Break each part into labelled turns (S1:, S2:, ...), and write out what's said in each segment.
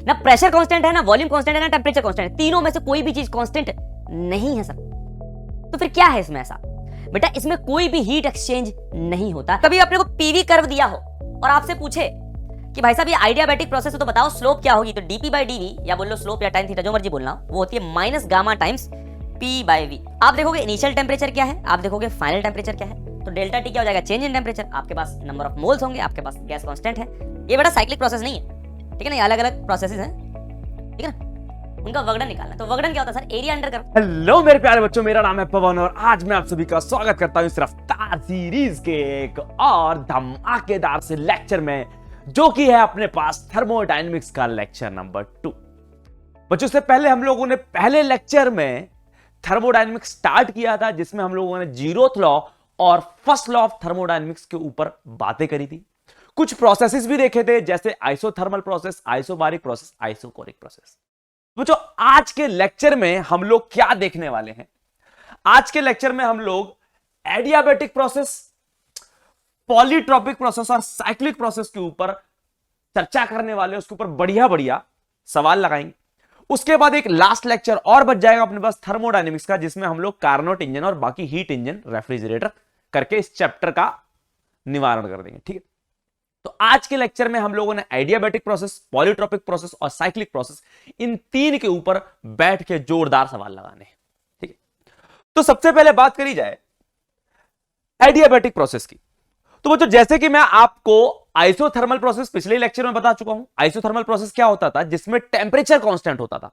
S1: ना pressure constant है, ना वॉल्यूम कांस्टेंट है, ना टेम्परेचर कांस्टेंट है। तीनों में से कोई भी चीज कांस्टेंट नहीं है सर। तो फिर क्या है इसमें ऐसा? बेटा इसमें कोई भी हीट एक्सचेंज नहीं होता। कभी अपने को पीवी कर्व दिया हो और आपसे पूछे कि भाई साहब ये आइडियाबैटिक प्रोसेस है तो बताओ स्लोप क्या होगी, तो डीपी बाई डीवी या बोल लो स्लोप या टाइम थीटा जो मर्जी बोलना, वो होती है minus gamma times P by V. आप देखोगे इनिशियल टेम्परेचर क्या है, आप देखोगे फाइनल टेम्परेचर क्या है, तो डेल्टा टी क्या हो जाएगा, चेंज इन टेम्परेचर। आपके पास नंबर ऑफ मोल्स होंगे, आपके पास गैस कांस्टेंट है। ये बेटा साइक्लिक प्रोसेस नहीं है, ठीक है ना, ये अलग अलग प्रोसेसेस हैं, ठीक है ना, उनका वर्गडन निकालना। तो वर्गडन क्या होता है sir, area under curve.
S2: Hello मेरे प्यारे बच्चों, मेरा नाम है पवन और आज मैं आप सभी का स्वागत करता हूं इस रफ्तार सीरीज के एक और धमाकेदार से लेक्चर में, जो कि है अपने पास थर्मोडायनेमिक्स का लेक्चर नंबर 2। बच्चों से पहले हम लोगों ने पहले लेक्चर में थर्मोडायनेमिक्स स्टार्ट किया था, जिसमें हम लोगों ने जीरोथ लॉ और फर्स्ट लॉ ऑफ थर्मोडायनेमिक्स के ऊपर बातें करी थी। कुछ प्रोसेसेस भी देखे थे, जैसे isothermal process, isobaric process, isochoric process. बच्चों आज के लेक्चर में हम लोग क्या देखने वाले हैं? आज के लेक्चर में हम लोग एडियाबैटिक प्रोसेस, पॉलीट्रॉपिक प्रोसेस और साइक्लिक प्रोसेस के ऊपर चर्चा करने वाले हैं। उसके ऊपर बढ़िया बढ़िया सवाल लगाएंगे। उसके बाद एक लास्ट लेक्चर और बच जाएगा अपने पास थर्मोडायनेमिक्स का, जिसमें हम लोग कार्नोट इंजन और बाकी हीट इंजन, रेफ्रिजरेटर करके इस चैप्टर का निवारण कर देंगे, ठीक है। तो आज के लेक्चर में हम लोगों ने एडियाबैटिक प्रोसेस, पॉलीट्रॉपिक प्रोसेस और साइक्लिक प्रोसेस, इन तीन के ऊपर बैठ के जोरदार सवाल लगाने हैं, ठीक है। तो सबसे पहले बात करी जाए एडियाबैटिक प्रोसेस की। तो बच्चों जैसे कि मैं आपको आइसोथर्मल प्रोसेस पिछले लेक्चर में बता चुका हूं। आइसोथर्मल प्रोसेस क्या होता था, जिसमें टेम्परेचर कांस्टेंट होता था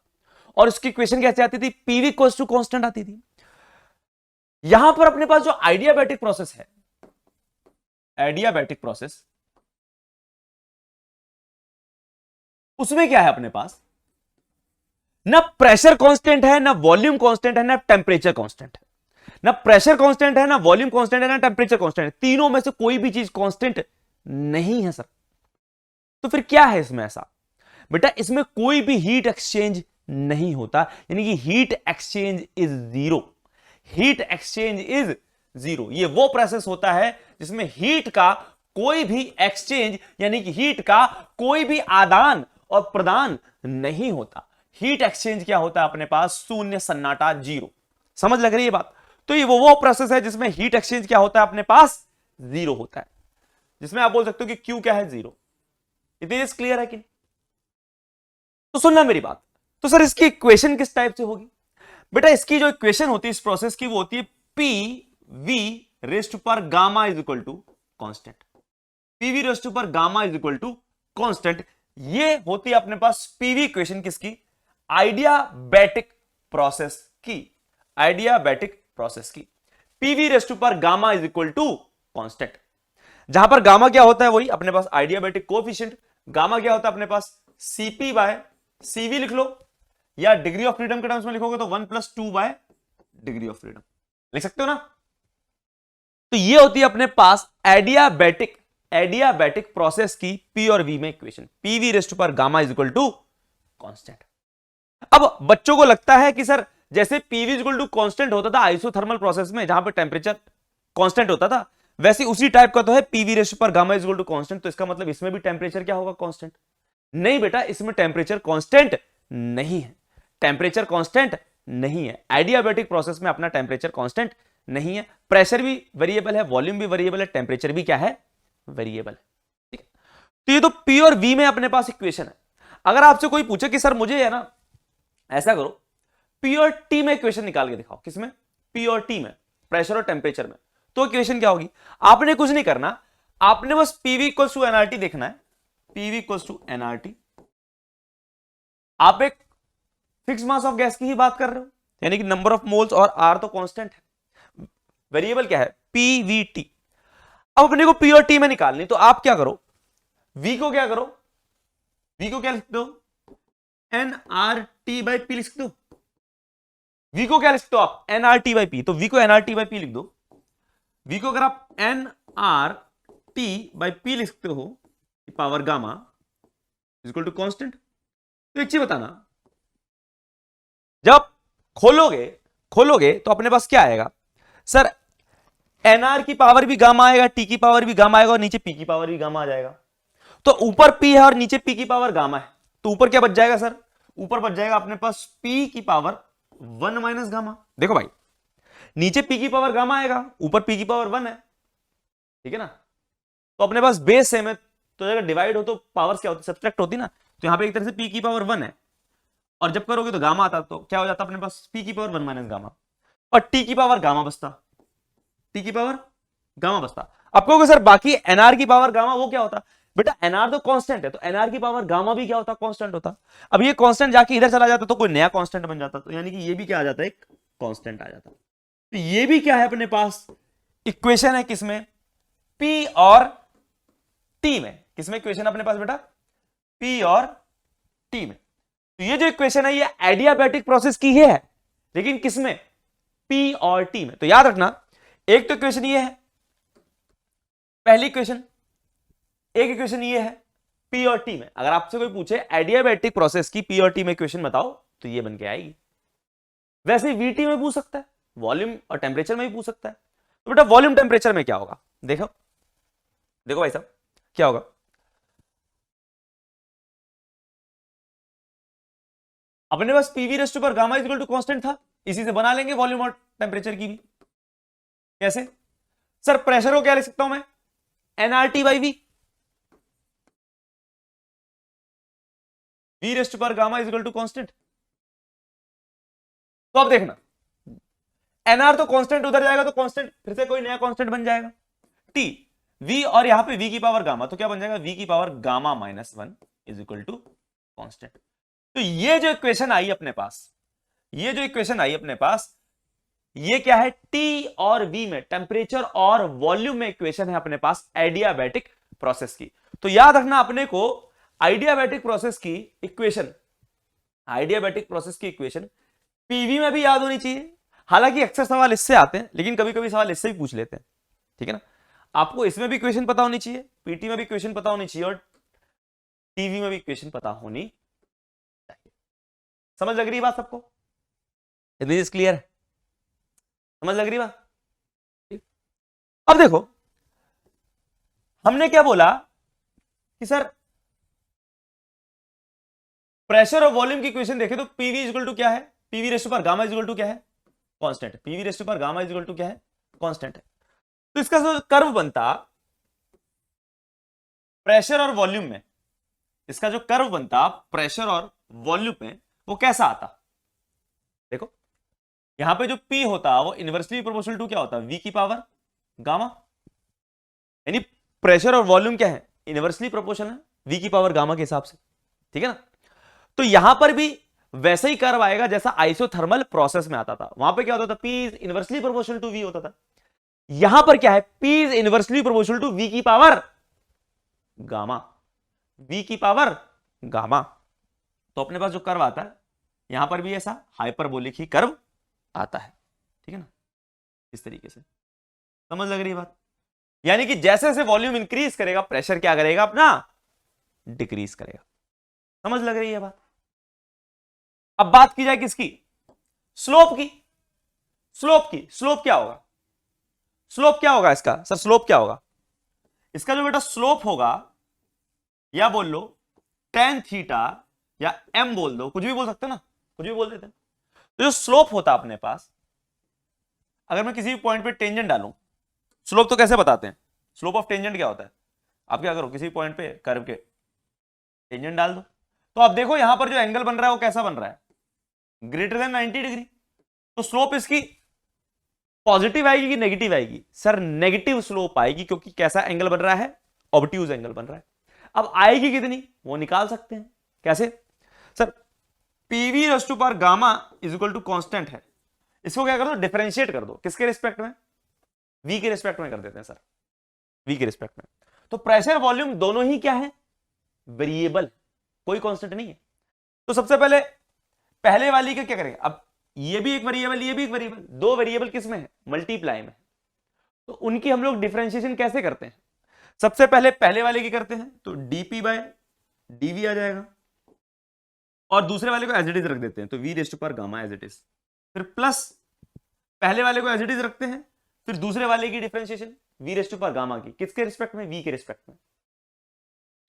S2: और उसकी इक्वेशन कैसे आती थी, पीवी इक्वल्स टू कांस्टेंट आती थी। यहां पर अपने पास जो आइडियाबैटिक प्रोसेस है, एडियाबैटिक प्रोसेस, उसमें क्या है अपने पास, ना प्रेशर कांस्टेंट है, ना वॉल्यूम कांस्टेंट है, ना टेम्परेचर कांस्टेंट है। ना प्रेशर कांस्टेंट है, ना वॉल्यूम कांस्टेंट है, ना टेम्परेचर कांस्टेंट है। तीनों में से कोई भी चीज कांस्टेंट नहीं है सर। तो फिर क्या है इसमें ऐसा? बेटा इसमें कोई भी हीट एक्सचेंज नहीं होता, यानी कि heat exchange is zero. Heat exchange is zero. ये वो प्रोसेस होता है जिसमें हीट का कोई भी एक्सचेंज, यानी कि हीट का कोई भी आदान और प्रदान नहीं होता। हीट एक्सचेंज क्या होता है अपने पास, शून्य, सन्नाटा, जीरो। समझ लग रही है बात? तो ये वो प्रोसेस है जिसमें हीट एक्सचेंज क्या होता है अपने पास, जीरो होता है, जिसमें आप बोल सकते हो कि क्यू क्या है, जीरो। इतनी क्लियर है कि नहीं? तो सुनना मेरी बात। तो सर इसकी इक्वेशन किस टाइप से होगी? बेटा इसकी जो इक्वेशन होती है इस प्रोसेस की, वो होती है पी वी रेस्ट पर gamma is equal to constant. P V raised पर gamma is equal to constant. ये होती है अपने पास पीवी इक्वेशन किसकी, आइडियाबैटिक प्रोसेस की। आइडियाबैटिक प्रोसेस की पीवी रेस्ट पर gamma is equal to constant. जहां पर गामा क्या होता है, वही अपने पास आइडियाबैटिक कोएफिशिएंट। गामा क्या होता है अपने पास, सीपी बाय सीवी लिख लो, या डिग्री ऑफ फ्रीडम के टर्म्स में लिखोगे तो 1+2 बाय डिग्री ऑफ फ्रीडम लिख सकते हो ना। तो ये होती है अपने पास एडियाबैटिक प्रोसेस की पी और वी में इक्वेशन, पीवी रेस्ट पर gamma is equal to constant. अब बच्चों को लगता है कि सर जैसे PV is equal to constant होता था आइसोथर्मल प्रोसेस में, जहां पर टेम्परेचर कांस्टेंट होता था, वैसे उसी टाइप का तो है पीवी रेशियो पर gamma is equal to constant. तो इसका मतलब इसमें भी टेम्परेचर क्या होगा, कांस्टेंट? नहीं बेटा, इसमें टेम्परेचर कांस्टेंट नहीं है। टेम्परेचर कांस्टेंट नहीं है आइडियाबैटिक प्रोसेस में, अपना टेम्परेचर कांस्टेंट नहीं है। प्रेशर भी वेरिएबल है, वॉल्यूम भी वेरिएबल है, टेम्परेचर भी क्या है, वेरिएबल है, ठीक है। तो ये तो पी और वी में अपने पास इक्वेशन है। अगर आपसे कोई पूछे कि सर मुझे है ना ऐसा करो, पी और टी में इक्वेशन निकाल के दिखाओ, किसमें, पी और टी में, प्रेशर और टेम्परेचर में, तो इक्वेशन क्या होगी? आपने कुछ नहीं करना, आपने बस पीवी इक्वल्स टू एनआरटी देखना है। PV equals to nRT. आप एक फिक्स मास ऑफ गैस की ही बात कर रहे हो, यानी कि नंबर ऑफ मोल्स, और आर तो कांस्टेंट है, वेरिएबल क्या है, पीवीटी। अब अपने को पी और टी में निकालनी, तो आप क्या करो, वी को क्या करो, वी को क्या लिख दो, एनआरटी बाई पी लिख दो। वी को क्या लिखते हो आप, एनआरटी बाई पी। तो वी को एनआरटी बाई पी लिख दो। वी को अगर आप एनआरटी बाई पी लिखते हो, power gamma is equal to constant. तो एक चीज बताना, जब खोलोगे तो अपने पास क्या आएगा सर, एनआर की पावर भी गामा आएगा, टी की पावर भी गामा आएगा, और नीचे पी की पावर भी गामा आ जाएगा। तो ऊपर पी है और नीचे पी की पावर गामा है, तो ऊपर क्या बच जाएगा सर? ऊपर बच जाएगा अपने पास p की पावर 1 माइनस गामा। देखो भाई, नीचे p की पावर गामा आएगा, ऊपर p की पावर 1 है, ठीक है ना। तो अपने पास बेस सेम है, तो अगर डिवाइड हो तो पावर्स क्या होती, सब्ट्रैक्ट होती ना। तो यहां पे एक तरह से p की पावर 1 है, और जब करोगे तो गामा आता, तो क्या हो जाता अपने पास p की पावर 1 माइनस गामा, और t की पावर गामा बचता, t की पावर गामा बचता। अब कहोगे सर बाकी nr की पावर गामा वो क्या होता? बेटा nr तो कांस्टेंट है, तो nr की पावर गामा भी क्या होता? कांस्टेंट होता। अब ये कांस्टेंट जाके इधर चला जाता तो कोई नया कांस्टेंट बन जाता, तो यानी कि ये भी क्या आ जाता है? एक कांस्टेंट आ जाता। तो ये भी क्या है अपने पास? इक्वेशन है किसमें? p और t में। किसमें इक्वेशन अपने पास बेटा? p और t में। तो ये जो इक्वेशन है ये एडियाबैटिक प्रोसेस की है, लेकिन किसमें? p और t में। तो याद रखना, एक तो इक्वेशन ये है पहली इक्वेशन, एक इक्वेशन ये है p और t में। अगर आपसे कोई पूछे एडियाबैटिक प्रोसेस की p और t में इक्वेशन बताओ, तो ये बन के आएगी। वैसे VT में पूछ सकता है, वॉल्यूम और टेम्परेचर में भी पूछ सकता है। तो बेटा वॉल्यूम टेम्परेचर में क्या होगा? देखो देखो भाई साहब, क्या होगा? अपने पास पीवी रेस्ट पर gamma is equal to constant था, इसी से बना लेंगे वॉल्यूम और टेम्परेचर की भी। कैसे सर? प्रेशर को क्या लिख सकता हूं मैं? N R T by V, V raised पर gamma is equal to constant. तो अब देखना, एनआर तो कांस्टेंट उधर जाएगा तो कांस्टेंट फिर से कोई नया कांस्टेंट बन जाएगा, टी वी, और यहां पे वी की पावर गामा, तो क्या बन जाएगा? वी की power gamma minus 1 is equal to constant. तो ये जो इक्वेशन आई अपने पास, ये जो इक्वेशन आई अपने पास, ये क्या है? टी और वी में, टेम्परेचर और वॉल्यूम में इक्वेशन है अपने पास एडियाबैटिक प्रोसेस की। तो याद रखना अपने को आइडियाबैटिक प्रोसेस की इक्वेशन, आइडियाबैटिक प्रोसेस की इक्वेशन पीवी में भी याद होनी चाहिए। हालांकि अक्सर सवाल इससे आते हैं, लेकिन कभी कभी सवाल इससे भी पूछ लेते हैं, ठीक है ना। आपको इसमें भी इक्वेशन पता होनी चाहिए, पीटी में भी इक्वेशन पता होनी चाहिए, और टीवी में भी इक्वेशन पता होनी चाहिए। समझ लग रही है बात सबको? Is clear? समझ लग रही बात? अब देखो, हमने क्या बोला कि सर प्रेशर और वॉल्यूम की इक्वेशन देखे तो पीवी इक्वल टू क्या है? पीवी रेस्ट पर गामा इक्वल टू क्या है? कांस्टेंट। पीवी रेस्ट पर गामा इक्वल टू क्या है? कांस्टेंट है। तो इसका जो कर्व बनता प्रेशर और वॉल्यूम में, इसका जो कर्व बनता प्रेशर और वॉल्यूम में, वो कैसा आता? देखो, यहां पे जो P होता वो इनवर्सली प्रोपोर्शनल टू क्या होता? V की पावर गामा। यानी प्रेशर और वॉल्यूम क्या है? इनवर्सली प्रोपोर्शनल है V की पावर गामा के हिसाब से, ठीक है ना। तो यहां पर भी वैसे ही कर्व आएगा जैसा आइसोथर्मल प्रोसेस में आता था। वहां पे क्या होता था? P is inversely proportional to V होता था। यहां पर क्या है? P is inversely proportional to V की पावर गामा, V की पावर गामा। तो अपने पास जो कर्व आता है यहां पर भी ऐसा हाइपरबोलिक ही कर्व आता है, ठीक है ना, इस तरीके से। समझ लग रही है बात? यानी कि जैसे जैसे वॉल्यूम इंक्रीज करेगा, प्रेशर क्या करेगा अपना? डिक्रीज करेगा। समझ लग रही है बात? अब बात की जाए किसकी? स्लोप की। स्लोप की, स्लोप क्या होगा? स्लोप क्या होगा इसका? सर स्लोप क्या होगा इसका? जो बेटा स्लोप होगा, या बोल लो tan थीटा, या m बोल दो, कुछ भी बोल सकते हो ना, कुछ भी बोल देते हैं। तो जो स्लोप होता अपने पास, अगर मैं किसी भी पॉइंट पे टेंजेंट डालूं, स्लोप तो कैसे बताते हैं? स्लोप ऑफ टेंजेंट क्या होता है? आप क्या करो, किसी पॉइंट पे कर्व के टेंजेंट डाल दो, तो आप देखो यहां पर जो एंगल बन रहा है वो कैसा बन रहा है? Greater than 90 degree. तो स्लोप इसकी पॉजिटिव आएगी कि नेगेटिव आएगी? सर नेगेटिव स्लोप आएगी, क्योंकि कैसा एंगल बन रहा है? ऑब्ट्यूज एंगल बन रहा है। अब आएगी कितनी वो निकाल सकते हैं। कैसे? सर पीवी रेस्ट पर gamma is equal to constant है, इसको क्या कर दो? डिफरेंशिएट कर दो। किसके रिस्पेक्ट में? वी के रिस्पेक्ट में कर देते हैं सर, वी के रिस्पेक्ट में। तो प्रेशर वॉल्यूम दोनों ही क्या है? वेरिएबल, कोई कांस्टेंट नहीं है। तो सबसे पहले पहले वाली का क्या करेंगे? अब ये भी एक वेरिएबल, ये भी एक वेरिएबल, दो वेरिएबल किस में है? मल्टीप्लाई में। तो उनकी हम लोग डिफरेंशिएशन कैसे करते हैं? सबसे पहले पहले वाले की करते हैं, तो dp बाय dv आ जाएगा, और दूसरे वाले को एज इट इज रख देते हैं, तो v रेस्ट पर गामा एज इट इज, फिर प्लस पहले वाले को एज इट इज रखते हैं, फिर दूसरे वाले की डिफरेंशिएशन v रेस्ट पर गामा की, किसके रिस्पेक्ट में? v के रिस्पेक्ट में।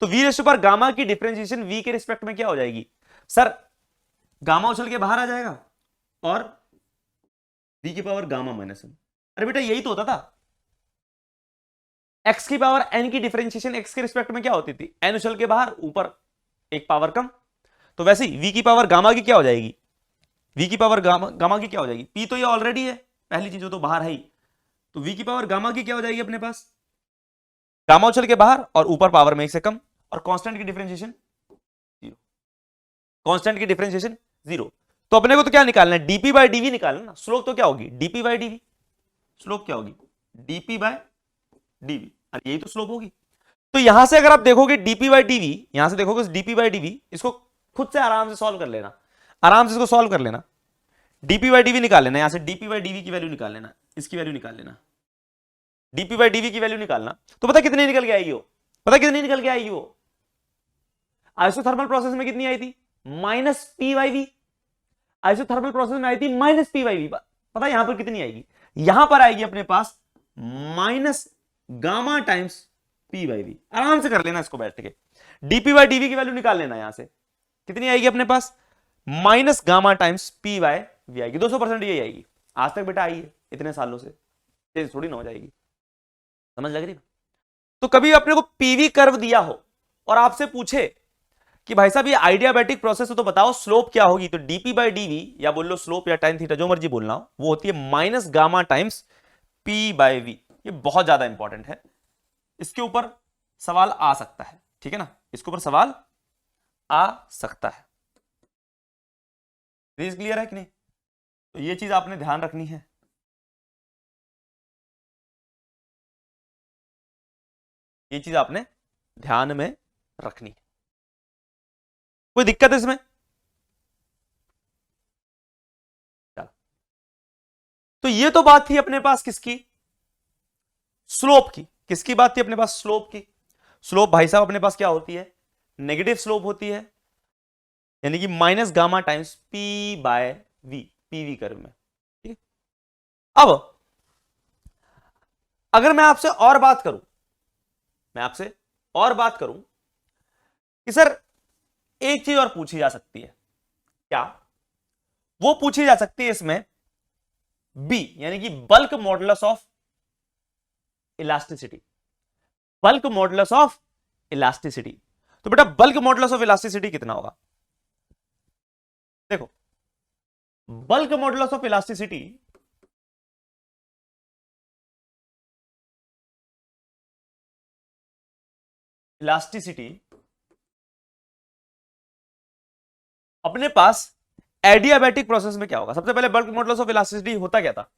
S2: तो वी रेशो पर गामा की डिफरेंशिएशन वी के रिस्पेक्ट में क्या हो जाएगी सर, गामा उछल के बाहर आ जाएगा और वी की पावर गामा माइनस वन। अरे बेटा यही तो होता था, एक्स की पावर एन की डिफरेंशिएशन एक्स के रिस्पेक्ट में क्या होती थी, एन उछल के बाहर ऊपर एक पावर कम। तो वैसे ही वी की पावर गामा की क्या हो जाएगी, वी की पावर गामा की क्या हो जाएगी, पी तो ये ऑलरेडी है, पहली चीज तो बाहर है ही, तो वी की पावर गामा की क्या हो जाएगी अपने पास, गामा उछल के बाहर और ऊपर पावर में एक से कम, और कांस्टेंट की डिफरेंशिएशन जीरो, कांस्टेंट की डिफरेंशिएशन जीरो। तो अपने को तो क्या निकालना है, डीपी बाय डीवी निकालना ना। स्लोप तो क्या होगी, डीपी बाय डीवी, स्लोप क्या होगी, डीपी बाय डीवी, अरे यही तो स्लोप होगी। तो यहां से अगर आप देखोगे डीपी बाय डीवी, यहां से देखोगे डीपी बाय डीवी, इसको खुद से आराम से सॉल्व कर लेना, आराम से इसको सॉल्व कर लेना, डीपी बाय डीवी निकाल लेना, यहां से डीपी बाय डीवी की वैल्यू निकाल लेना, इसकी वैल्यू निकाल लेना, डीपी बाय डीवी की वैल्यू निकालना, तो पता कितनी निकल के आएगी वो, पता कितनी निकल के आएगी वो, आइसोथर्मल प्रोसेस में कितनी आई थी, minus P by V, isothermal process में आई थी माइनस पी बाई वी। पता यहां पर कितनी आएगी, यहां पर आएगी अपने पास minus gamma times P by V. आराम से कर लेना इसको बैठ के, डीपी बाई डीवी की वैल्यू निकाल लेना, यहां से कितनी आएगी अपने पास, minus gamma times P by V आएगी, 200% यही आएगी। आज तक बेटा आई है इतने सालों से, तेज थोड़ी ना हो जाएगी, समझ लग रही। तो कभी अपने को पीवी कर्व दिया हो और आपसे पूछे कि भाई साहब ये आइडियाबैटिक प्रोसेस है तो बताओ स्लोप क्या होगी, तो डीपी बाई डीवी या बोल लो स्लोप या टाइम थीटा जो मर्जी बोलना हो, वो होती है minus gamma times P by V. ये बहुत ज्यादा इंपॉर्टेंट है, इसके ऊपर सवाल आ सकता है, ठीक है ना, इसके ऊपर सवाल आ सकता है। चीज क्लियर है कि नहीं, तो ये चीज आपने ध्यान रखनी है। ये चीज आपने ध्यान में रखनी है। कोई दिक्कत है इसमें, चलो, तो ये तो बात थी अपने पास किसकी, स्लोप की। किसकी बात थी अपने पास, स्लोप की। स्लोप भाई साहब अपने पास क्या होती है, नेगेटिव स्लोप होती है, यानी कि minus gamma times P by V, PV curve में, ठीक है। अब अगर मैं आपसे और बात करूं, मैं आपसे और बात करूं कि सर एक चीज और पूछी जा सकती है, क्या वो पूछी जा सकती है इसमें, बी यानी कि bulk modulus of elasticity, bulk modulus of elasticity. तो बेटा बल्क मॉडुलस ऑफ इलास्टिसिटी कितना होगा, देखो बल्क मॉडुलस ऑफ इलास्टिसिटी अपने पास एडियाबैटिक प्रोसेस में क्या होगा। सबसे पहले बल्क मॉडुलस ऑफ इलास्टिसिटी होता क्या था,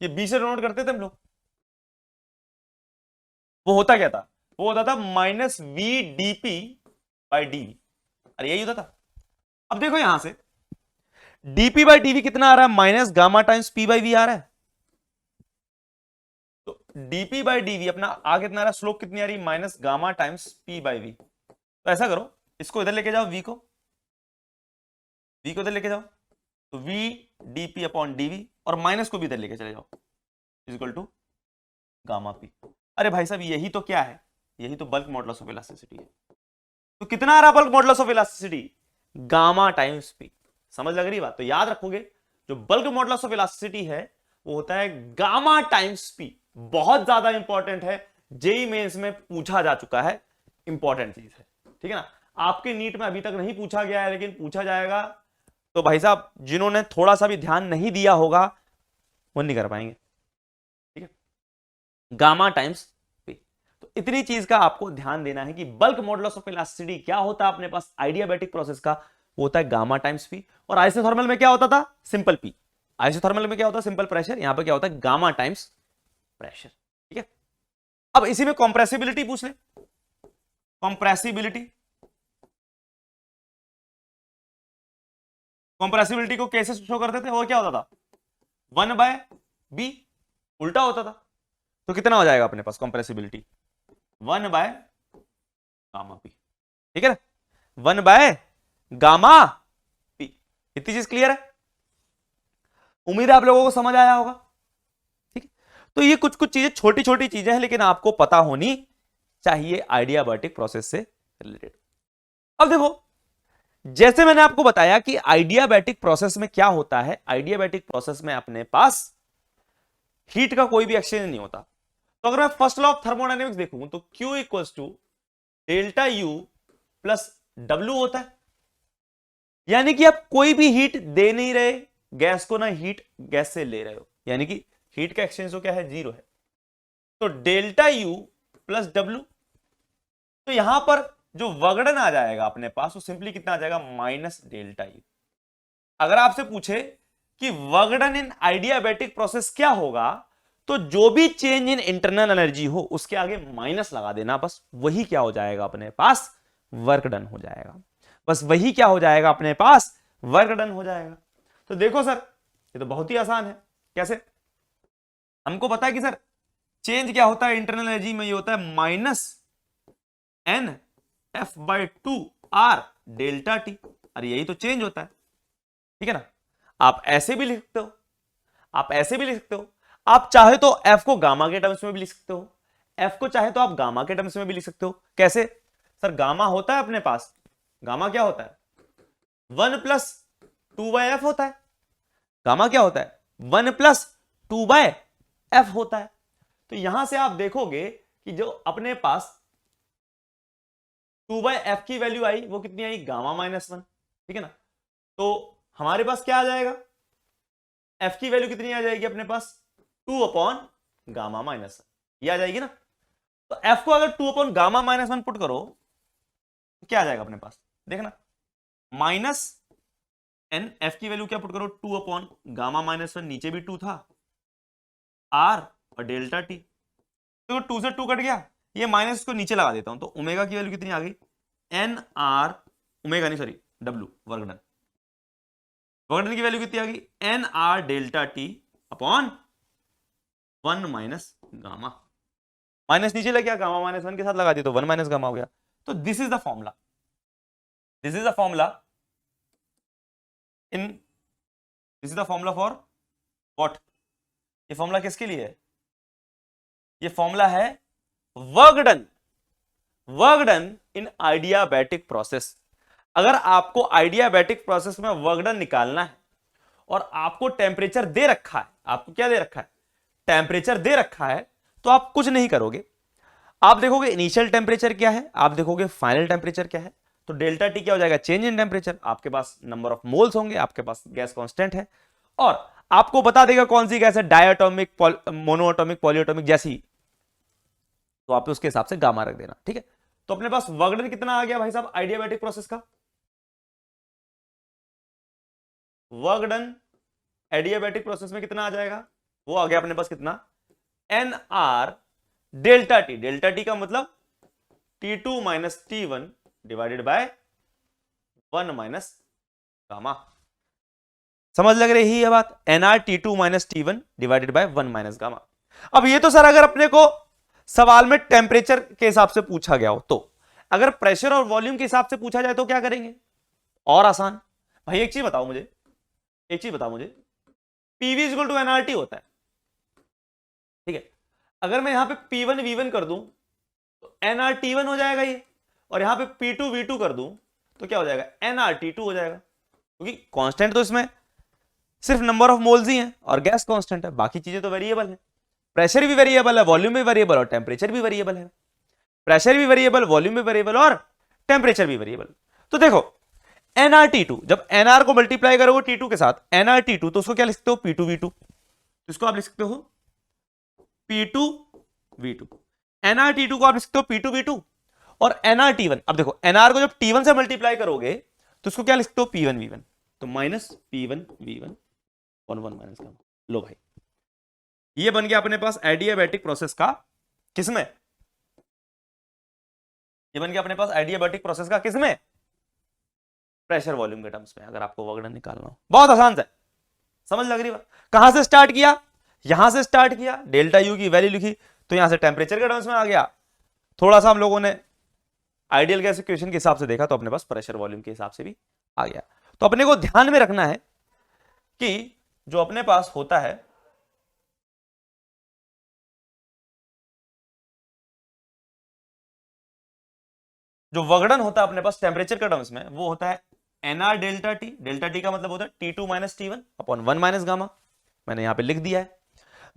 S2: ये बी से नोट करते थे हम लोग, वो होता क्या था, वो होता था minus V dP by dV, अरे यही होता था। अब देखो यहां से डीपी बाई डीवी कितना आ रहा है, minus gamma times P by V आ रहा है, तो डीपी बाई डीवी अपना आ कितना आ रहा है, स्लोप कितनी आ रही है, minus gamma times P by V. तो ऐसा करो, इसको इधर लेके जाओ, वी को इधर लेके जाओ, तो वी डीपी अपॉन डीवी, और माइनस को भी इधर लेके चले जाओ, is equal to gamma P. अरे भाई साहब यही तो क्या है, यही तो बल्क मॉडुलस ऑफ इलास्टिसिटी है। तो कितना आ रहा bulk modulus of elasticity, gamma times P. समझ लग रही बात, तो याद रखोगे जो बल्क मॉडुलस ऑफ इलास्टिसिटी है वो होता है गामा टाइम्स पी। बहुत ज्यादा इंपॉर्टेंट है, जेई मेंस में पूछा जा चुका है, इंपॉर्टेंट चीज है, ठीक है ना। आपके नीट में अभी तक नहीं पूछा गया है, लेकिन पूछा जाएगा, तो भाई साहब जिन्होंने थोड़ा सा भी ध्यान नहीं दिया होगा वो नहीं कर पाएंगे, ठीक है, गामा टाइम्स पी। तो इतनी चीज का आपको ध्यान देना है कि बल्क मॉडुलस ऑफ इलास्टिसिटी क्या होता है अपने पास आइडियाबैटिक प्रोसेस का, वो होता है गामा टाइम्स पी। और आइसोथर्मल में क्या होता था, सिंपल पी। आइसोथर्मल में क्या होता है, सिंपल प्रेशर, यहां पर क्या होता है गामा टाइम्स प्रेशर, ठीक है। अब इसी में कंप्रेसिबिलिटी पूछ ले, कंप्रेसिबिलिटी को कैसे शो करते थे, वो क्या होता था 1/b, उल्टा होता था। तो कितना हो जाएगा अपने पास कंप्रेसिबिलिटी, 1/गामा पी, ठीक है ना, 1/गामा पी। इतनी चीज क्लियर है, उम्मीद है आप लोगों को समझ आया होगा, ठीक है। तो ये कुछ कुछ चीजें छोटी छोटी चीजें हैं, लेकिन आपको पता होनी चाहिए आइडियाबैटिक प्रोसेस से रिलेटेड। अब देखो, जैसे मैंने आपको बताया कि आइडियाबैटिक प्रोसेस में क्या होता है, आइडियाबैटिक प्रोसेस में अपने पास हीट का कोई भी एक्सचेंज नहीं होता। तो अगर मैं फर्स्ट लॉ ऑफ थर्मोडायनेमिक्स देखूं तो Q equals to delta U plus W होता है, यानी कि आप कोई भी हीट दे नहीं रहे गैस को, ना हीट गैस से ले रहे हो, यानी कि हीट का एक्सचेंज तो क्या है, जीरो है। तो डेल्टा U प्लस W, तो यहां पर जो वगड़न आ जाएगा अपने पास वो सिंपली कितना आ जाएगा, माइनस डेल्टा U। अगर आपसे पूछे कि वगड़न इन आइडियाबैटिक प्रोसेस क्या होगा, तो जो भी चेंज इन इंटरनल एनर्जी हो उसके आगे माइनस लगा देना, बस वही क्या हो जाएगा अपने पास, वर्क डन हो जाएगा। बस वही क्या हो जाएगा अपने पास, वर्क डन हो जाएगा। तो देखो सर, ये तो बहुत ही आसान है। कैसे? हमको पता है कि सर चेंज क्या होता है इंटरनल एनर्जी में, ये होता है minus n f by two R delta T. अरे यही तो चेंज होता है, ठीक है ना। आप ऐसे भी लिख सकते हो, आप ऐसे भी लिख सकते हो, आप चाहे तो एफ को गामा के टर्म्स में भी लिख सकते हो, एफ को चाहे तो आप गामा के टर्म्स में भी लिख सकते हो। कैसे? सर गामा होता है अपने पास, गामा क्या होता है, 1 प्लस 2 बाय एफ होता है। गामा क्या होता है, 1 प्लस 2 बाय एफ होता है। तो यहां से आप देखोगे कि जो अपने पास 2 बाय एफ की वैल्यू आई वो कितनी आई, गामा माइनस 1, ठीक है ना। तो हमारे पास क्या आ जाएगा, एफ की वैल्यू कितनी आ जाएगी अपने पास, 2 अपॉन गामा माइनस 1, ये आ जाएगी ना। तो एफ को अगर 2 अपॉन गामा माइनस 1 पुट करो तो क्या आ जाएगा अपने पास, देखना, माइनस एन, एफ की वैल्यू क्या पुट करो, 2 अपॉन गामा माइनस 1, नीचे भी 2 था, आर और डेल्टा टी। तो 2 से 2 कट गया, ये माइनस को नीचे लगा देता हूं, तो ओमेगा की वैल्यू कितनी आ गई, एन आर, ओमेगा नहीं सॉरी डब्ल्यू, वर्गडन, वर्गडन की वैल्यू कितनी आ गई, n R delta T upon 1 minus gamma. Minus नीचे लग गया, गामा माइनस 1 के साथ लगा दिया तो 1 माइनस गामा हो गया। तो this is the formula, this is the formula in, this is the formula for what, ये फॉर्मूला किसके लिए है, ये फॉर्मूला है work done, work done in adiabatic process. अगर आपको आइडियाबैटिक प्रोसेस में वर्क डन निकालना है और आपको टेम्परेचर दे रखा है, आपको क्या दे रखा है, टेम्परेचर दे रखा है, तो आप कुछ नहीं करोगे, आप देखोगे इनिशियल टेम्परेचर क्या है, आप देखोगे फाइनल टेम्परेचर क्या है। तो डेल्टा टी क्या हो जाएगा, चेंज इन टेम्परेचर, आपके पास नंबर ऑफ मोल्स होंगे, आपके पास गैस कांस्टेंट है, और आपको बता देगा कौन सी गैस है, डायटोमिक, मोनोएटॉमिक, पॉलीएटॉमिक जैसी, तो आप उसके हिसाब से गामा रख देना, ठीक है। तो अपने पास वर्क डन कितना आ गया भाई साहब आइडियाबैटिक प्रोसेस का, वर्क डन एडियाबैटिक प्रोसेस में कितना आ जाएगा, वो आ गया अपने पास कितना, n R delta T, delta T का मतलब T2 minus T1 divided by 1 minus gamma. समझ लग रही है बात, nR T2 minus T1 divided by 1 minus gamma. अब ये तो सर अगर अपने को सवाल में टेम्परेचर के हिसाब से पूछा गया हो, तो अगर प्रेशर और वॉल्यूम के हिसाब से पूछा जाए तो क्या करेंगे, और आसान। भाई एक चीज बताओ मुझे, एक चीज बताओ मुझे, पीवी इक्वल टू एनआरटी होता है, ठीक है। अगर मैं यहां पे P1 V1 कर दूं तो nRT1 हो जाएगा ये, और यहां पे P2 V2 कर दूं तो क्या हो जाएगा, nRT2 हो जाएगा, क्योंकि कांस्टेंट तो इसमें सिर्फ नंबर ऑफ मोल्स ही है और गैस कांस्टेंट है, बाकी चीजें तो वेरिएबल है, प्रेशर भी वेरिएबल है, वॉल्यूम भी वेरिएबल और टेम्परेचर भी वेरिएबल है, प्रेशर भी वेरिएबल, वॉल्यूम भी वेरिएबल और टेम्परेचर भी वेरिएबल। तो देखो nRT2, जब nr को मल्टीप्लाई करोगे T2 के साथ nRT2, तो उसको क्या लिख सकते हो, P2 V2, इसको आप लिख सकते हो P2 V2, nRT2 को आप लिख सकते हो P2 V2, और nRT1, अब देखो nr को जब T1 से मल्टीप्लाई करोगे तो इसको क्या लिख सकते हो, P1 V1, तो माइनस P1 V1 और 1 माइनस गामा। लो भाई, ये बन गया अपने पास एडियाबैटिक प्रोसेस का, किसमें, ये बन गया अपने पास एडियाबैटिक प्रोसेस का किसमें, प्रेशर वॉल्यूम के टर्म्स में, अगर आपको वर्क डन निकालना हो। बहुत आसान है, समझ लग रही बात। कहां से स्टार्ट किया, यहां से स्टार्ट किया, डेल्टा यू की वैल्यू लिखी, तो यहां से टेम्परेचर के टर्म्स में आ गया, थोड़ा सा हम लोगों ने आइडियल गैस इक्वेशन के हिसाब से देखा तो अपने पास प्रेशर वॉल्यूम के हिसाब से भी आ गया। तो अपने को ध्यान में रखना है कि जो अपने पास होता है जो वर्गडन होता है अपने पास टेम्परेचर के टर्म्स में वो होता है nr delta T. Delta T का मतलब होता है T2 minus T1 upon 1 minus gamma, मैंने यहां पे लिख दिया है।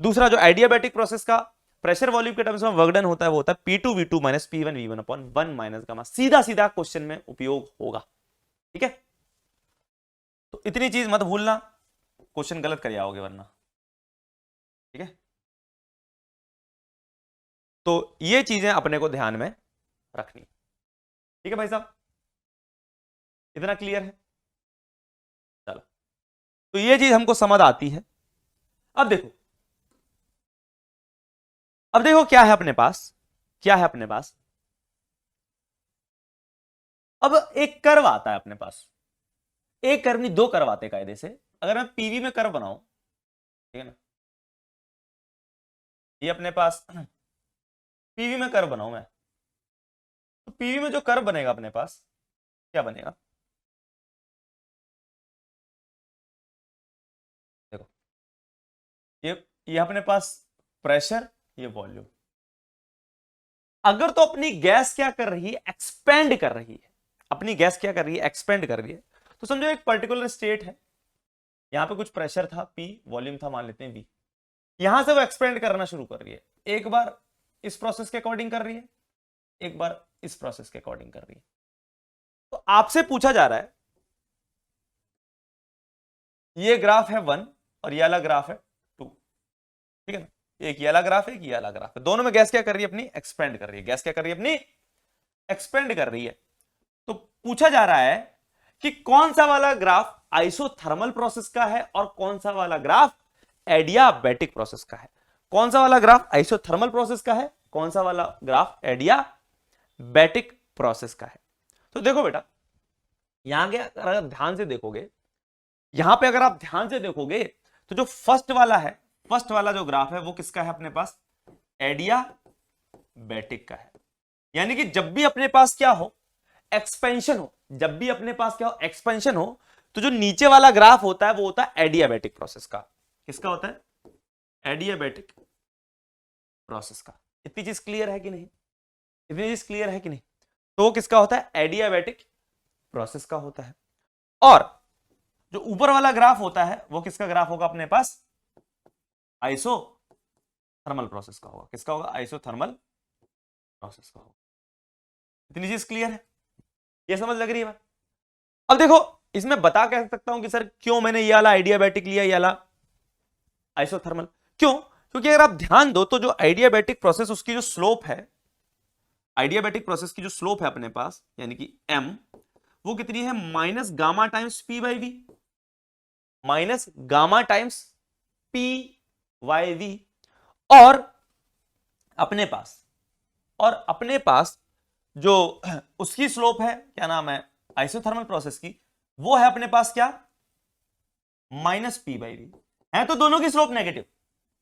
S2: दूसरा जो एडियाबैटिक प्रोसेस का प्रेशर वॉल्यूम के टर्म्स में वर्गडन होता है वो होता है P2V2 minus P1 V1 upon 1 minus gamma. सीधा सीधा क्वेश्चन में उपयोग होगा, ठीक है। तो इतनी चीज मत भूलना, क्वेश्चन गलत कर आओगे वरना, ठीक है। तो ये चीजें अपने को ध्यान में रखनी, ठीक है भाई साहब, इतना क्लियर है। चलो, तो ये चीज हमको समझ आती है। अब देखो, अब देखो क्या है अपने पास, क्या है अपने पास। अब एक कर्व आता है अपने पास, एक कर्व नहीं दो कर्व आते कायदे से। अगर मैं पीवी में कर्व बनाऊं, ठीक है ना, ये अपने पास पीवी में कर्व बनाऊं मैं, तो पीवी में जो कर्व बनेगा अपने पास क्या बनेगा, देखो ये अपने पास प्रेशर, ये वॉल्यूम। अगर तो अपनी गैस क्या कर रही है, एक्सपेंड कर रही है, अपनी गैस क्या कर रही है, एक्सपेंड कर रही है। तो समझो एक पर्टिकुलर स्टेट है, यहां पे कुछ प्रेशर था P, वॉल्यूम था मान लेते हैं V, यहां से वो एक्सपेंड करना शुरू कर रही है। एक बार इस प्रोसेस के अकॉर्डिंग कर रही है, एक बार इस प्रोसेस के अकॉर्डिंग कर रही है। तो आपसे पूछा जा रहा है, ये ग्राफ है 1 और ये वाला ग्राफ है 2, ठीक है ना, एक ये वाला ग्राफ है, एक ये वाला ग्राफ है, दोनों में गैस क्या कर रही है, अपनी एक्सपेंड कर रही है। गैस क्या कर रही है, अपनी एक्सपेंड कर रही है। तो पूछा जा रहा है कि कौन सा वाला ग्राफ आइसोथर्मल प्रोसेस का है और कौन सा वाला ग्राफ एडियाबैटिक प्रोसेस का है। कौन सा वाला ग्राफ आइसोथर्मल प्रोसेस का है, कौन सा वाला ग्राफ एडियाबैटिक प्रोसेस का है। तो देखो बेटा, यहां के अगर ध्यान से देखोगे, यहां पे अगर आप ध्यान से देखोगे तो जो फर्स्ट वाला है, फर्स्ट वाला जो ग्राफ है वो किसका है अपने पास, एडियाबैटिक का है। यानी कि जब भी अपने पास क्या हो, एक्सपेंशन हो, जब भी अपने पास क्या हो, एक्सपेंशन हो, तो जो नीचे वाला ग्राफ होता है वो होता है एडियाबैटिक प्रोसेस का। किसका होता है, एडियाबैटिक प्रोसेस का। इतनी चीज क्लियर है कि नहीं, इतनी चीज क्लियर है कि नहीं। तो वो किसका होता है, एडियाबैटिक प्रोसेस का होता है। और जो ऊपर वाला ग्राफ होता है वो किसका ग्राफ होगा अपने पास, आइसोथर्मल प्रोसेस का होगा। किसका होगा, आइसोथर्मल प्रोसेस का होगा। इतनी चीज क्लियर है, ये समझ लग रही है बात। अब देखो, इसमें बता कह सकता हूं कि सर क्यों मैंने ये वाला एडियाबैटिक लिया, ये वाला आइसोथर्मल, क्यों, क्योंकि अगर आप ध्यान दो तो जो एडियाबैटिक प्रोसेस, उसकी जो स्लोप है, आइडियाबैटिक प्रोसेस की जो स्लोप है अपने पास यानी कि m, वो कितनी है, minus gamma times P by V, minus gamma times P by V. और अपने पास जो उसकी स्लोप है, क्या नाम है, आइसोथर्मल प्रोसेस की, वो है अपने पास क्या, माइनस P बाई वी। है तो दोनों की स्लोप नेगेटिव,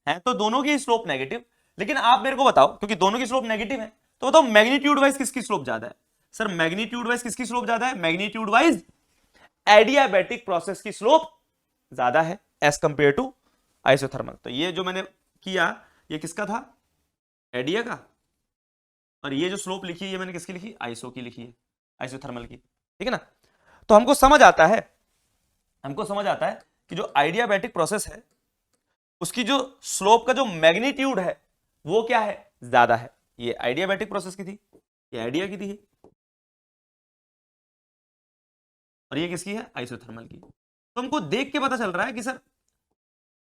S2: है तो दोनों की स्लोप नेगेटिव, लेकिन आप मेरे को बताओ, क्योंकि दोनों की स्लोप नेगेटिव है, तो बताओ मैग्नीट्यूड वाइज किसकी स्लोप ज्यादा है। सर मैग्नीट्यूड वाइज किसकी स्लोप ज्यादा है, मैग्नीट्यूड वाइज एडियाबैटिक प्रोसेस की स्लोप ज्यादा है एज कंपेयर टू आइसोथर्मल। तो ये जो मैंने किया, ये किसका था, एडिया का, और ये जो स्लोप लिखी है ये मैंने किसकी लिखी, आइसो की लिखी है, आइसोथर्मल की, ठीक है ना। तो हमको समझ आता है कि जो आइडियाबैटिक प्रोसेस है उसकी जो स्लोप का जो मैग्नीट्यूड है वो क्या है, ज्यादा है। ये आइडियाबैटिक प्रोसेस की थी, ये आइडिया की थी, और ये किसकी है, आइसोथर्मल की। तो हमको देख के पता चल रहा है कि सर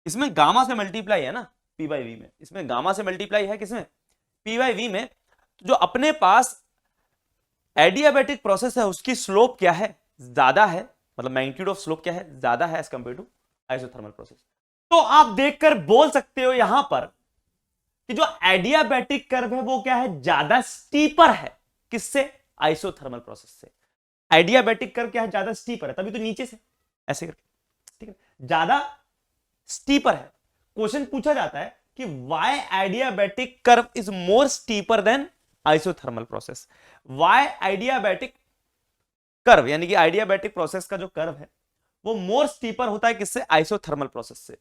S2: इसमें गामा से मल्टीप्लाई है ना P बाई वी में, इसमें गामा से मल्टीप्लाई है किसमें, P बाई वी में। तो जो अपने पास एडियाबैटिक प्रोसेस है उसकी स्लोप क्या है, ज्यादा है, मतलब मैग्नीट्यूड ऑफ स्लोप क्या है, ज्यादा है as compare to isothermal process. तो आप देखकर बोल सकते हो यहां पर कि जो एडियाबैटिक कर्व है वो क्या है, ज्यादा स्टीपर है, किससे, आइसोथर्मल प्रोसेस से। एडियाबैटिक कर्व क्या है, ज्यादा स्टीपर है, तभी तो नीचे से ऐसे करके, ठीक है, ज्यादा स्टीपर है। क्वेश्चन पूछा जाता है कि why adiabatic curve is more steeper than isothermal process. Why adiabatic curve यानी कि आइडियाबैटिक प्रोसेस का जो कर्व है वो मोर स्टीपर होता है किससे, आइसोथर्मल प्रोसेस से।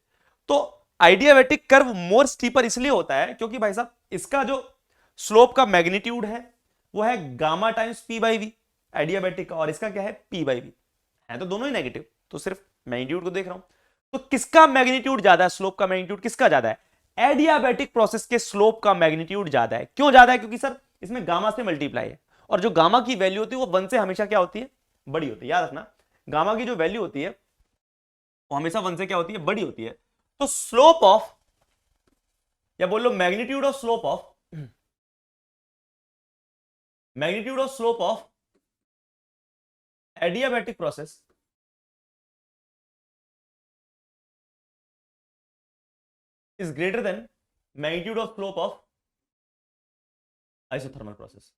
S2: तो आइडियाबैटिक कर्व मोर स्टीपर इसलिए होता है क्योंकि भाई साहब इसका जो स्लोप का मैग्नीट्यूड है वो है gamma times P by V adiabatic का, और इसका क्या है पी बाई वी, है तो दोनों ही नेगेटिव, तो सिर्फ मैग्नीट्यूड को देख रहा हूं। तो किसका मैग्नीट्यूड ज्यादा है, स्लोप का मैग्नीट्यूड किसका ज्यादा है, एडियाबैटिक प्रोसेस के स्लोप का मैग्नीट्यूड ज्यादा है। क्यों ज्यादा है, क्योंकि सर इसमें गामा से मल्टीप्लाई है, और जो गामा की वैल्यू होती है वो 1 से हमेशा क्या होती है, बड़ी होती है। याद रखना, गामा की जो वैल्यू होती है वो हमेशा 1 से क्या होती है, बड़ी होती है। तो स्लोप ऑफ, या बोल लो magnitude of slope of, magnitude of slope of adiabatic process is greater than magnitude of slope of isothermal process।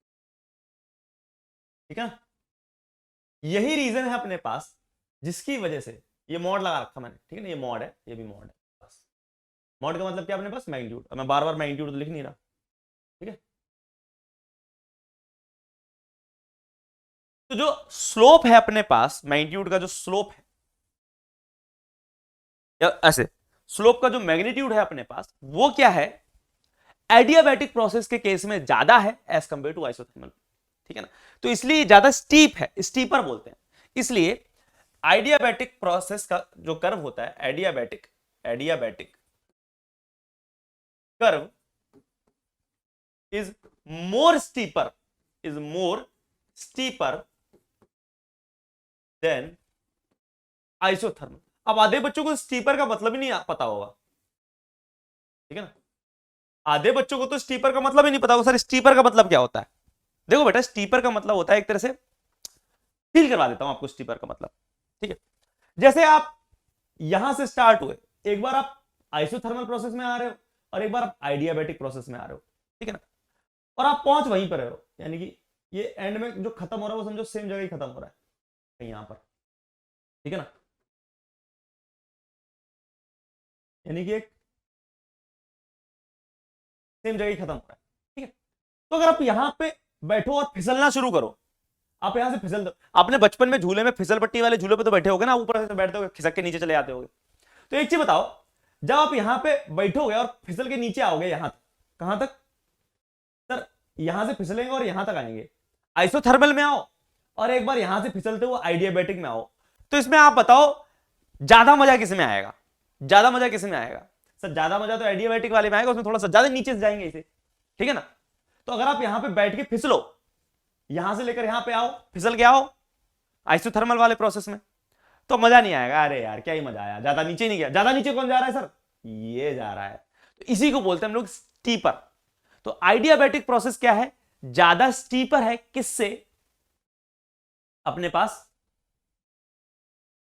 S2: ठीक है, यही रीजन है अपने पास जिसकी वजह से ये मॉड लगा रखा मैंने, ठीक है ना, ये मॉड है, ये भी मॉड है। बस मॉड का मतलब क्या अपने पास, मैग्नीट्यूड। अब मैं बार बार मैग्नीट्यूड तो लिख नहीं रहा, ठीक है। तो जो स्लोप है अपने पास, मैग्नीट्यूड का जो स्लोप है, या ऐसे स्लोप का जो मैग्नीट्यूड है अपने पास, वो क्या है, एडियाबैटिक प्रोसेस के केस में ज्यादा है एज कंपेयर टू आइसोथर्मल, ठीक है ना। तो इसलिए ज्यादा स्टीप है, स्टीपर बोलते हैं। इसलिए एडियाबैटिक प्रोसेस का जो कर्व होता है, adiabatic curve is more steeper than isothermal. अब आधे बच्चों को स्टीपर का मतलब ही नहीं पता होगा, ठीक है ना, आधे बच्चों को तो स्टीपर का मतलब ही नहीं पता होगा। सर स्टीपर का मतलब क्या होता है, देखो बेटा, स्टीपर का मतलब होता है, एक तरह से फील करवा देता हूं आपको स्टीपर का मतलब, ठीक है। जैसे आप यहां से स्टार्ट हुए, एक बार आप आइसोथर्मल प्रोसेस में आ रहे हो और एक बार आप आइडियाबैटिक प्रोसेस में आ रहे हो, ठीक है ना, और आप पहुंच वहीं पर रहे हो, यानी कि ये एंड में जो खत्म हो रहा है वो समझो सेम जगह ही खत्म हो रहा है, कहीं यहां पर, ठीक है ना। यानी कि एक सेम जगह ही खत्म हो रहा है, ठीक है। तो अगर आप यहां पे बैठो और फिसलना शुरू करो, आप यहां से फिसल दो, आपने बचपन में झूले में फिसल पट्टी वाले झूले पे तो बैठे होगे ना, ऊपर से बैठते हो खिसक के नीचे चले जाते होगे। तो एक चीज बताओ, जब आप यहां पे बैठोगे और फिसल के नीचे आओगे यहां तक, कहां तक सर, यहां से फिसलेंगे और यहां तक आएंगे, आइसोथर्मल में आओ, और एक बार यहां से फिसलते हुए आइडियाबैटिक में आओ। तो इसमें आप बताओ ज्यादा मजा किस में आएगा, ज्यादा मजा किस में आएगा सर, ज्यादा मजा तो एडियाबैटिक वाले में आएगा, उसमें थोड़ा सा ज्यादा नीचे से जाएंगे इसे, ठीक है ना। तो अगर आप यहां पे बैठ के फिसलो, यहां से लेकर यहां पे आओ, फिसल के आओ आइसोथर्मल वाले प्रोसेस में, तो मजा नहीं आएगा। अरे यार क्या ही मजा आया, ज्यादा नीचे नहीं गया। ज्यादा नीचे कौन जा रहा है सर, ये जा रहा है, तो इसी को बोलते हैं हम लोग स्टीपर। तो आइडियाबैटिक प्रोसेस क्या है, ज्यादा स्टीपर है, किससे, अपने पास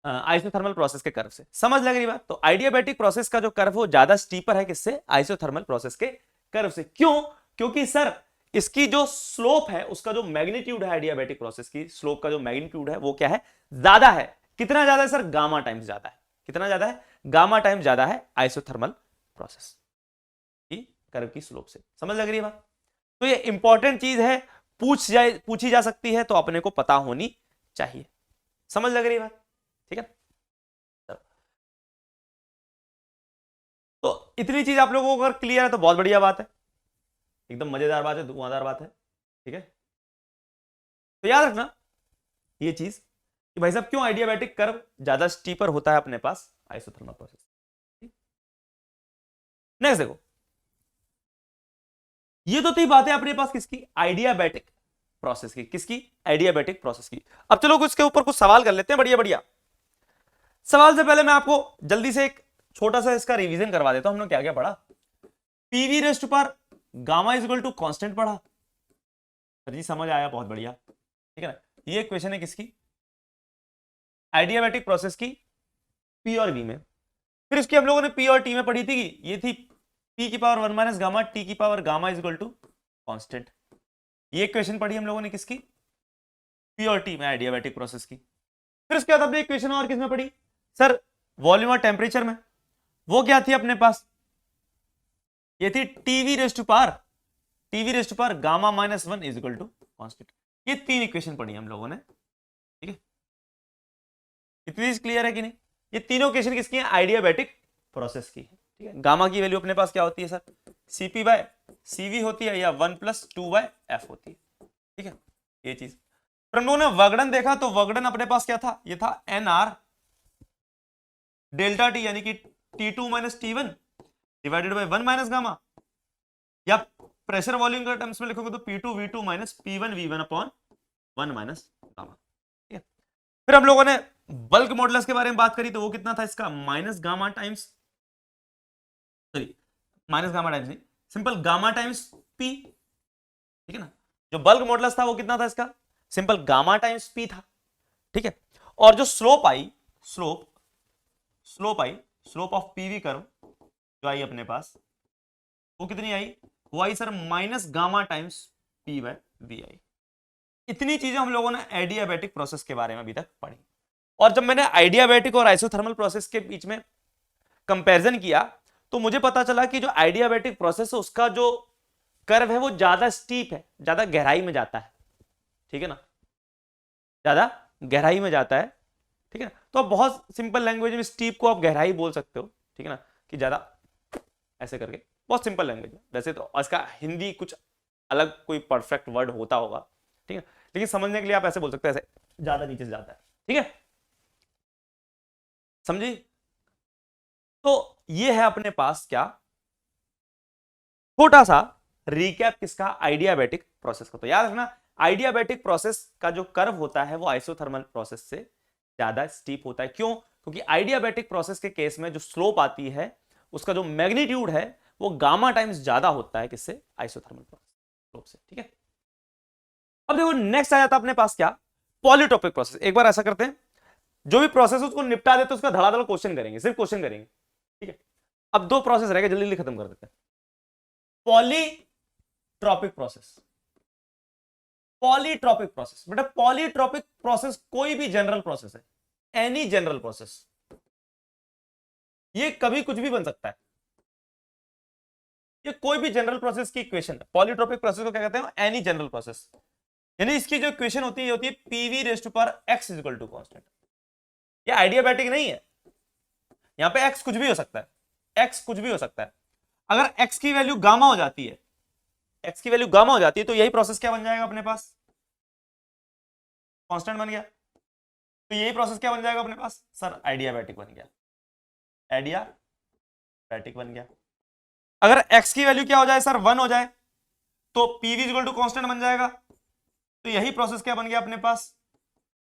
S2: आइसोथर्मल प्रोसेस के कर्व से। समझ लग रही बात। तो आइडियाबैटिक प्रोसेस का जो कर्व हो ज्यादा स्टीपर है, किससे, आइसोथर्मल प्रोसेस के कर्व से। क्यों, क्योंकि सर इसकी जो स्लोप है, उसका जो मैग्नीट्यूड है, आइडियाबैटिक प्रोसेस की स्लोप का जो मैग्नीट्यूड है वो क्या है, ज्यादा है। कितना ज्यादा है सर, गामा टाइम्स ज्यादा है। कितना ज्यादा है, गामा टाइम्स ज्यादा है आइसोथर्मल प्रोसेस की कर्व की स्लोप से। समझ लग रही है बात। तो ये इंपॉर्टेंट चीज है, पूछी जा सकती है, तो अपने को पता होनी चाहिए। समझ लग रही है बात, ठीक है। तो इतनी चीज आप लोगों को अगर क्लियर है तो बहुत बढ़िया बात है, एकदम मजेदार बात है, धुआंधार बात है, ठीक है। तो याद रखना ये चीज कि भाई साहब क्यों आइडियाबैटिक कर्व ज्यादा स्टीपर होता है अपने पास आइसोथर्मल प्रोसेस। नेक्स्ट देखो, ये तो थी बातें अपने पास किसकी, आइडियाबैटिक प्रोसेस की। किसकी, आइडियाबैटिक प्रोसेस की। अब चलो इसके ऊपर कुछ सवाल कर लेते हैं, बढ़िया बढ़िया सवाल। से पहले मैं आपको जल्दी से एक छोटा सा इसका रिवीजन करवा देता हूं। हमने क्या क्या पढ़ा, पीवी रेस्ट पर gamma is equal to constant पढ़ा, सर जी समझ आया, बहुत बढ़िया, ठीक है ना। ये क्वेश्चन है किसकी, आइडियाबैटिक प्रोसेस की, पी और वी में। फिर इसकी हम लोगों ने पी और टी में पढ़ी थी, ये थी पी की पावर 1 माइनस गामा, टी की power gamma is equal to constant. ये क्वेश्चन पढ़ी हम लोगों ने किसकी, पी और टी में, आइडियाबैटिक प्रोसेस की। फिर उसके बाद हमने एक क्वेश्चन और किसमें पढ़ी सर, वॉल्यूम और टेम्परेचर में। वो क्या थी अपने पास, ये थी TV raised to power gamma minus 1 is equal to constant. ये 3 इक्वेशन पढ़ी हम लोगों ने, ठीक है। इतनी चीज क्लियर है कि नहीं। ये तीनों इक्वेशन किसकी है, आइडियाबैटिक प्रोसेस की है, ठीक है। गामा की वैल्यू अपने पास क्या होती है सर, सीपी बाय सीवी होती है, या 1 + 2/f होती है, ठीक है, ये चीज। फिर हम लोगों ने वर्गडन देखा, तो वर्गडन अपने पास क्या था, ये था NR डेल्टा टी, यानी कि T2 minus T1 divided by 1 minus gamma, या प्रेशर वॉल्यूम के टर्म्स में लिखोगे तो P2 V2 minus P1 V1 upon 1 minus gamma. ठीक है, फिर हम लोगों ने बल्क मॉडुलस के बारे में बात करी, तो वो कितना था इसका, minus gamma times, sorry minus gamma times नहीं, सिंपल गामा टाइम्स पी। ठीक है ना, जो बल्क मॉडुलस था वो कितना था इसका, सिंपल गामा टाइम्स पी था। ठीक है, और जो स्लोप आई, स्लोप ऑफ पीवी कर्व जो आई अपने पास, वो कितनी आई, वो आई sir minus gamma times P by V आई। इतनी चीजें हम लोगों ने एडियाबैटिक प्रोसेस के बारे में अभी तक पढ़ी। और जब मैंने आइडियाबैटिक और आइसोथर्मल प्रोसेस के बीच में कंपैरिजन किया, तो मुझे पता चला कि जो आइडियाबैटिक प्रोसेस है उसका जो कर्व है वो ज्यादा स्टीप है, ज्यादा गहराई में जाता है। ठीक है ना, ज्यादा गहराई में जाता है। ठीक है ना, तो आप बहुत सिंपल लैंग्वेज में स्टीप को आप गहराई बोल सकते हो। ठीक है ना, कि ज्यादा ऐसे करके, बहुत सिंपल लैंग्वेज है। वैसे तो इसका हिंदी कुछ अलग कोई परफेक्ट वर्ड होता होगा, ठीक है, लेकिन समझने के लिए आप ऐसे बोल सकते हैं, ऐसे ज्यादा नीचे से जाता है। ठीक है, समझी। तो ये है अपने पास क्या, छोटा सा रिकैप किसका, आइडियाबैटिक प्रोसेस का। तो याद रखना, आइडियाबैटिक प्रोसेस का जो कर्व होता है वो आइसोथर्मल प्रोसेस से ज्यादा स्टीप होता है। क्यों, क्योंकि आइडियाबैटिक प्रोसेस के केस में जो स्लोप आती है उसका जो मैग्नीट्यूड है वो गामा टाइम्स ज्यादा होता है, किससे, आइसोथर्मल स्लोप से। ठीक है, अब देखो नेक्स्ट आ जाता है अपने पास क्या, पॉलीट्रोपिक प्रोसेस। एक बार ऐसा करते हैं, जो भी प्रोसेस उसको निपटा देते उसका धड़ाधड़ क्वेश्चन करेंगे, सिर्फ क्वेश्चन करेंगे। ठीक है, अब 2 प्रोसेस रहेगा, जल्दी जल्दी खत्म कर देते हैं। पॉलीट्रोपिक प्रोसेस, पॉलीट्रोपिक प्रोसेस बेटा, पॉलीट्रोपिक प्रोसेस कोई भी जनरल प्रोसेस है, एनी जनरल प्रोसेस, ये कभी कुछ भी बन सकता है। ये कोई भी जनरल प्रोसेस की इक्वेशन है। पॉलीट्रोपिक प्रोसेस को क्या कहते हैं, एनी जनरल प्रोसेस, यानी इसकी जो इक्वेशन होती है ये होती है PV raised to power x equal to constant. ये आइडियाबैटिक नहीं है, यहां पे x कुछ भी हो सकता है, x कुछ भी हो सकता है। अगर x की वैल्यू गामा हो जाती है, x की वैल्यू गामा हो जाती है, तो यही प्रोसेस क्या बन जाएगा अपने पास, कांस्टेंट बन गया। तो यही प्रोसेस क्या बन जाएगा अपने पास, सर आइडियाबैटिक बन गया, आइडियाबैटिक बन गया। अगर x की वैल्यू क्या हो जाए सर, 1 हो जाए, तो पीवी इक्वल टू कांस्टेंट बन जाएगा। तो यही प्रोसेस क्या बन गया अपने पास,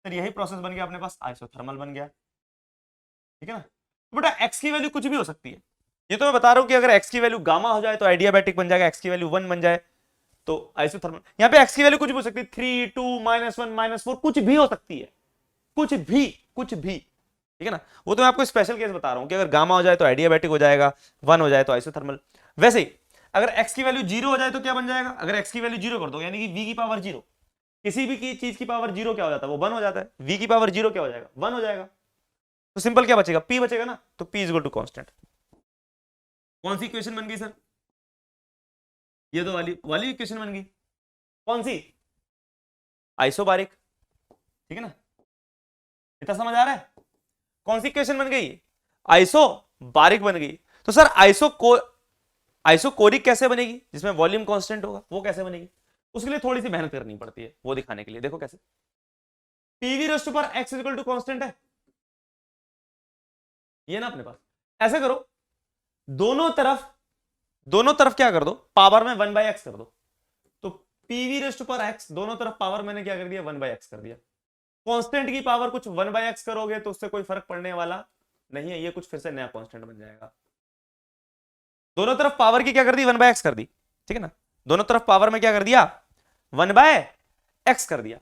S2: सर यही प्रोसेस बन गया अपने पास, आइसोथर्मल बन गया। ठीक है ना, तो बेटा x की वैल्यू कुछ भी हो सकती है। ये तो मैं बता रहा हूं कि अगर x की वैल्यू गामा हो जाए तो आइडियाबैटिक बन जाएगा, x की वैल्यू 1 बन जाए तो आइसोथर्मल। यहां पे x की वैल्यू कुछ भी हो सकती है, 3, 2, -1, -4, कुछ भी हो सकती है, कुछ भी। ठीक है ना, वो तो मैं आपको स्पेशल केस बता रहा हूं कि अगर गामा हो जाए तो आइडियाबैटिक हो जाएगा, 1 हो जाए तो आइसोथर्मल। वैसे ही अगर x की वैल्यू 0 हो जाए तो क्या बन जाएगा, अगर x की वैल्यू 0 कर दो, यानी कि v की पावर 0, किसी भी की चीज की पावर 0 क्या हो जाता है, वो 1 हो जाता है। v की पावर 0 क्या हो जाएगा, 1 हो जाएगा। तो सिंपल क्या बचेगा, p बचेगा ना, तो p इक्वल टू कांस्टेंट। कौन सी इक्वेशन बन गई सर, ये तो वाली इक्वेशन बन गई, कौन सी, आइसोबारिक। ठीक है ना, इतना समझ आ रहा है, कौन सी इक्वेशन बन गई, आइसोबारिक बन गई। तो सर आइसोकोरिक कैसे बनेगी, जिसमें वॉल्यूम कांस्टेंट होगा, वो कैसे बनेगी, उसके लिए थोड़ी सी मेहनत करनी पड़ती है, वो दिखाने के लिए देखो कैसे। PV raised to power x equal to constant है ये ना अपने पास, ऐसे करो, दोनों तरफ क्या कर दो, पावर में 1/x कर दो। तो PV raised to power x, दोनों तरफ पावर मैंने क्या कर दिया, 1/x कर दिया। कांस्टेंट की पावर कुछ 1/x करोगे तो उससे कोई फर्क पड़ने वाला नहीं है, ये कुछ फिर से नया कांस्टेंट बन जाएगा। दोनों तरफ पावर की क्या कर दी, 1/x कर दी। ठीक है ना, दोनों तरफ पावर में क्या कर दिया, 1/x कर दिया।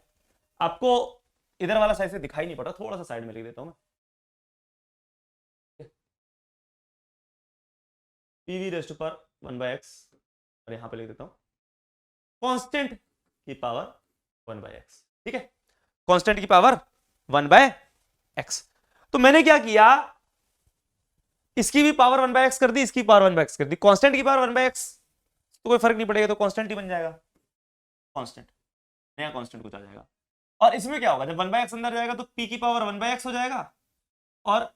S2: आपको इधर वाला साइड से दिखाई नहीं पड़ा, थोड़ा सा साइड में लिख देता हूं मैं, PV raised to power 1/x, और यहां पे लिख देता हूं कांस्टेंट की पावर 1/x। ठीक है, कांस्टेंट की पावर 1/x। तो मैंने क्या किया, इसकी भी पावर 1/x कर दी, इसकी पावर 1/x कर दी, कांस्टेंट की पावर 1/x, तो कोई फर्क नहीं पड़ेगा, तो कांस्टेंट ही बन जाएगा, कांस्टेंट, नया कांस्टेंट कुछ आ जाएगा। और इसमें क्या होगा, जब 1/x अंदर जाएगा तो p की पावर 1/x हो जाएगा, और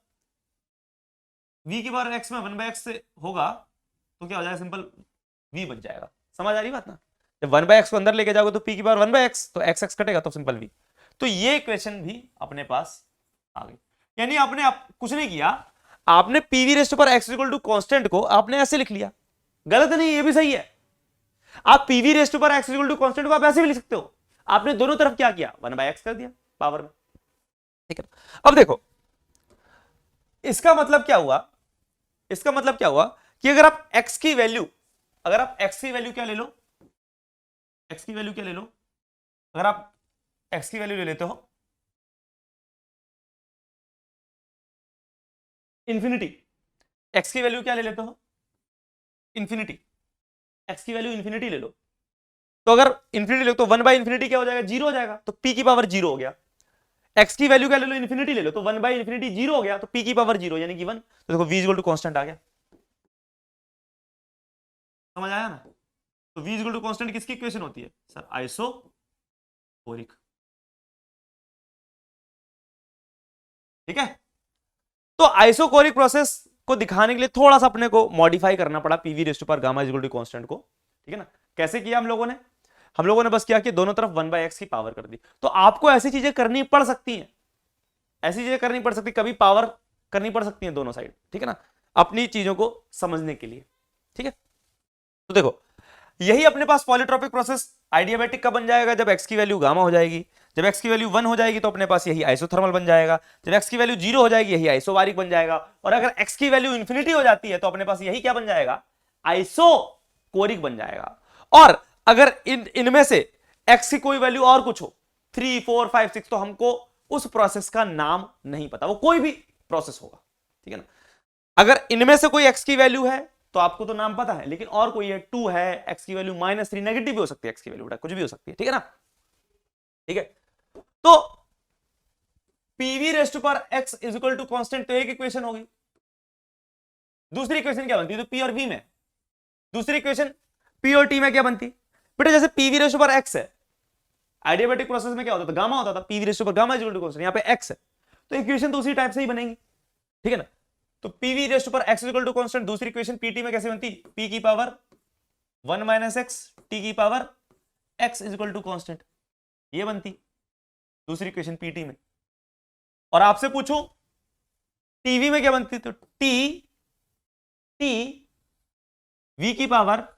S2: v की पावर x में 1/x से होगा तो क्या हो जाएगा, सिंपल v बच जाएगा। समझ आ रही बात ना, जब 1/x को अंदर लेके जाओगे तो p की पावर 1/x, तो x कटेगा तो सिंपल v। तो ये इक्वेशन भी अपने पास आ गई। यानी आपने कुछ नहीं किया, आपने PV raised power x equal to constant को आपने ऐसे लिख लिया। गलत नहीं, ये भी सही है। आप PV raised power x equal to constant को आप ऐसे भी लिख सकते हो। आपने दोनों तरफ क्या किया, 1/x कर दिया पावर में, ठीक है। अब देखो इसका मतलब क्या हुआ, इसका मतलब क्या हुआ कि अगर आप x की वैल्यू, अगर आप x की वैल्यू क्या ले लो, x की वैल्यू क्या ले लो, अगर आप x की वैल्यू ले लेते हो इंफिनिटी, x की वैल्यू क्या ले लेते हो, इंफिनिटी, x की वैल्यू इंफिनिटी ले लो, तो अगर इंफिनिटी ले तो 1/इंफिनिटी क्या हो जाएगा, 0 हो जाएगा, तो p की पावर 0 हो गया। x की वैल्यू क्या ले लो, इंफिनिटी ले लो, तो 1/इंफिनिटी 0 हो गया, तो p की पावर 0 यानी कि 1। तो देखो v इक्वल टू कांस्टेंट आ गया, समझ आया ना। तो v इक्वल टू कांस्टेंट किसकी इक्वेशन होती है सर, आइसोकोरिक, ठीक है। तो आइसोकोरिक प्रोसेस को दिखाने के लिए थोड़ा सा अपने को मॉडिफाई करना पड़ा पीवी रेस्ट पर गामा इक्वल टू कांस्टेंट को, ठीक है ना। कैसे किया हम लोगों ने बस क्या किया, दोनों तरफ 1/x की पावर कर दी। तो आपको ऐसी चीजें करनी पड़ सकती हैं, ऐसी चीजें करनी पड़ सकती, कभी पावर करनी पड़ सकती है दोनों साइड, ठीक है ना, अपनी चीजों को समझने के लिए, ठीक है। तो देखो यही अपने पास पॉलीट्रॉपिक प्रोसेस आइडियाबैटिक का बन जाएगा जब x की वैल्यू गामा हो जाएगी। जब x की वैल्यू 1 हो जाएगी तो अपने पास यही आइसोथर्मल बन जाएगा। जब x की वैल्यू 0 हो जाएगी यही आइसोबारिक बन जाएगा। और अगर x की वैल्यू इंफिनिटी हो जाती है तो अपने पास यही क्या बन जाएगा, आइसोकोरिक बन जाएगा। और अगर इनमें से x की कोई वैल्यू और कुछ हो, 3, 4, 5, 6, तो हमको उस प्रोसेस का नाम नहीं पता, वो कोई भी प्रोसेस होगा, ठीक है ना। अगर इनमें से कोई x की वैल्यू है तो आपको तो नाम पता है, लेकिन और कोई है 2 है, x की वैल्यू -3, नेगेटिव भी हो सकती है, x की वैल्यू कुछ भी हो सकती है, ठीक है ना, ठीक है। तो PV raised power x is equal to constant, तो एक इक्वेशन होगी। दूसरी इक्वेशन क्या बनती है, तो p और v में, दूसरी इक्वेशन p और t में क्या बनती बेटा, जैसे पीवी रेस्ट पर x है, आइडियाबैटिक प्रोसेस में क्या होता था, गामा होता था, पीवी रेस्ट पर gamma is equal to constant, यहां पे x है, तो इक्वेशन तो उसी टाइप से ही बनेगी, ठीक है ना। तो PV raised power x equal to constant, दूसरी इक्वेशन पीटी में कैसे बनती, p की पावर 1 - x, t की power x is equal to constant, ये बनती दूसरी इक्वेशन पीटी में। और आपसे पूछूं टीवी में क्या बनती, तो t v की power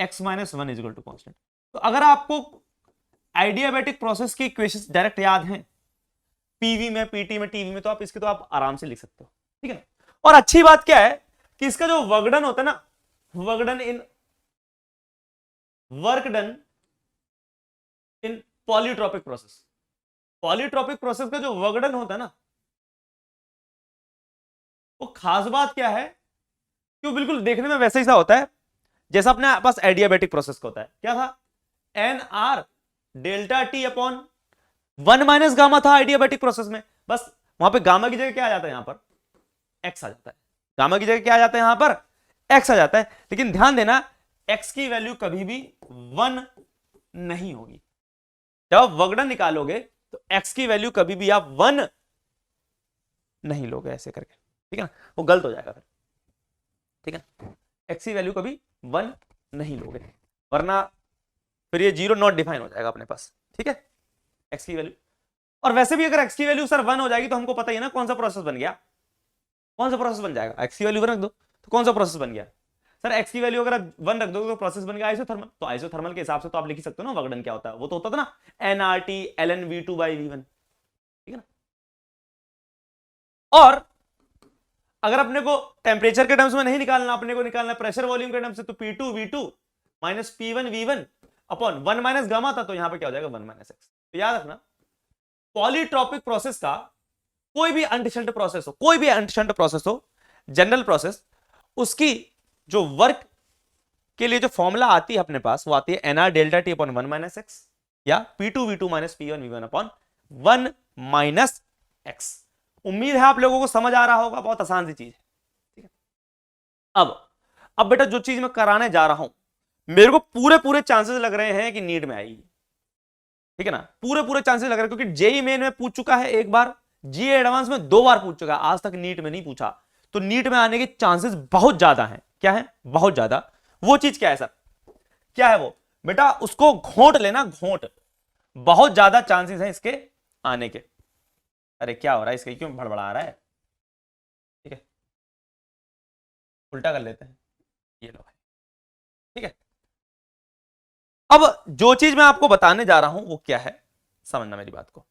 S2: x - 1 is equal to constant. तो अगर आपको आइडियाबैटिक प्रोसेस की इक्वेशंस डायरेक्ट याद हैं पीवी में, पीटी में, टीवी में, तो आप इसके तो आप आराम से लिख सकते हो, ठीक है ना। और अच्छी बात क्या है कि इसका जो वर्क डन होता है ना, वर्क डन इन पॉलीट्रॉपिक प्रोसेस, पॉलीट्रॉपिक प्रोसेस का जो वर्क डन होता है ना, वो खास बात क्या है कि वो बिल्कुल देखने में वैसे ही सा होता है जैसा अपने पास एडियाबैटिक प्रोसेस का होता है। क्या था, NR delta T upon 1 - gamma था आइडियाबैटिक प्रोसेस में, बस वहां पे गामा की जगह क्या आ जाता है, यहां पर x आ जाता है, गामा की जगह क्या आ जाता है, यहां पर x आ जाता है। लेकिन ध्यान देना x की वैल्यू कभी भी 1 नहीं होगी। जब आप वर्कडन निकालोगे तो x की वैल्यू कभी भी आप 1 नहीं लोगे ऐसे करके, ठीक है ना, वो गलत हो जाएगा फिर, ठीक है। x की वैल्यू कभी 1 नहीं लोगे, वरना फिर ये 0 नॉट डिफाइन हो जाएगा अपने पास, ठीक है, x की वैल्यू। और वैसे भी अगर x की वैल्यू सर 1 हो जाएगी तो हमको पता ही है ना कौन सा प्रोसेस बन गया, कौन सा प्रोसेस बन जाएगा, x की वैल्यू 1 रख दो तो कौन सा प्रोसेस बन गया सर, x की वैल्यू अगर 1 रख दो तो प्रोसेस बन गया आइसोथर्मल। तो आइसोथर्मल के हिसाब से तो आप लिख ही सकते हो ना वर्कडन क्या होता है, वो तो होता था ना nRT ln V2/V1, ठीक है ना। और अगर अपने को टेम्परेचर के टर्म्स में नहीं निकालना, अपने को निकालना प्रेशर वॉल्यूम के टर्म्स से, तो P2 V2 - P1 V1 upon 1 - gamma था, तो यहां पे क्या हो जाएगा 1 - x। तो याद रखना पॉलीट्रॉपिक प्रोसेस का कोई भी अनटिशंट प्रोसेस हो, कोई भी अनटिशंट प्रोसेस हो, जनरल प्रोसेस, उसकी जो वर्क के लिए जो फॉर्मूला आती है अपने पास, वो आती है NR delta T upon 1 - x या P2 V2 - P1 V1 upon 1 - x। उम्मीद है आप लोगों को समझ आ रहा होगा, बहुत आसान सी चीज है, ठीक है। अब बेटा जो चीज मैं कराने जा रहा हूं, मेरे को पूरे चांसेस लग रहे हैं कि नीट में आएगी, ठीक है ना, पूरे चांसेस लग रहे हैं, क्योंकि जेई मेन में पूछ चुका है एक बार, जी एडवांस में 2 बार पूछ चुका है, आज तक नीट में नहीं पूछा। तो नीट में आने के चांसेस बहुत ज्यादा हैं। क्या है, बहुत ज्यादा। वो चीज क्या है सर, क्या है वो, बेटा उसको घोंट लेना, घोंट। बहुत ज्यादा चांसेस हैं इसके आने के। अरे क्या हो रहा है इसके, क्यों भड़बड़ा रहा है? ठीक है, उल्टा कर लेते हैं, ये लो। ठीक है, अब जो चीज मैं आपको बताने जा रहा हूं वो क्या है, समझना मेरी बात को।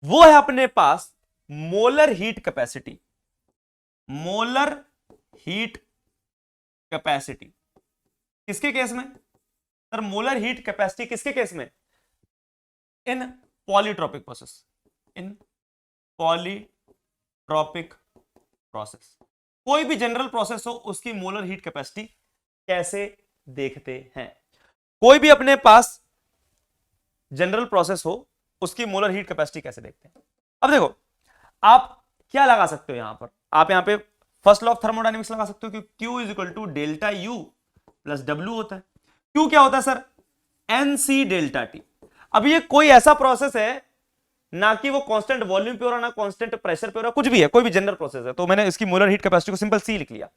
S2: वो है अपने पास molar heat capacity. Molar heat capacity किसके केस में सर? मोलर हीट कैपेसिटी किसके केस में? In polytropic process. In polytropic process, कोई भी जनरल प्रोसेस हो उसकी मोलर हीट कैपेसिटी कैसे देखते हैं? कोई भी अपने पास जनरल प्रोसेस हो उसकी मोलर हीट कैपेसिटी कैसे देखते हैं? अब देखो, आप क्या लगा सकते हो यहां पर? आप यहां पे फर्स्ट लॉ ऑफ थर्मोडायनेमिक्स लगा सकते हो कि Q is equal to delta U plus W होता है। Q क्या होता है सर? NC delta T। अब ये कोई ऐसा प्रोसेस है ना कि वो कांस्टेंट वॉल्यूम पे हो रहा, ना कांस्टेंट प्रेशर पे हो रहा, कुछ भी है, कोई भी जनरल प्रोसेस है, तो मैंने इसकी मोलर हीट कैपेसिटी को सिंपल C लिख लिया।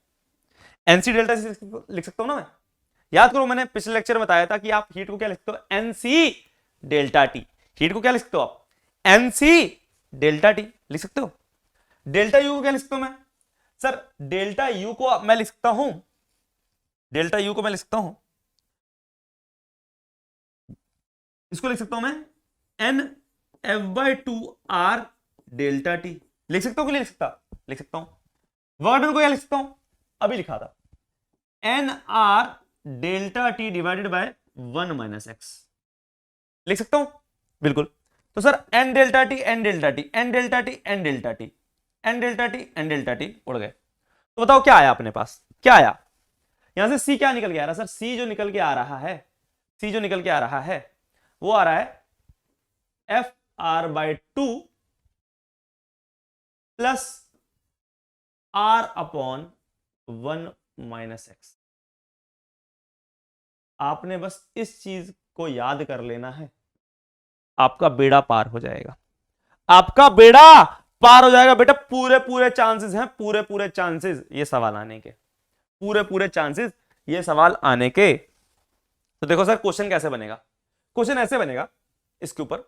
S2: NC डेल्टा C लिख सकता हूं ना मैं? याद करो, मैंने पिछले लेक्चर में बताया था कि आप हीट को क्या लिखते हो? NC delta T। हीट को क्या लिख सकते हो आप? NC डेल्टा T लिख सकते हो। डेल्टा U को क्या लिख सकता हूं मैं सर? डेल्टा U को मैं लिख सकता हूं, डेल्टा U को मैं लिख सकता हूं, इसको लिख सकता हूं मैं NF/2 R डेल्टा T। लिख सकता हूं कि नहीं लिख सकता? लिख सकता हूं। वर्क डन को क्या लिख सकता हूं? अभी लिखा था, NR delta T divided by 1 minus x. लिख सकता हूं बिल्कुल। तो sir N delta T, N delta T, N delta T, N delta T, N delta T, N delta T उड़ गए। तो बताओ क्या आया अपने पास? क्या आया यहां से? C क्या निकल के आ रहा है सर? C जो निकल के आ रहा है, C जो निकल के आ रहा है वो आ रहा है FR/2 plus R upon 1 minus x. आपने बस इस चीज को याद कर लेना है, आपका बेड़ा पार हो जाएगा, आपका बेड़ा पार हो जाएगा बेटा। पूरे पूरे चांसेस हैं, पूरे पूरे चांसेस ये सवाल आने के, पूरे पूरे चांसेस ये सवाल आने के। तो देखो सर क्वेश्चन कैसे बनेगा? क्वेश्चन ऐसे बनेगा, इसके ऊपर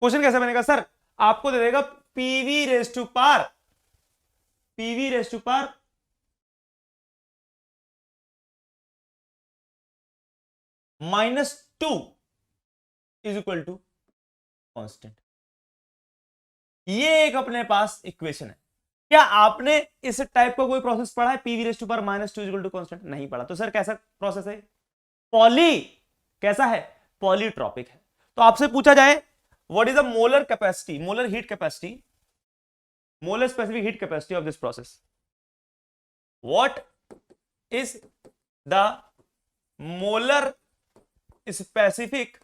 S2: क्वेश्चन कैसे बनेगा सर? आपको दे देगा PV raise to power, PV raise to power -2 is equal to constant. ये एक अपने पास इक्वेशन है। क्या आपने इस टाइप का कोई प्रोसेस पढ़ा है? PV raise to power -2 is equal to constant? नहीं पढ़ा। तो सर कैसा प्रोसेस है? पॉली, कैसा है? पॉलीट्रॉपिक है। तो आपसे पूछा जाए what is the molar capacity, molar heat capacity, molar specific heat capacity of this process, what is the molar specific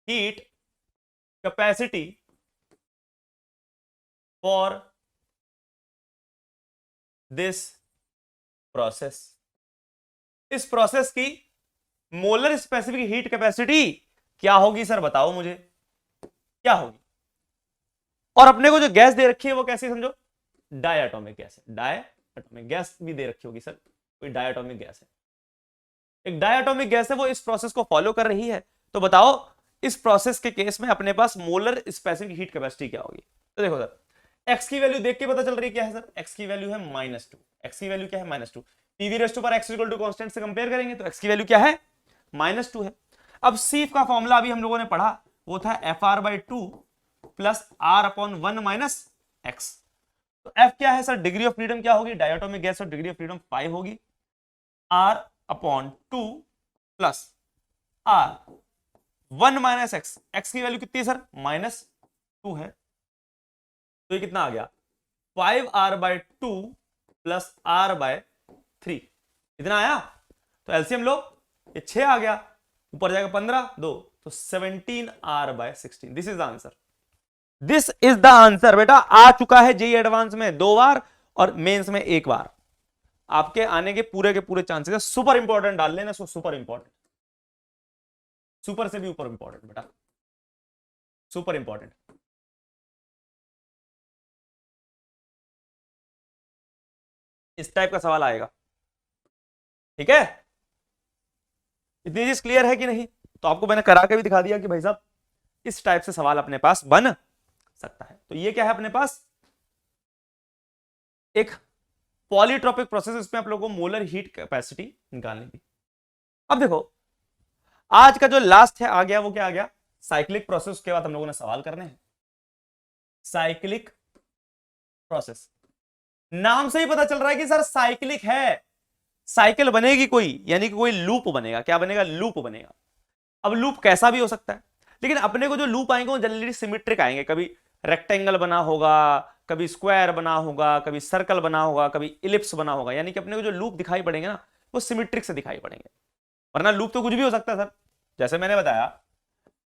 S2: heat capacity for this process? इस प्रोसेस की मोलर स्पेसिफिक हीट कैपेसिटी क्या होगी sir? बताओ मुझे क्या होगी। और अपने को जो गैस दे रखी है वो कैसी समझो? डायटोमिक गैस है। डायटोमिक गैस भी दे रखी होगी सर, कोई डायटोमिक गैस है, एक डायटोमिक गैस है, वो इस प्रोसेस को फॉलो कर रही है। तो बताओ इस प्रोसेस के केस में अपने पास मोलर स्पेसिफिक हीट कैपेसिटी क्या होगी? तो देखो सर, एक्स की वैल्यू देख के पता चल रही है क्या है सर? एक्स की वैल्यू है -2। एक्स की वैल्यू क्या है? -2। PV raise to power x equal to constant से कंपेयर करेंगे तो एक्स की वैल्यू क्या है? -2 है। अब सी का फॉर्मूला अभी हम लोगों ने पढ़ा, वो था FR/2 plus R upon 1 minus x. तो F क्या है सर? डिग्री ऑफ फ्रीडम क्या होगी? डायटोमिक गैस और डिग्री ऑफ फ्रीडम 5 होगी। R upon 2 plus R 1 minus x. X की वैल्यू कितनी है सर? -2 है। तो ये कितना आ गया? 5R/2 प्लस R/3, इतना आया। तो एलसीएम लो, ये 6 आ गया, ऊपर जाएगा 15, 2 तो 17R/16। This is the answer, this is the answer. बेटा आ चुका है जेई एडवांस में 2 बार और मेंस में 1 बार। आपके आने के पूरे चांसेस है। सुपर इंपॉर्टेंट डाल लेना, सुपर इंपॉर्टेंट, सुपर से भी ऊपर इंपॉर्टेंट बेटा, सुपर इंपॉर्टेंट। इस टाइप का सवाल आएगा। ठीक है, इतनी चीज क्लियर है कि नहीं? तो आपको मैंने करा के भी दिखा दिया कि भाई साहब इस टाइप से सवाल अपने पास बन सकता है। तो ये क्या है अपने पास, एक पॉलीट्रोपिक प्रोसेस, इसमें आप लोगों को मोलर हीट कैपेसिटी निकालनी थी। अब देखो आज का जो लास्ट है आ गया, वो क्या आ गया, साइक्लिक प्रोसेस। के बाद हम लोगों ने सवाल करने हैं साइक्लिक प्रोसेस। नाम से ही पता चल रहा है कि सर साइक्लिक है, साइकिल बनेगी कोई, यानी कि कोई लूप बनेगा। क्या बनेगा? लूप बनेगा। अब लूप कैसा भी हो सकता है, लेकिन अपने को जो लूप आएंगे वो जनरली सिमेट्रिक आएंगे। कभी रेक्टेंगल बना होगा, कभी स्क्वायर बना होगा, कभी सर्कल बना होगा, कभी इलिप्स बना होगा। यानी कि अपने को जो लूप दिखाई पड़ेंगे ना वो सिमेट्रिक से दिखाई पड़ेंगे। वरना लूप तो कुछ भी हो सकता है सर। जैसे मैंने बताया,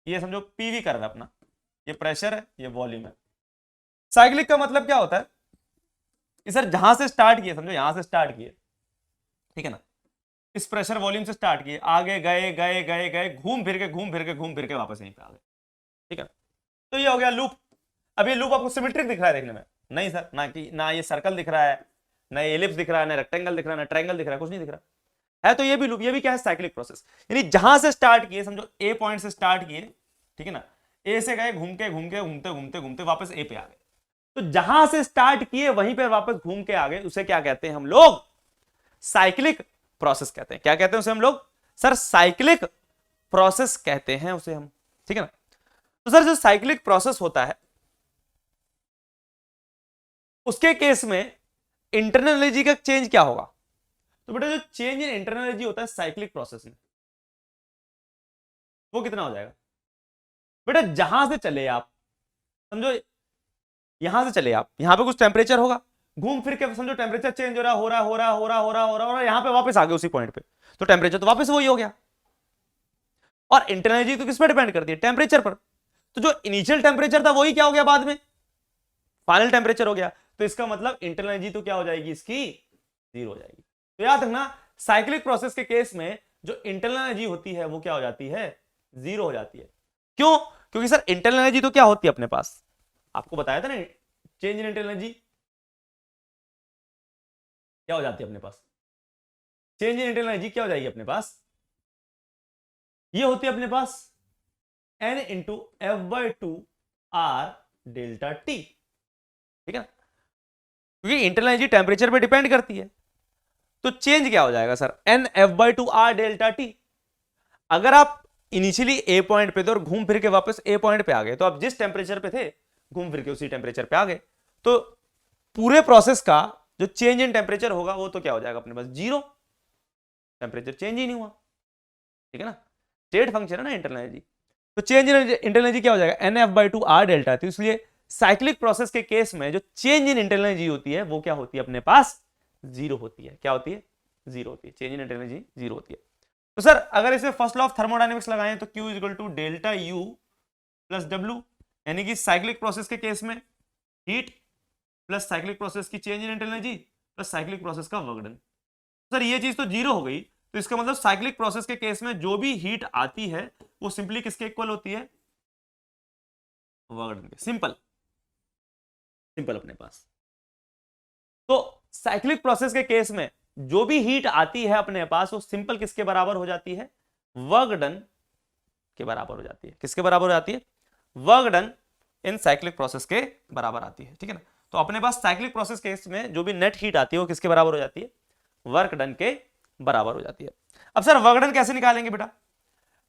S2: ये समझो पीवी कर्व है अपना, ये प्रेशर है, ये वॉल्यूम है। साइक्लिक का मतलब क्या होता है कि सर जहां से स्टार्ट किए, समझो यहां से स्टार्ट किए, ठीक है ना, इस प्रेशर वॉल्यूम से स्टार्ट किए, आगे गए गए गए गए, घूम फिर के घूम फिर के घूम फिर के वापस यहीं पे आ गए, ठीक है। तो ये हो गया लूप। अब ये लूप आपको सिमेट्रिक दिख रहा है देखने में? नहीं सर, ना ये सर्कल दिख रहा है, ना ये एलिप्स दिख रहा है, ना रेक्टेंगल दिख रहा है, ना ट्रायंगल दिख रहा है, कुछ नहीं दिख रहा है। तो ये भी लूप, ये भी क्या है, साइक्लिक प्रोसेस। यानी जहां से स्टार्ट किए, समझो ए पॉइंट से स्टार्ट किए, ठीक है ना, ए से गए, घूम के घूम के घूमते घूमते घूमते वापस ए पे आ गए। तो जहां से स्टार्ट किए वहीं पे वापस घूम के आ गए, उसे क्या कहते हैं हम लोग? साइक्लिक प्रोसेस कहते हैं। क्या कहते हैं उसे हम लोग? सर साइक्लिक प्रोसेस कहते हैं उसे हम, ठीक है ना। तो सर जो साइक्लिक प्रोसेस होता है उसके केस में इंटरनल एनर्जी का चेंज क्या होगा? तो बेटा जो चेंज इन इंटरनल एनर्जी होता है साइक्लिक प्रोसेस में, वो कितना हो जाएगा? बेटा जहां से चले आप, समझो यहां से चले आप, यहां पे कुछ टेम्परेचर होगा, घूम फिर के समझो टेम्परेचर चेंज हो रहा हो रहा हो रहा हो रहा हो रहा हो रहा हो रहा, यहां पे वापस आ गए उसी पॉइंट पे, तो टेम्परेचर तो वापस वही हो गया। और इंटरनल एनर्जी तो किस पर डिपेंड करती है? टेम्परेचर पर। तो जो इनिशियल टेम्परेचर था वही क्या हो गया बाद में? फाइनल टेम्परेचर हो गया। तो इसका मतलब इंटरनल एनर्जी तो क्या हो जाएगी इसकी? जीरो हो जाएगी। तो याद रखना साइक्लिक प्रोसेस के केस में जो इंटरनल एनर्जी होती है वो क्या हो जाती है? जीरो हो जाती है। क्यों? क्योंकि सर इंटरनल एनर्जी तो क्या होती है अपने पास, आपको बताया था ना, चेंज इन इंटरनल एनर्जी क्या हो जाती है अपने पास? चेंज इन इंटरनल एनर्जी क्या हो जाएगी अपने पास? ये होती है अपने पास n into F by two R delta T, ठीक है ना, क्योंकि इंटरनल एनर्जी टेम्परेचर पे डिपेंड करती है। तो चेंज क्या हो जाएगा sir? n F by two R delta T. अगर आप इनिशियली ए पॉइंट पे थे और घूम फिर के वापस ए पॉइंट पे आ गए, तो आप जिस टेम्परेचर पे थे घूम फिर के उसी टेम्परेचर पे आ गए, तो पूरे प्रोसेस का जो चेंज इन टेम्परेचर होगा वो तो क्या हो जाएगा अपने पास? जीरो। टेम्परेचर चेंज ही नहीं हुआ, ठीक है ना, स्टेट फंक्शन है ना इंटरनल एनर्जी। तो चेंज इन इंटरनल एनर्जी क्या हो जाएगा? N f by two R delta. तो इसलिए साइक्लिक प्रोसेस के केस में जो चेंज इन इंटरनल एनर्जी होती है वो क्या होती है अपने पास? जीरो होती है। क्या होती है? जीरो होती है। Change in internal energy zero होती है। तो सर अगर इसे फर्स्ट लॉ ऑफ थर्मोडायनेमिक्स लगाएं तो Q equal to delta U plus W, यानी कि साइक्लिक प्रोसेस के केस में हीट प्लस साइक्लिक प्रोसेस की change in internal energy plus cyclic process का वर्क डन। सर ये चीज तो जीरो हो गई, तो इसका मतलब साइक्लिक प्रोसेस के केस में जो भी हीट आती है वो सिंपली किसके इक्वल होती है? वर्क डन के। सिंपल सिंपल अपने पास। तो साइक्लिक प्रोसेस के केस में जो भी हीट आती है अपने पास वो सिंपल किसके बराबर हो जाती है? वर्क डन के बराबर हो जाती है। किसके बराबर हो जाती है? Work done in cyclic process के बराबर आती है, ठीक है ना। तो अपने पास साइक्लिक प्रोसेस केस में जो भी नेट हीट आती है वो किसके बराबर हो जाती है? वर्क डन के बराबर हो जाती है। अब सर वर्क डन कैसे निकालेंगे बेटा?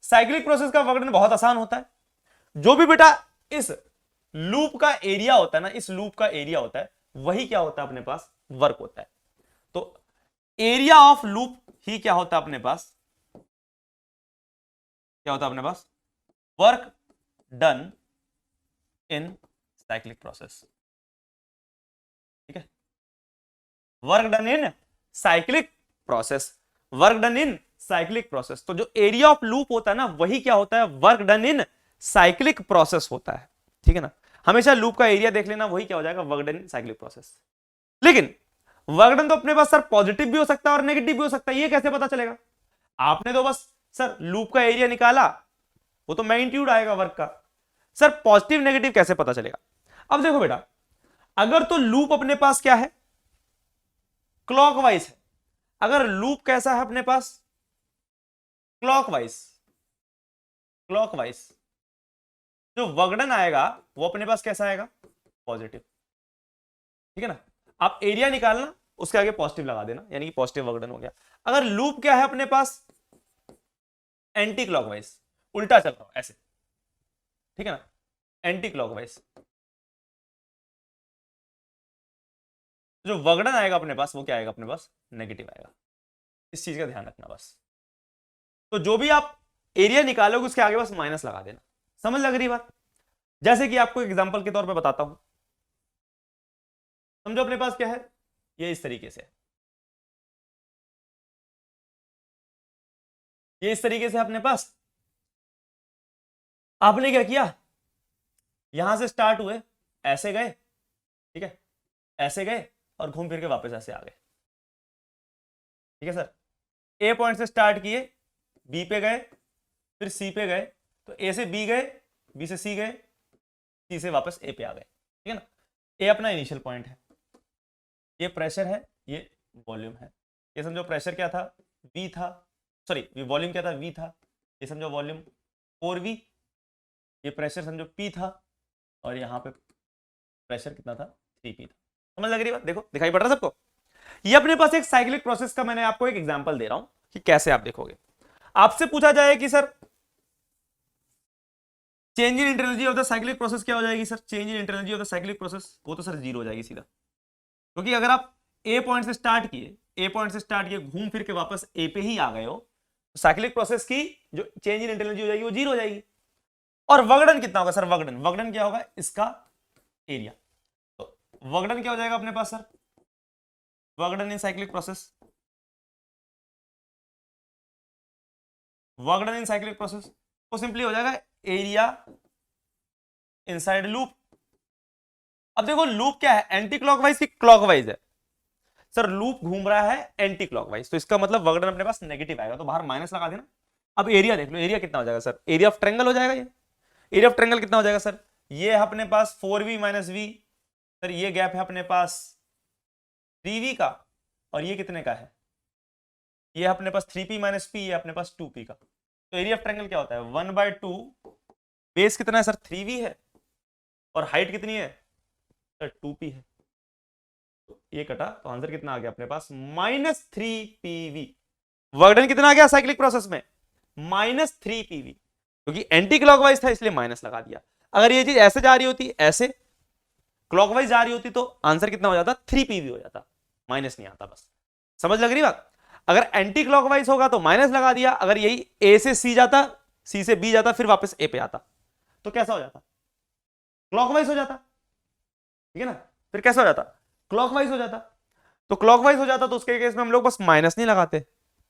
S2: साइक्लिक प्रोसेस का वर्क डन बहुत आसान होता है। जो भी बेटा इस लूप का एरिया होता है ना, इस लूप का एरिया होता है वही क्या होता है अपने पास? वर्क होता है। तो एरिया ऑफ लूप ही क्या होता है अपने पास? क्या होता है अपने पास? Work done in cyclic process, ठीक है। Work done in cyclic process, work done in cyclic process. तो जो एरिया ऑफ लूप होता है ना वही क्या होता है? Work done in cyclic process होता है, ठीक है ना। हमेशा लूप का एरिया देख लेना, वही क्या हो जाएगा? Work done in cyclic process. लेकिन वर्क डन तो अपने पास सर पॉजिटिव भी हो सकता है और नेगेटिव भी हो सकता है, ये कैसे पता चलेगा? आपने तो बस सर लूप का एरिया निकाला, वो तो मैग्नीट्यूड आएगा वर्क का। सर पॉजिटिव नेगेटिव कैसे पता चलेगा? अब देखो बेटा, अगर तो लूप अपने पास क्या है? क्लॉकवाइज है। अगर लूप कैसा है अपने पास, क्लॉकवाइज, क्लॉकवाइज, जो वर्गडन आएगा वो अपने पास कैसा आएगा, पॉजिटिव, ठीक है ना। आप एरिया निकालना, उसके आगे पॉजिटिव लगा देना, यानी कि पॉजिटिव वर्गडन हो गया। अगर लूप क्या है अपने पास, एंटी क्लॉकवाइज, उल्टा चल रहा हो ऐसे, ठीक है ना, एंटी क्लॉकवाइज, जो वर्गडन आएगा अपने पास वो क्या आएगा अपने पास, नेगेटिव आएगा। इस चीज का ध्यान रखना बस। तो जो भी आप एरिया निकालोगे उसके आगे बस माइनस लगा देना। समझ लग रही बात। जैसे कि आपको एग्जांपल के तौर पे बताता हूं, समझो अपने पास क्या है, ये इस तरीके से, ये इस तरीके से अपने पास, आपने क्या किया, यहां से स्टार्ट हुए, ऐसे गए, ठीक है, ऐसे गए और घूम फिर के वापस ऐसे आ गए, ठीक है सर। ए पॉइंट से स्टार्ट किए, बी पे गए, फिर सी पे गए, तो ए से बी गए, बी से सी गए, सी से वापस ए पे आ गए, ठीक है ना। ए अपना इनिशियल पॉइंट है, ये प्रेशर है, ये वॉल्यूम है। ये समझो प्रेशर क्या था, V था, सॉरी वॉल्यूम क्या था, V था। ये समझो वॉल्यूम 4V, ये प्रेशर समझो P था, और यहाँ पे प्रेशर कितना था, 3P था। समझ लग रही बात, देखो दिखाई पड़ रहा है सबको। ये अपने पास एक साइक्लिक प्रोसेस का मैंने आपको एक एग्जांपल दे रहा हूं कि कैसे आप देखोगे। आपसे पूछा जाए कि sir change in internal of the cyclic process क्या हो जाएगी sir, change in internal of the cyclic process, वो तो सर 0 हो जाएगी सीधा। क्योंकि अगर आप ए पॉइंट से स्टार्ट किए, ए पॉइंट से स्टार्ट किए, घूम फिर के वापस ए पे ही आ गए हो, तो साइक्लिक प्रोसेस की जो चेंज इन इंटरनल हो जाएगी वो 0 हो जाएगी। और वर्गडन कितना होगा सर, वर्गडन, वर्गडन क्या होगा, इसका एरिया। तो वर्गडन क्या हो जाएगा अपने पास sir, work done in cyclic process, work done in cyclic process वो सिंपली हो जाएगा एरिया इनसाइड लूप। अब देखो लूप क्या है, एंटी क्लॉकवाइज की क्लॉकवाइज है सर, लूप घूम रहा है एंटी क्लॉकवाइज, तो इसका मतलब वर्गडन अपने पास नेगेटिव आएगा, तो बाहर माइनस लगा देना। अब एरिया देख लो, एरिया कितना हो जाएगा सर, एरिया ऑफ ट्रायंगल हो जाएगा। ये एरिया ऑफ ट्रायंगल कितना हो जाएगा सर, ये है अपने पास 4V माइनस वी, सर ये गैप है अपने पास 3V का, और ये कितने का है, ये अपने पास 3P माइनस पी, ये अपने पास 2P का। तो एरिया ऑफ ट्रायंगल क्या होता है, 1/2, बेस कितना है सर 3V है, और हाइट कितनी है सर 2P है। तो ये कटा, तो आंसर कितना आ गया अपने पास, -3PV। वर्गडन कितना आ गया साइक्लिक प्रोसेस में, -3PV, क्योंकि एंटी क्लॉकवाइज था इसलिए माइनस लगा दिया। अगर ये चीज ऐसे जा रही होती, ऐसे क्लॉकवाइज जा रही होती, तो आंसर कितना हो जाता, 3PV हो जाता, माइनस नहीं आता। बस समझ लग रही बात। अगर एंटी क्लॉकवाइज होगा तो माइनस लगा दिया, अगर यही ए से सी जाता, सी से बी जाता, फिर वापस ए पे आता, तो कैसा हो जाता, क्लॉकवाइज हो जाता, ठीक है ना। फिर कैसा हो जाता, क्लॉकवाइज हो जाता। तो क्लॉकवाइज हो जाता तो उसके केस में हम लोग बस माइनस नहीं लगाते,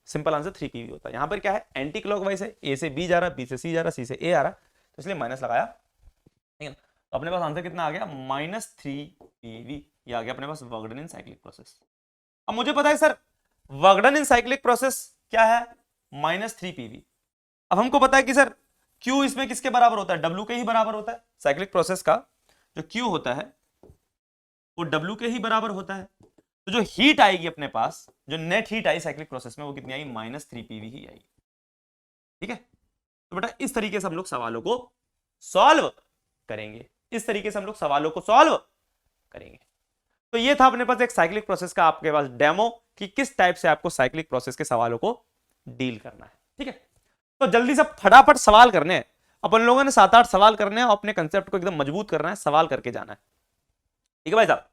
S2: सिंपल आंसर 3PV होता है। यहां पर क्या है, एंटी क्लॉकवाइज है, ए से बी जा रहा, बी से सी जा रहा, सी से ए आ रहा, तो इसलिए माइनस लगाया, ठीक है ना। तो अपने पास आंसर कितना आ गया, -3PV। ये आ गया अपने पास वर्गडन इन साइक्लिक प्रोसेस। अब मुझे पता है sir work done in cyclic process क्या है, -3PV। अब हमको पता है कि सर Q इसमें किसके बराबर होता है, W के ही बराबर होता है। साइक्लिक प्रोसेस का जो Q होता है वो W के ही बराबर होता है। तो जो हीट आएगी अपने पास, जो नेट हीट आई साइक्लिक प्रोसेस में, वो कितनी आई, -3PV ही आई, ठीक है। तो बेटा इस तरीके से हम लोग सवालों को सॉल्व करेंगे, इस तरीके से हम लोग सवालों को सॉल्व करेंगे। तो ये था अपने पास एक साइक्लिक प्रोसेस का आपके पास डेमो कि किस टाइप से आपको साइक्लिक प्रोसेस के सवालों को डील करना है, ठीक है। तो जल्दी से फटाफट सवाल करने हैं अपन लोगों ने, 7-8 सवाल करने हैं और अपने कंसेप्ट को एकदम मजबूत करना है, सवाल करके जाना है, ठीक है भाई साहब।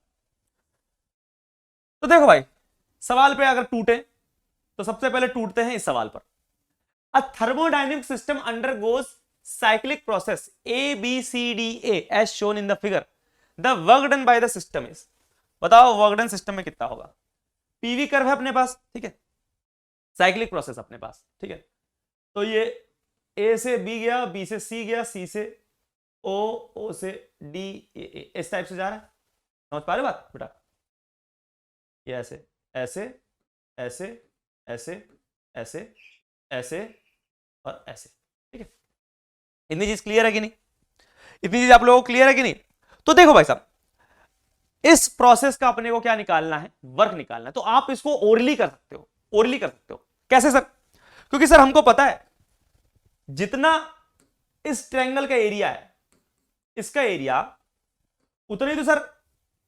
S2: तो देखो भाई सवाल पे अगर टूटे तो सबसे पहले टूटते हैं इस सवाल पर, a thermodynamic system undergoes cyclic process ABCDA as shown in the figure, the work done by the system is. बताओ वर्क डन सिस्टम में कितना होगा, PV कर्व है अपने पास, ठीक है, साइक्लिक प्रोसेस अपने पास, ठीक है। तो ये A से B गया, B से C गया, C से O, O से D, इस टाइप से जा रहा है, समझ पा रहे बात बेटा। ये ऐसे ऐसे ऐसे ऐसे ऐसे ऐसे और ऐसे, ठीक है। इतनी चीज क्लियर है कि नहीं, इतनी चीज आप लोगों को क्लियर है कि नहीं। तो देखो भाई साहब इस प्रोसेस का अपने को क्या निकालना है, वर्क निकालना है। तो आप इसको ओरली कर सकते हो, ओरली कर सकते हो। कैसे सर? क्योंकि सर हमको पता है जितना इस ट्रायंगल का एरिया है, इसका एरिया उतना ही तो सर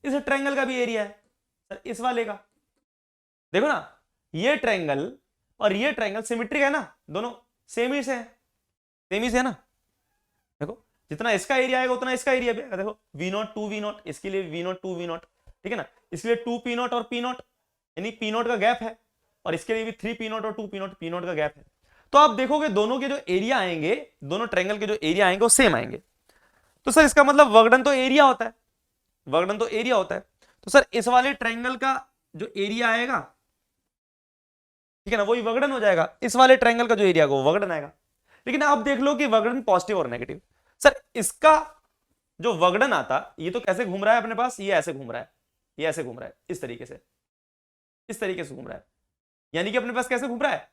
S2: इस ट्रायंगल का भी एरिया है सर, इस वाले का। देखो ना, ये ट्रायंगल और ये ट्रायंगल सिमेट्रिक है ना, दोनों सेम ही से है, सेम ही से है ना। देखो जितना इसका एरिया आएगा उतना इसका एरिया भी आएगा। देखो V0 2 V0, इसके लिए V0 2 V0, ठीक है ना। इसके लिए 2 P0 और P0 यानी P0 का गैप है, और इसके लिए भी 3 P0 और 2 P0 P0 का गैप है। तो आप देखोगे दोनों के जो एरिया आएंगे, दोनों ट्रायंगल के जो एरिया आएंगे वो सेम आएंगे। तो सर इसका मतलब वर्कडन तो एरिया होता है, वर्कडन तो एरिया होता है। तो सर इस वाले ट्रायंगल का जो एरिया आएगा, ठीक है ना, वही वर्कडन हो जाएगा। इस वाले ट्रायंगल का जो एरिया होगा वो वर्कडन आएगा। लेकिन आप देख लो कि वर्कडन पॉजिटिव और नेगेटिव। सर इसका जो वर्कडन आता, ये तो कैसे घूम रहा है अपने पास, ये ऐसे घूम रहा है, ये ऐसे घूम रहा है, इस तरीके से, इस तरीके से घूम रहा है। यानी कि अपने पास कैसे घूम रहा है,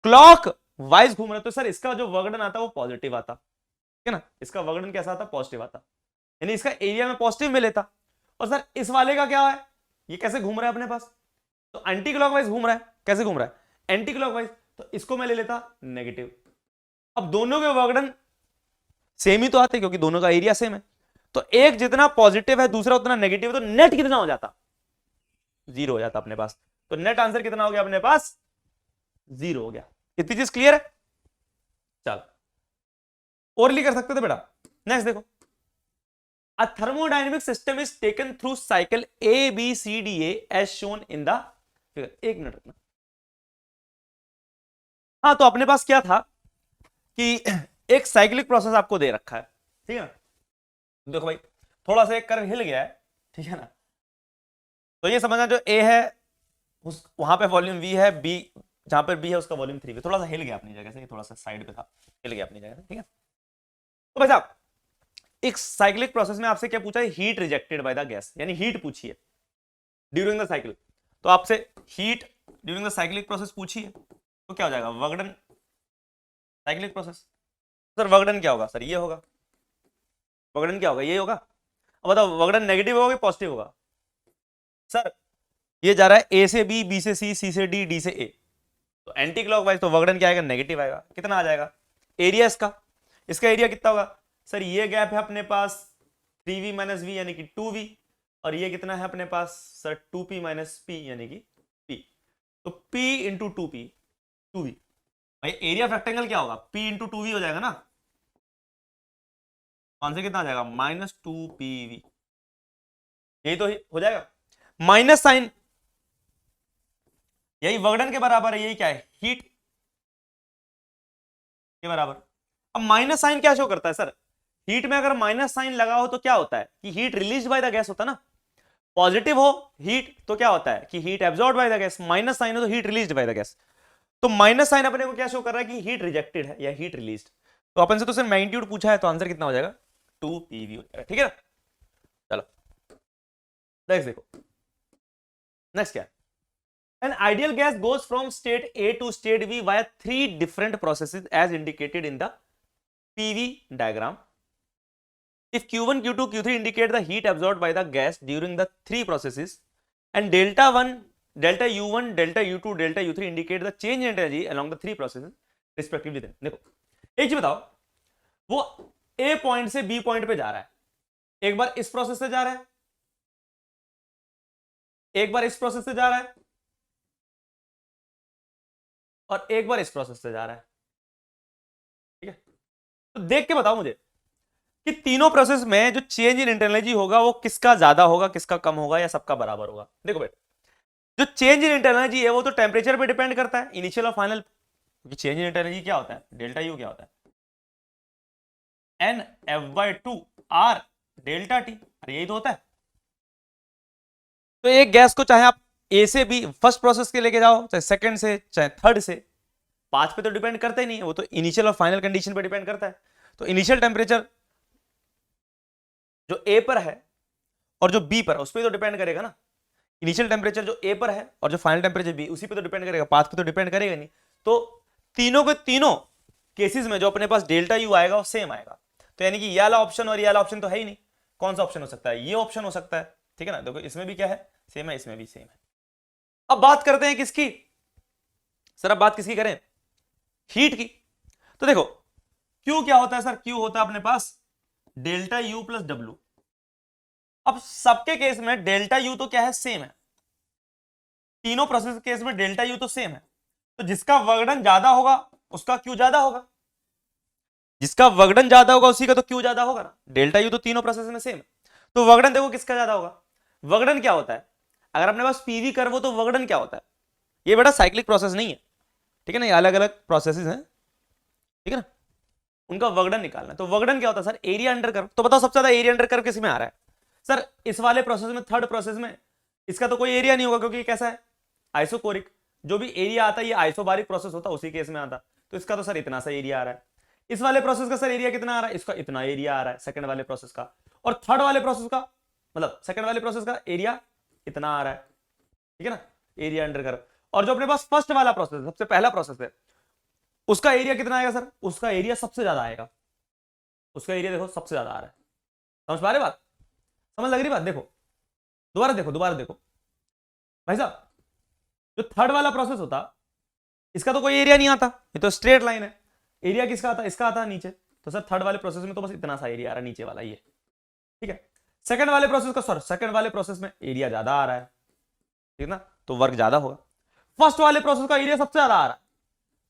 S2: क्लॉक वाइज घूम रहा है। तो सर इसका जो वर्कडन आता वो पॉजिटिव आता, ठीक है ना। इसका वर्कडन कैसा आता, पॉजिटिव आता, यानी इसका एरिया में पॉजिटिव में लेता। और सर इस वाले का क्या है, ये कैसे घूम रहा है अपने पास, तो एंटी क्लॉकवाइज घूम रहा है। कैसे घूम रहा है, एंटी क्लॉकवाइज। तो इसको मैं ले लेता नेगेटिव। अब दोनों के वर्कडन सेम ही तो आते क्योंकि दोनों का एरिया सेम है। तो एक जितना पॉजिटिव है दूसरा उतना नेगेटिव है, तो नेट कितना हो जाता, 0 हो जाता अपने पास। तो नेट आंसर कितना हो गया अपने पास, 0 हो गया। इतनी चीज क्लियर है? चल और कर सकते थे बेटा। नेक्स्ट देखो, a thermodynamic system is taken through cycle A B C D A as shown in the figure। एक मिनट रखना। हाँ तो अपने पास क्या था कि एक साइक्लिक प्रोसेस आपको दे रखा है, ठीक है ना। देखो भाई थोड़ा सा एक कर्व हिल गया है, ठीक है ना। तो ये समझना जो A है उस वहां पे वॉल्यूम V है, B जहां पर B है उसका वॉल्यूम 3 थोड़ा सा हिल गया अपनी जगह से, थोड़ा सा साइड पे था, हिल गया अपनी जगह से, ठीक है। तो भाई साहब एक साइक्लिक प्रोसेस में आपसे क्या पूछा है, heat rejected by the gas, यानी हीट पूछी है ड्यूरिंग द साइकिल। तो आपसे heat during the cyclic process पूछी है, तो क्या हो जाएगा, work done cyclic process. Sir work done क्या होगा, सर ये होगा, वर्कडन क्या होगा, ये होगा। अब बताओ वर्कडन नेगेटिव होगा कि पॉजिटिव होगा। सर ये जा रहा है ए से बी, बी से सी, सी से डी, डी से ए, तो एंटी क्लॉकवाइज, तो वर्कडन क्या आएगा, नेगेटिव आएगा। कितना आ जाएगा एरिया इसका, इसका एरिया कितना होगा सर, ये गैप है अपने पास 3v माइनस वी यानी कि 2v, और ये कितना है अपने पास सर 2p माइनस p यानी कि p, तो p इंटू 2p 2v। भाई एरिया ऑफ रेक्टेंगल क्या होगा, p इंटू 2v हो जाएगा ना, आंसर कितना आ जाएगा -2pv, यही तो हो जाएगा। माइनस साइन यही वर्कडन के बराबर है, यही क्या है, हीट के बराबर। अब माइनस साइन क्या शो करता है सर, हीट में अगर माइनस साइन लगा हो तो क्या होता है कि heat release by the gas होता है ना। पॉजिटिव हो हीट तो क्या होता है कि heat absorb by the gas, minus sign हो तो heat released by the gas. तो माइनस साइन अपने को क्या शो कर रहा है कि हीट रिजेक्टेड है या हीट रिलीज्ड। तो अपन से तो सिर्फ मैग्नीट्यूड पूछा है, तो आंसर कितना हो जाएगा 2pv हो जाएगा, ठीक है ना। चलो नेक्स्ट देखो, नेक्स्ट क्या है, an ideal gas goes from state A to state B via 3 different processes as indicated in the PV diagram. If Q1, Q2, Q3 indicate the heat absorbed by the gas during the 3 processes, and delta 1, delta U1, delta U2, delta U3 indicate the change in energy along the 3 processes respectively। देखो एक चीज बताओ, वो A point से B point पे जा रहा है, एक बार इस प्रोसेस से जा रहा है, एक बार इस प्रोसेस से जा रहा है, और एक बार इस प्रोसेस से जा रहा है, ठीक है। तो देख के बताओ मुझे कि तीनों प्रोसेस में जो चेंज इन इंटरनल एनर्जी होगा वो किसका ज्यादा होगा, किसका कम होगा, या सबका बराबर होगा। देखो बेटा जो चेंज इन इंटरनल एनर्जी है वो तो टेम्परेचर पे डिपेंड करता है, इनिशियल और फाइनल। क्योंकि चेंज इन इंटरनल एनर्जी क्या होता है, डेल्टा यू क्या होता है, n f by 2 R delta T, अरे यही तो होता है। तो एक गैस को चाहे आप ए से बी फर्स्ट प्रोसेस के लेके जाओ, चाहे सेकंड से चाहे थर्ड से, 5 पे तो डिपेंड करता ही नहीं है, वो तो इनिशियल और फाइनल कंडीशन पे डिपेंड करता है। तो इनिशियल टेम्परेचर जो ए पर है और जो बी पर है उस पर तो डिपेंड करेगा ना। इनिशियल टेम्परेचर जो ए पर है और जो फाइनल टेम्परेचर बी, उसी पे तो डिपेंड करेगा, पाथ पे तो डिपेंड करेगा नहीं। तो तीनों के तीनों केसेस में जो अपने पास डेल्टा यू आएगा वो सेम आएगा। तो यानी कि ये वाला ऑप्शन और ये वाला ऑप्शन तो है ही नहीं, कौन सा ऑप्शन हो सकता है, ये ऑप्शन हो सकता है, ठीक है ना। देखो इसमें भी क्या है, सेम है, इसमें भी सेम है। अब बात करते हैं किसकी सर, अब बात किसकी करें, हीट की। तो देखो Q क्या होता है सर, Q होता है अपने पास डेल्टा U प्लस W। अब सबके केस में डेल्टा U तो क्या है, सेम है, तीनों प्रोसेस के केस में डेल्टा U तो सेम है, तो जिसका वर्कडन ज्यादा होगा उसका Q ज्यादा होगा, जिसका वर्कडन ज्यादा होगा उसी का तो Q ज्यादा होगा ना। डेल्टा U तो तीनों प्रोसेस में सेम है, तो वर्कडन देखो किसका ज्यादा होगा। वर्कडन क्या होता है, अगर अपने पास पीवी कर्व हो तो वर्कडन क्या होता है, ये बेटा साइक्लिक प्रोसेस नहीं है, ठीक है ना, ये अलग अलग प्रोसेसेस हैं, ठीक है ना, उनका वर्कडन निकालना है। तो वर्कडन क्या होता है सर, एरिया अंडर कर्व। तो बताओ सबसे ज्यादा एरिया अंडर कर्व किसमें आ रहा है सर, इस वाले प्रोसेस में, थर्ड प्रोसेस में। इसका तो कोई एरिया नहीं होगा क्योंकि कैसा है, आइसोकोरिक। जो भी एरिया आता है ये आइसोबारिक प्रोसेस होता है, उसी केस में आता, तो इसका तो सर इतना सा एरिया आ रहा है। इस वाले प्रोसेस का सर एरिया कितना आ रहा है, इसका इतना एरिया आ रहा है सेकंड वाले प्रोसेस का, और थर्ड वाले प्रोसेस का, मतलब सेकंड वाले प्रोसेस का एरिया इतना आ रहा है, ठीक है ना, एरिया अंडर कर्व। और जो अपने पास फर्स्ट वाला प्रोसेस, सबसे पहला प्रोसेस है, उसका एरिया कितना आएगा सर, उसका एरिया सबसे ज्यादा आएगा, उसका एरिया देखो सबसे ज्यादा आ रहा है। समझ पा रहे बात, समझ लग रही बात, देखो दोबारा देखो, दोबारा देखो भाई साहब, जो थर्ड वाला प्रोसेस होता इसका तो कोई एरिया नहीं आता, ये तो स्ट्रेट लाइन है, एरिया किसका आता, इसका आता नीचे, तो सर थर्ड वाले प्रोसेस में तो बस इतना सा एरिया आ रहा है नीचे वाला ये, ठीक है। सेकंड वाले प्रोसेस का, सर सेकंड वाले प्रोसेस में एरिया ज्यादा आ रहा है, ठीक है ना, तो वर्क ज्यादा होगा। फर्स्ट वाले प्रोसेस का एरिया सबसे ज्यादा आ रहा है,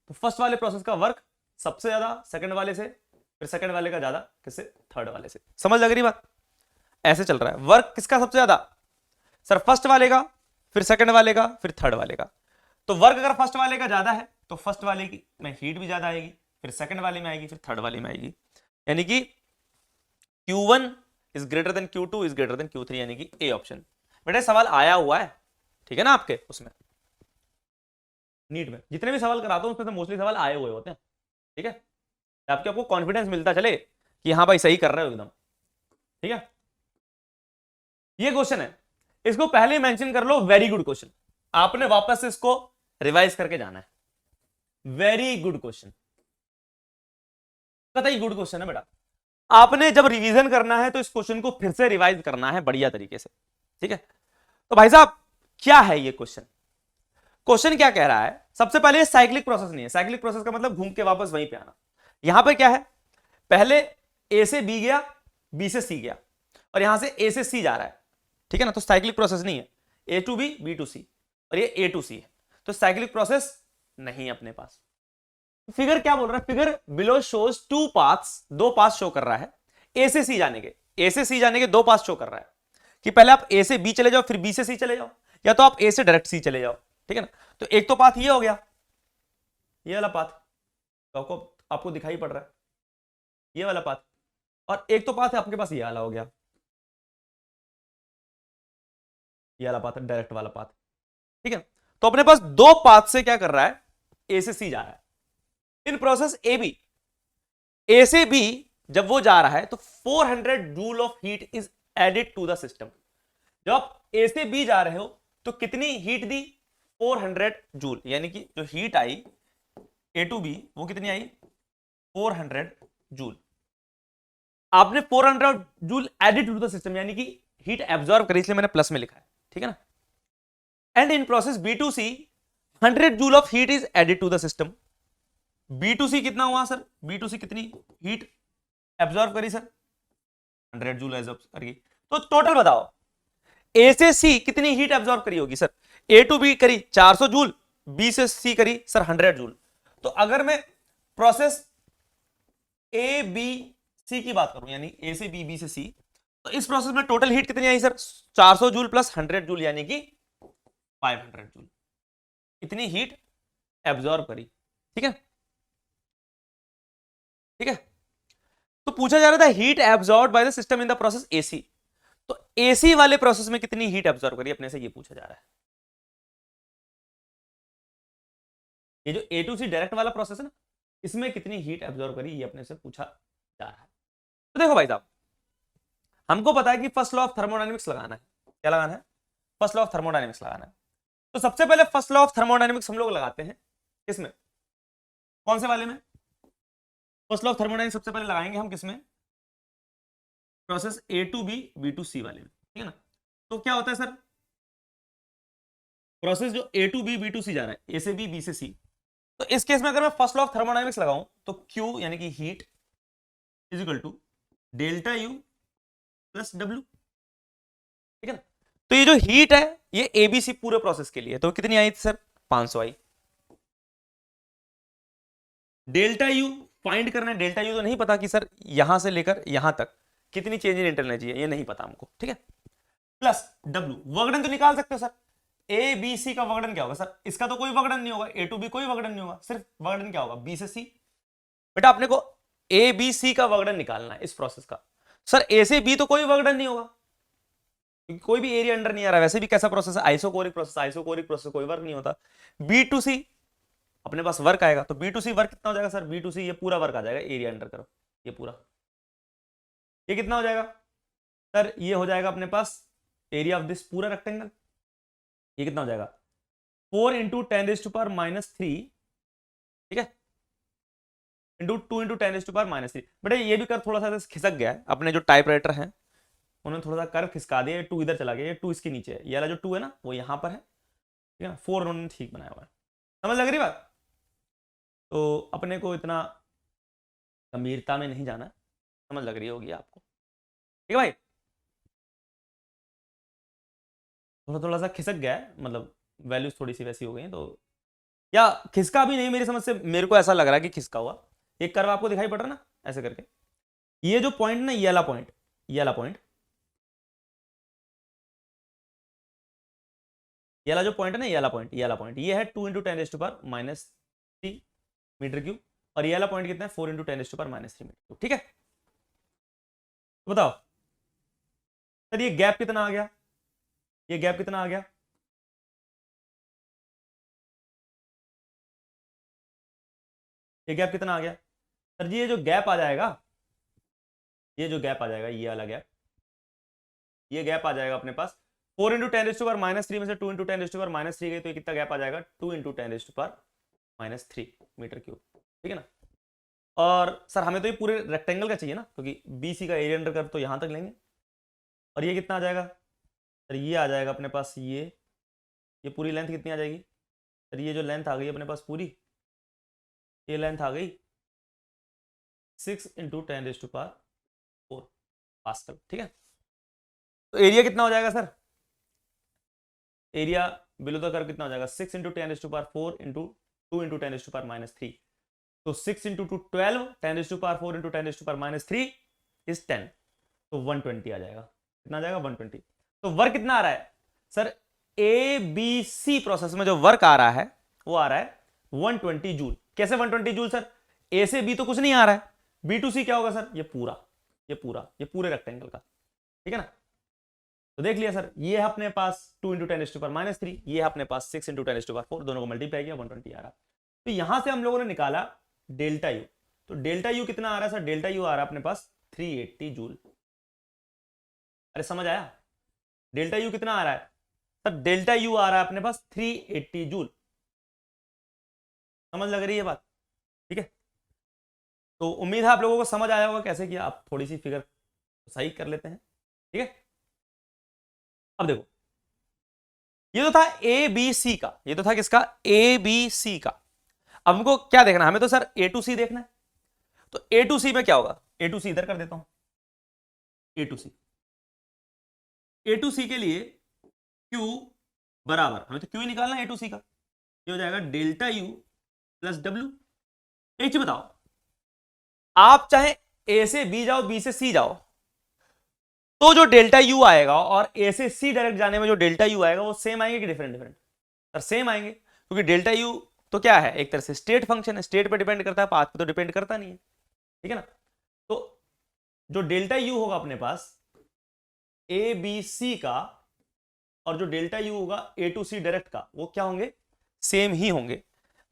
S2: तो फर्स्ट वाले प्रोसेस का वर्क सबसे ज्यादा सेकंड वाले से, फिर सेकंड वाले का ज्यादा किससे, थर्ड वाले से। समझ लग रही बात, ऐसे चल रहा है। वर्क किसका सबसे ज्यादा सर, फर्स्ट वाले का, फिर सेकंड वाले का, फिर थर्ड वाले का। तो वर्क अगर फर्स्ट वाले का ज्यादा है तो फर्स्ट वाले की में हीट भी ज्यादा आएगी, फिर सेकंड वाले में आएगी, फिर थर्ड वाले में आएगी, यानी कि Q1 is greater than Q2 is greater than Q3, यानी कि ए ऑप्शन। बेटा सवाल आया हुआ है, ठीक है ना, आपके उसमें नीट में जितने भी सवाल कराता हूं उसमें से मोस्टली सवाल आए हुए होते हैं, ठीक है, आपको कॉन्फिडेंस मिलता चले कि हाँ भाई सही कर रहे हो एकदम, ठीक है। ये क्वेश्चन है, इसको पहले मेंशन कर लो, वेरी गुड क्वेश्चन, आपने वापस से इसको रिवाइज करके जाना है, वेरी गुड क्वेश्चन, कतई गुड क्वेश्चन है बेटा। आपने जब रिवीजन करना है तो इस क्वेश्चन को फिर से रिवाइज करना है बढ़िया तरीके से, ठीक है। तो भाई साहब क्या है ये क्वेश्चन, क्वेश्चन क्या कह रहा है, सबसे पहले साइक्लिक प्रोसेस नहीं है, साइक्लिक प्रोसेस का मतलब घूम के वापस वहीं पे आना। यहां पे क्या है, पहले ए से बी गया, बी से सी गया, और यहां से ए से सी जा रहा है, ठीक है ना, तो साइक्लिक प्रोसेस नहीं है, ए टू बी टू सी, और ये ए टू सी है, तो साइक्लिक प्रोसेस नहीं है अपने पास। फिगर क्या बोल रहा है, figure below shows two paths, दो पाथ शो कर रहा है ए से सी जाने के, ए से सी जाने के दो पाथ शो कर रहा है, कि पहले आप ए से बी चले जाओ, फिर बी से सी चले जाओ, या तो आप ए से डायरेक्ट सी चले जाओ, ठीक है ना। तो एक तो पाथ ये हो गया, ये वाला पाथ तो आपको दिखाई पड़ रहा है, ये वाला पाथ, और एक तो पाथ है आपके पास ये वाला हो गया, ये वाला पाथ है डायरेक्ट वाला पाथ, ठीक है। तो अपने पास दो पाथ से क्या कर रहा है, ए से सी जा रहा है। इन प्रोसेस ए से बी जब वो जा रहा है तो 400 joule of heat is added to the system. जब आप ए से बी जा रहे हो तो कितनी हीट दी, 400 जूल, यानी कि जो हीट आई ए टू बी वो कितनी आई, 400 जूल। आपने 400 joule added to the system, यानी कि हीट एब्जॉर्ब करी, इसलिए मैंने प्लस में लिखा है, ठीक है ना। And in process B to C 100 joule of heat is added to the system. B to C कितना हुआ सर, बी टू सी कितनी हीट एब्जॉर्ब करी सर, 100 जूल एब्जॉर्ब करी। तो टोटल बताओ ए से सी कितनी हीट एब्जॉर्ब करी होगी सर, ए टू बी करी 400 जूल, बी से सी करी सर 100 जूल। तो अगर मैं प्रोसेस ए बी सी की बात करूं, यानी ए से बी, बी से सी, तो इस प्रोसेस में टोटल हीट कितनी आई सर, 400 जूल प्लस 100 जूल, यानी कि 500 जूल, इतनी हीट एब्जॉर्ब करी, ठीक है, ठीक है। तो पूछा जा रहा था heat absorb by the system in the process AC, तो एसी वाले प्रोसेस में कितनी हीट एब्जॉर्ब करी, अपने से ये पूछा जा रहा है। ये जो ए टू सी डायरेक्ट वाला प्रोसेस है ना, इसमें कितनी हीट एब्जॉर्ब करी, ये अपने से पूछा जा रहा है। तो देखो भाई साहब, हमको पता है कि फर्स्ट लॉ ऑफ थर्मोडायनेमिक्स लगाना है, क्या लगाना है, फर्स्ट लॉ ऑफ थर्मोडायनेमिक्स लगाना है। तो सबसे पहले फर्स्ट लॉ ऑफ थर्मोडायनेमिक्स हम लोग लगाते हैं किसमें, कौन से वाले में, फर्स्ट लॉ ऑफ थर्मोडायनेमिक्स सबसे पहले लगाएंगे हम किसमें, process A to B to C वाले में, ठीक है ना। तो क्या होता है सर, प्रोसेस जो ए टू बी टू सी जा रहा है, ए से बी से सी, तो इस केस में अगर मैं फर्स्ट लॉ ऑफ थर्मोडायनेमिक्स लगाऊं तो Q यानी कि heat is equal to delta U plus W, ठीक है ना। तो ये जो हीट है ये एबीसी पूरे प्रोसेस के लिए, तो कितनी आई थी सर, 500 आई। डेल्टा यू फाइंड करना है, डेल्टा यू तो नहीं पता कि सर यहां से लेकर यहां तक कितनी चेंज इन इंटरनल एनर्जी है, ये नहीं पता हमको, ठीक है। प्लस डब्ल्यू, वर्गडन तो निकाल सकते हो सर, ए बी सी का वर्गडन क्या होगा सर, इसका तो कोई वर्गडन नहीं होगा, ए टू बी कोई वर्गडन नहीं होगा, सिर्फ वर्गडन क्या होगा, बी से सी। बेटा अपने को ए बी सी का वर्गडन निकालना है इस प्रोसेस का। सर ए से बी तो कोई वर्गडन नहीं होगा क्योंकि कोई भी एरिया अंडर नहीं आ रहा, वैसे भी कैसा प्रोसेस है, आइसोकोरिक प्रोसेस, आइसोकोरिक प्रोसेस कोई वर्क नहीं होता। बी टू सी अपने पास वर्क आएगा, तो बी टू सी वर्क कितना हो जाएगा सर, बी टू सी ये पूरा वर्क आ जाएगा, एरिया अंडर करो ये पूरा, ये कितना हो जाएगा सर, ये हो जाएगा अपने पास एरिया ऑफ दिस पूरा रेक्टेंगल, ये कितना हो जाएगा 4 इंटू 10⁻³ ठीक है, इंटू 2 इंटू 10⁻³ बेटा ये भी कर थोड़ा सा खिसक गया है, अपने जो टाइपराइटर हैं उन्होंने थोड़ा सा कर्व खिसका दिया, 2 इधर चला गया, ये 2 इसके नीचे है, ये वाला जो 2 है ना वो यहां पर है, ठीक है, 4 उन्होंने ठीक बनाया हुआ है, समझ लग रही बात। तो अपने को इतना गंभीरता में नहीं जाना, समझ लग रही होगी आपको, ठीक है भाई। थोड़ा थोड़ा सा खिसक गया है, मतलब वैल्यूज थोड़ी सी वैसी हो गई हैं, तो या खिसका भी नहीं, मेरी समझ से मेरे को ऐसा लग रहा है कि खिसका हुआ। एक कर्व आपको दिखाई पड़ रहा है ना ऐसे करके, ये जो पॉइंट ना, ये वाला पॉइंट, ये वाला पॉइंट, ये वाला जो पॉइंट है ना, ये वाला पॉइंट, ये वाला पॉइंट, ये है 2 इंटू 10⁻³ मीटर क्यूब, और ये वाला पॉइंट कितना है 4 इंटू 10⁻³ मीटर क्यूब, ठीक है। तो बताओ सर ये गैप कितना आ गया, ये गैप कितना आ गया, ये गैप कितना आ गया सर जी, ये जो गैप आ जाएगा, ये जो गैप आ जाएगा, ये वाला गैप, ये गैप आ जाएगा अपने पास 4 इंटू 10⁻³ में से 2 इंटू 10⁻³ गई, तो ये कितना गैप आ जाएगा 2 इंटू 10⁻³ मीटर क्यूब, ठीक है ना। और सर हमें तो ये पूरे रेक्टेंगल का चाहिए ना, क्योंकि बीसी का एरिया अंडर कर्व तो यहां तक लेंगे, और ये कितना आ जाएगा सर, ये आ जाएगा अपने पास, ये पूरी लेंथ कितनी आ जाएगी सर, ये जो लेंथ आ गई अपने पास पूरी, ये लेंथ आ गई 6 इंटू 10⁻⁴ पास्कल, ठीक है। तो एरिया कितना हो जाएगा sir, area below the curve कितना हो जाएगा 6 इंटू 10⁻⁴ इंटू 2 इंटू 10⁻³ तो 6 इंटू 2 12, 10⁻⁴ इंटू 10⁻³ इज 10, तो 120 आ जाएगा, कितना आ जाएगा 120। तो वर्क कितना आ रहा है sir, A B C process में जो वर्क आ रहा है वो आ रहा है 120 जूल। कैसे 120 जूल सर, ए से बी तो कुछ नहीं आ रहा है, बी टू सी क्या होगा सर, ये पूरा, ये पूरा, ये पूरे रेक्टेंगल का, ठीक है ना। तो देख लिया सर, ये है अपने पास 2 इंटू 10⁻⁻³, ये है अपने पास 6 इंटू 10⁻⁴, दोनों को मल्टीप्लाई किया 120 आ रहा। तो यहां से हम लोगों ने निकाला डेल्टा यू, तो डेल्टा यू कितना आ रहा है सर, डेल्टा यू आ रहा है अपने पास 380 जूल। अरे समझ आया, डेल्टा यू कितना आ रहा है सर, डेल्टा यू आ रहा है अपने पास 380 जूल, समझ लग रही है बात, ठीक है। तो उम्मीद है आप लोगों को समझ आया होगा कैसे किया, आप थोड़ी सी फिगर सही कर लेते हैं, ठीक है। अब देखो ये तो था ए बी सी का, ये तो था किसका, ए बी सी का। अब हमको क्या देखना है, हमें तो सर ए टू सी देखना है, तो ए टू सी में क्या होगा, ए टू सी इधर कर देता हूं, ए टू सी, ए टू सी के लिए Q बराबर, हमें तो Q ही निकालना है ए टू सी का, ये हो जाएगा डेल्टा यू प्लस डब्ल्यू। एक चीज बताओ, आप चाहे ए से बी जाओ, बी से सी जाओ, तो जो डेल्टा यू आएगा और ए से सी डायरेक्ट जाने में जो डेल्टा यू आएगा वो सेम आएंगे कि डिफरेंट डिफरेंट सर, सेम आएंगे, क्योंकि डेल्टा यू तो क्या है, एक तरह से स्टेट फंक्शन है, स्टेट पे डिपेंड करता है, पाथ पे तो डिपेंड करता नहीं है, ठीक है ना। तो जो डेल्टा यू होगा अपने पास ए बी सी का, और जो डेल्टा यू होगा ए टू सी डायरेक्ट का, वो क्या होंगे, सेम ही होंगे।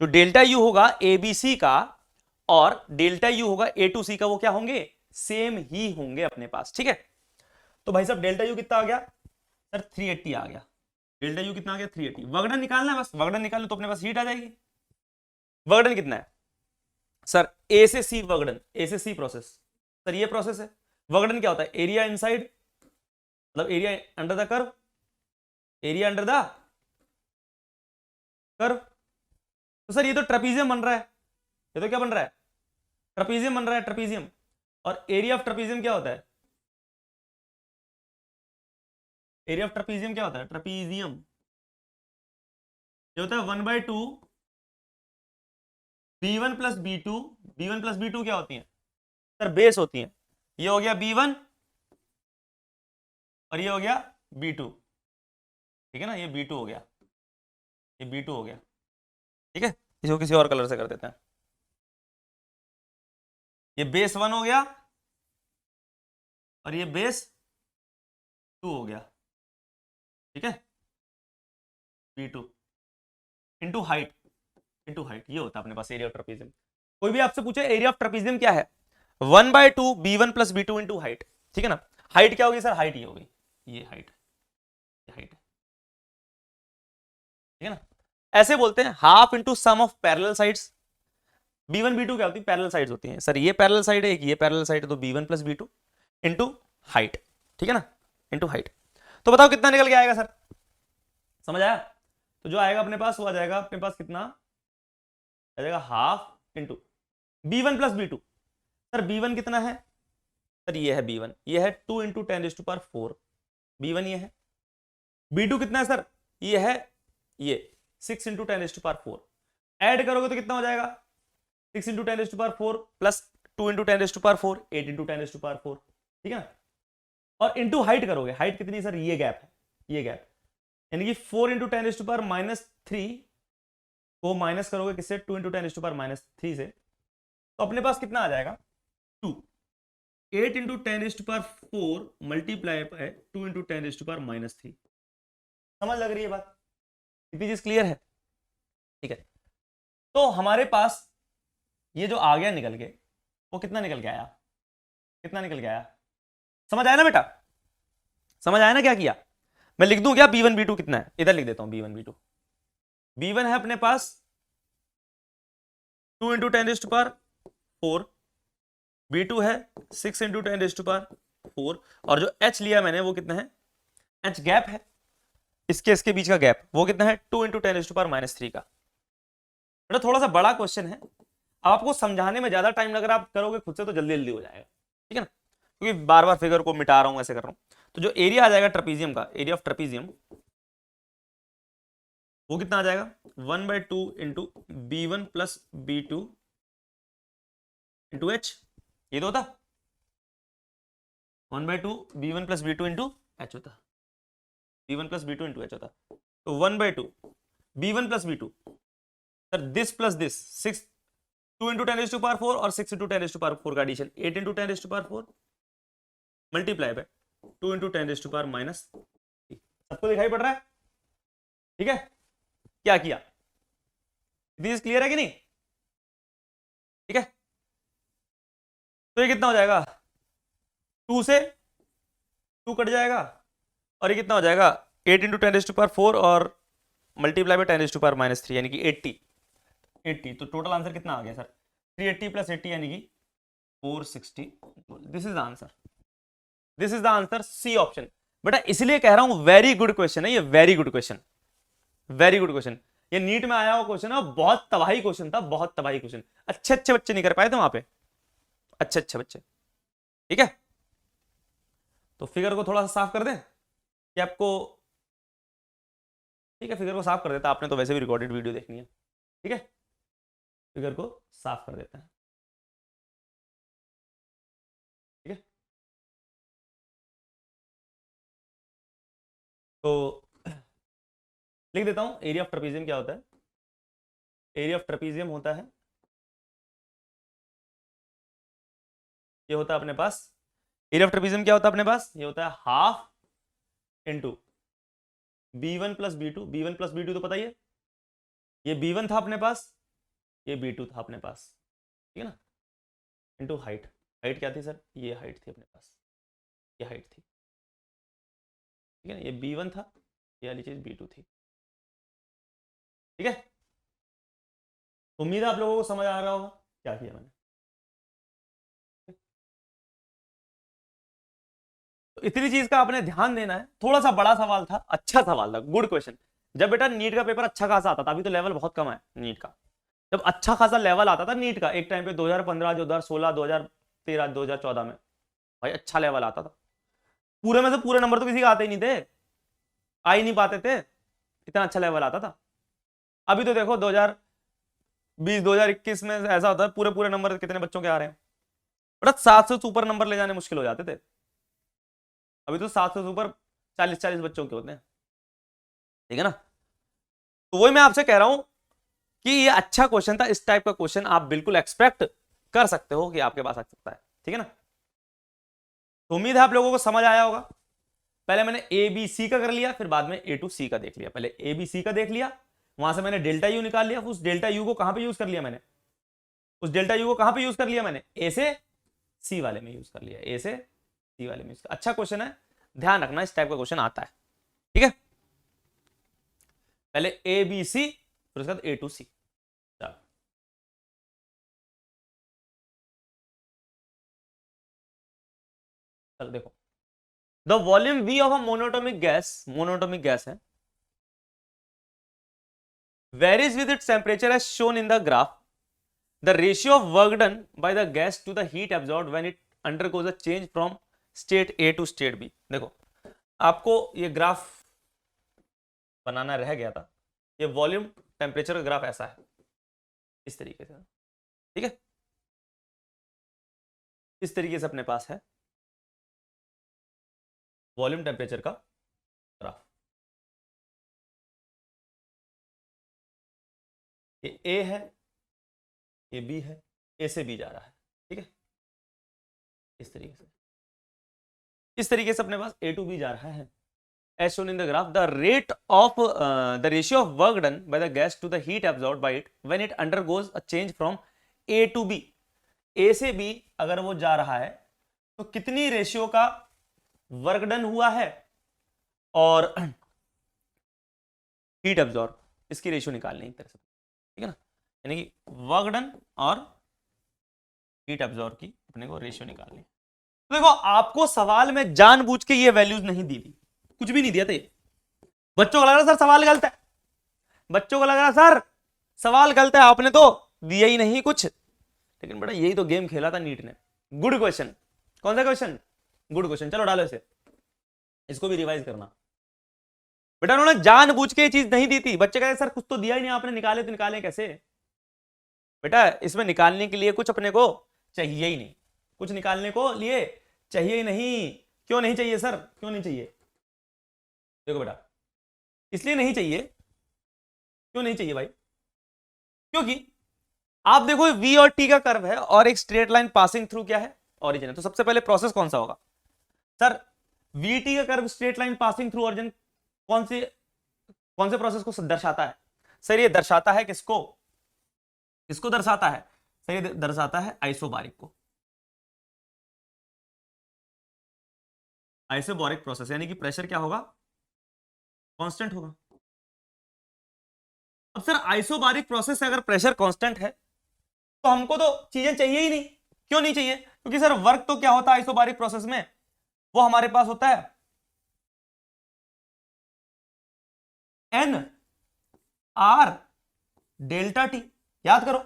S2: जो डेल्टा यू होगा ए बी सी का और डेल्टा यू होगा ए टू सी का, वो क्या होंगे, सेम ही होंगे अपने पास, ठीक है। तो भाई साहब डेल्टा यू कितना आ गया सर, 380 आ गया, डेल्टा यू कितना आ गया 380। वर्गडन निकालना है बस, वर्गडन निकालना तो अपने पास हीट आ जाएगी। वर्गडन कितना है सर, ए से सी वर्गडन, ए से सी प्रोसेस, सर ये प्रोसेस है। वर्गडन क्या होता है, एरिया इनसाइड, मतलब area under the curve, area under the curve. तो सर ये तो ट्रेपीजियम बन रहा है, ये तो क्या बन रहा है, ट्रेपीजियम बन रहा है, ट्रेपीजियम। और एरिया ऑफ ट्रेपीजियम क्या होता है, एरिया ऑफ ट्रेपीजियम क्या होता है, ट्रेपीजियम ये होता है 1/2 b1 plus b2। b1 plus b2 क्या होती है सर, बेस होती है। ये हो गया b1 और ये हो गया b2, ठीक है ना, ये b2 हो गया, ये b2 हो गया, ठीक है। इसको किसी और कलर से कर देते हैं, ये बेस 1 हो गया और ये बेस 2 हो गया, ठीक है। b2 into height, into height, ये होता है अपने पास एरिया ऑफ ट्रेपीजियम। कोई भी आपसे पूछे एरिया ऑफ ट्रेपीजियम क्या है, 1/2 b1 plus b2 into height, ठीक है ना। हाइट क्या होगी सर, हाइट ये होगी, ये हाइट, ये हाइट, ठीक है ना। ऐसे बोलते हैं half into sum of parallel sides. b1 b2 क्या होती है, पैरेलल साइड्स होती हैं सर, ये पैरेलल साइड है, एक ये पैरेलल साइड है, तो b1 plus b2 into height, ठीक है ना, इंटू हाइट। तो बताओ कितना निकल के आएगा सर, समझ आया। तो जो आएगा अपने पास वो आ जाएगा अपने पास कितना आ जाएगा, half into b1 plus b2। Sir b1 कितना है सर, ये है b1, ये है 2 इंटू 10⁴ b1 ये है। b2 कितना है सर, ये है ये 6 इंटू 10⁴। ऐड करोगे तो कितना हो जाएगा, 6 इंटू 10⁴ प्लस 2 इंटू 10⁴ 8 इंटू 10⁴, ठीक है ना। और इंटू हाइट करोगे, हाइट कितनी सर, ये गैप है, ये गैप, यानी कि 4 इंटू 10⁻³ को माइनस करोगे किससे, 2 इंटू 10⁻³ से, तो अपने पास कितना आ जाएगा 2। 8 इंटू 10⁴ मल्टीप्लाई बाय 2 इंटू 10⁻³ समझ लग रही है बात, इतनी चीज क्लियर है, ठीक है। तो हमारे पास ये जो आ गया निकल के, वो कितना निकल के आया, कितना निकल के आया, समझ आया ना बेटा, समझ आया ना क्या किया। मैं लिख दूं क्या b1 b2 कितना है, इधर लिख देता हूं b1 b2। b1 है अपने पास 2 इंटू 10⁴, b2 है 6 इंटू 10⁴, और जो h लिया मैंने वो कितना है, h गैप है, इसके बीच का गैप वो कितना है, 2 इंटू 10⁻³ का। बेटा थोड़ा सा बड़ा क्वेश्चन है, अब आपको समझाने में ज्यादा टाइम लग रहा है, आप करोगे खुद से तो जल्दी जल्दी हो जाएगा, ठीक है ना, क्योंकि बार बार फिगर को मिटा रहा हूं, ऐसे कर रहा हूं। तो जो एरिया आ जाएगा ट्रेपीजियम का, एरिया ऑफ ट्रेपीजियम, वो कितना आ जाएगा 1/2 into b1 plus b2 into h, ये तो होता 1/2 b1 plus b2 into h होता, b1 plus b2 into h होता। तो 1/2 b1 plus b2 sir, this plus this 6, 2 into 10⁴ और 6 इंटू 10⁴ का addition 8 into 10⁴ multiply by 2 into 10⁻⁻। सबको दिखाई पड़ रहा है, ठीक है। क्या किया, दिस क्लियर है कि नहीं, ठीक है। तो ये कितना हो जाएगा, 2 से 2 कट जाएगा, और ये कितना हो जाएगा 8 इंटू 10⁴ और मल्टीप्लाई बाय 10⁻³ यानी कि 80। तो टोटल आंसर कितना आ गया सर, 380 प्लस 80 यानी कि 460। This is the answer, this is the answer, C option. बेटा इसलिए कह रहा हूं वेरी गुड क्वेश्चन है ये, very good question, very good question. ये नीट में आया हुआ क्वेश्चन है, बहुत तबाही क्वेश्चन था, बहुत तबाही क्वेश्चन, अच्छे अच्छे बच्चे नहीं कर पाए थे वहां पे, अच्छे अच्छे बच्चे, ठीक है। तो फिगर को थोड़ा सा साफ कर दें कि आपको, ठीक है, फिगर को साफ कर देता, आपने तो वैसे भी रिकॉर्डेड वीडियो देखनी है, ठीक है, फिगर को साफ कर देते हैं, ठीक है। तो लिख देता हूं एरिया ऑफ ट्रेपीजियम क्या होता है, एरिया ऑफ ट्रेपीजियम होता है, ये होता है अपने पास, एरिया ऑफ ट्रेपीजियम क्या होता है अपने पास, ये होता है half into b1 plus b2, b1 plus b2 तो पता ही है, ये b1 था अपने पास, ये b2 था अपने पास, ठीक है ना, इंटू हाइट, हाइट क्या थी सर, ये हाइट थी अपने पास, ये हाइट थी, ठीक है ना, ये b1 था, ये वाली चीज b2 थी, ठीक है। उम्मीद है आप लोगों को समझ आ रहा होगा क्या किया मैंने। तो इतनी चीज का आपने ध्यान देना है, थोड़ा सा बड़ा सवाल था, अच्छा सवाल था, गुड क्वेश्चन, जब बेटा नीट का पेपर अच्छा खासा आता था, अभी तो लेवल बहुत कम है नीट का, जब अच्छा खासा लेवल आता था नीट का एक टाइम पे 2015, 2016, 2013, 2014 में भाई अच्छा लेवल आता था। पूरे में से पूरे नंबर तो किसी का आते ही नहीं थे, आ ही नहीं पाते थे, इतना अच्छा लेवल आता था। अभी तो देखो 2020, 2021 में ऐसा होता है पूरे पूरे नंबर कितने बच्चों के आ रहे हैं, बट 700 से ऊपर नंबर ले जाने मुश्किल हो जाते थे। अभी तो 700 से ऊपर 40-40 बच्चों के होते हैं, ठीक है ना। तो वही मैं आपसे कह रहा हूं कि ये अच्छा क्वेश्चन था, इस टाइप का क्वेश्चन आप बिल्कुल एक्सपेक्ट कर सकते हो कि आपके पास आ सकता है, ठीक है ना। तो उम्मीद है आप लोगों को समझ आया होगा। पहले मैंने ए बी सी का कर लिया, फिर बाद में ए टू सी का देख लिया। पहले ए बी सी का देख लिया, वहां से मैंने डेल्टा यू निकाल लिया। उस डेल्टा यू को कहां पे यूज कर लिया मैंने, उस डेल्टा यू को कहां पे यूज कर लिया मैंने, ए से सी वाले में यूज कर लिया, ए से सी वाले में यूज कर। अच्छा क्वेश्चन है, ध्यान रखना इस टाइप का क्वेश्चन आता है, ठीक है। पहले ए बी सी, फिर उसके बाद ए टू सी। चलो देखो, the volume we of a monatomic gas है, varies with its temperature as shown in the graph. The ratio of work done by the gas to the heat absorbed when it undergoes a change from state A to state B. देखो आपको ये graph बनाना रह गया था, ये volume temperature का graph ऐसा है, इस तरीके से, ठीक है। इस तरीके से अपने पास है वॉल्यूम टेम्परेचर का ग्राफ। ये ए है, ये बी है, ए से बी जा रहा है, ठीक है। इस तरीके से अपने पास ए टू बी जा रहा है। As shown in the graph, the ratio of work done by the gas to the heat absorbed by it when it undergoes a change from A to B. A से B अगर वो जा रहा है तो कितनी रेशियो का work done हुआ है और हीट एब्जॉर्ब, इसकी रेशियो निकालनी है एक तरह से, ठीक है ना। यानी कि वर्क डन और हीट एब्जॉर्ब की अपने को रेशियो निकालनी है। तो देखो आपको सवाल में जानबूझ के ये वैल्यूज नहीं दी थी, कुछ भी नहीं दिया था। बच्चों को लग रहा सर सवाल गलत है, बच्चों को लग रहा सर सवाल गलत है, आपने तो दिया ही नहीं कुछ। लेकिन बेटा यही तो गेम खेला था नीट ने। गुड क्वेश्चन, कौन सा क्वेश्चन, गुड क्वेश्चन। चलो डालो इसे, इसको भी रिवाइज करना। बेटा उन्होंने जानबूझ के ये चीज नहीं दी थी। बच्चे कहते सर कुछ तो दिया ही नहीं आपने, निकाले तो निकाले कैसे। बेटा इसमें निकालने के लिए कुछ अपने को चाहिए ही नहीं, कुछ निकालने को लिए चाहिए ही नहीं। क्यों नहीं चाहिए सर, क्यों नहीं चाहिए, देखो बेटा इसलिए नहीं चाहिए, क्यों नहीं चाहिए भाई, क्योंकि आप देखो v और t का कर्व है और एक स्ट्रेट लाइन पासिंग थ्रू क्या है, ओरिजिन है। तो सबसे पहले प्रोसेस कौन सा होगा सर, vt का curve straight line passing through origin कौन से प्रोसेस को दर्शाता है सर, ये दर्शाता है किसको, किसको दर्शाता है सर, ये दर्शाता है आइसोबारिक को, आइसोबारिक प्रोसेस। यानी कि प्रेशर क्या होगा, कांस्टेंट होगा। अब सर आइसोबारिक प्रोसेस से अगर प्रेशर कांस्टेंट है तो हमको तो चीजें चाहिए ही नहीं। क्यों नहीं चाहिए, क्योंकि सर वर्क तो क्या होता है आइसोबारिक प्रोसेस में, वो हमारे पास होता है एन आर डेल्टा टी। याद करो,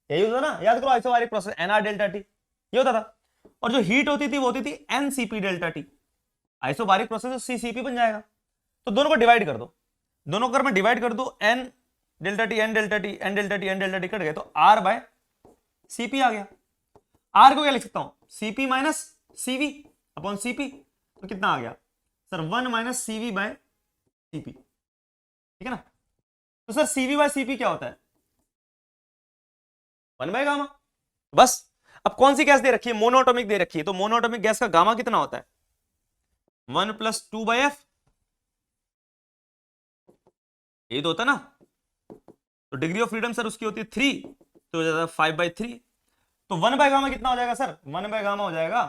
S2: यही होता ना, याद करो isobaric process n R delta T ये होता था। और जो हीट होती थी वो होती थी N C P delta T. Isobaric process C C P बन जाएगा। तो दोनों को डिवाइड कर दो, दोनों को मैं डिवाइड कर दू, n delta T n delta T n delta T n delta T cut गए तो आर बाय सीपी आ गया। आर को क्या लिख सकता हूं, CP minus CV upon CP. तो कितना आ गया sir, 1 minus CV bye CP, ठीक है ना। तो सर सीवी बाय सीपी क्या होता है, 1 बाय गामा। बस अब कौन सी गैस दे रखी है, मोनोएटॉमिक दे रखी है, तो मोनोएटॉमिक गैस का गामा कितना होता है, 1 + 2/f, ये तो होता ना। तो डिग्री ऑफ फ्रीडम सर उसकी होती है 3, तो हो जाता है 5/3। तो 1 बाय गामा कितना हो जाएगा सर, 1 बाय गामा हो जाएगा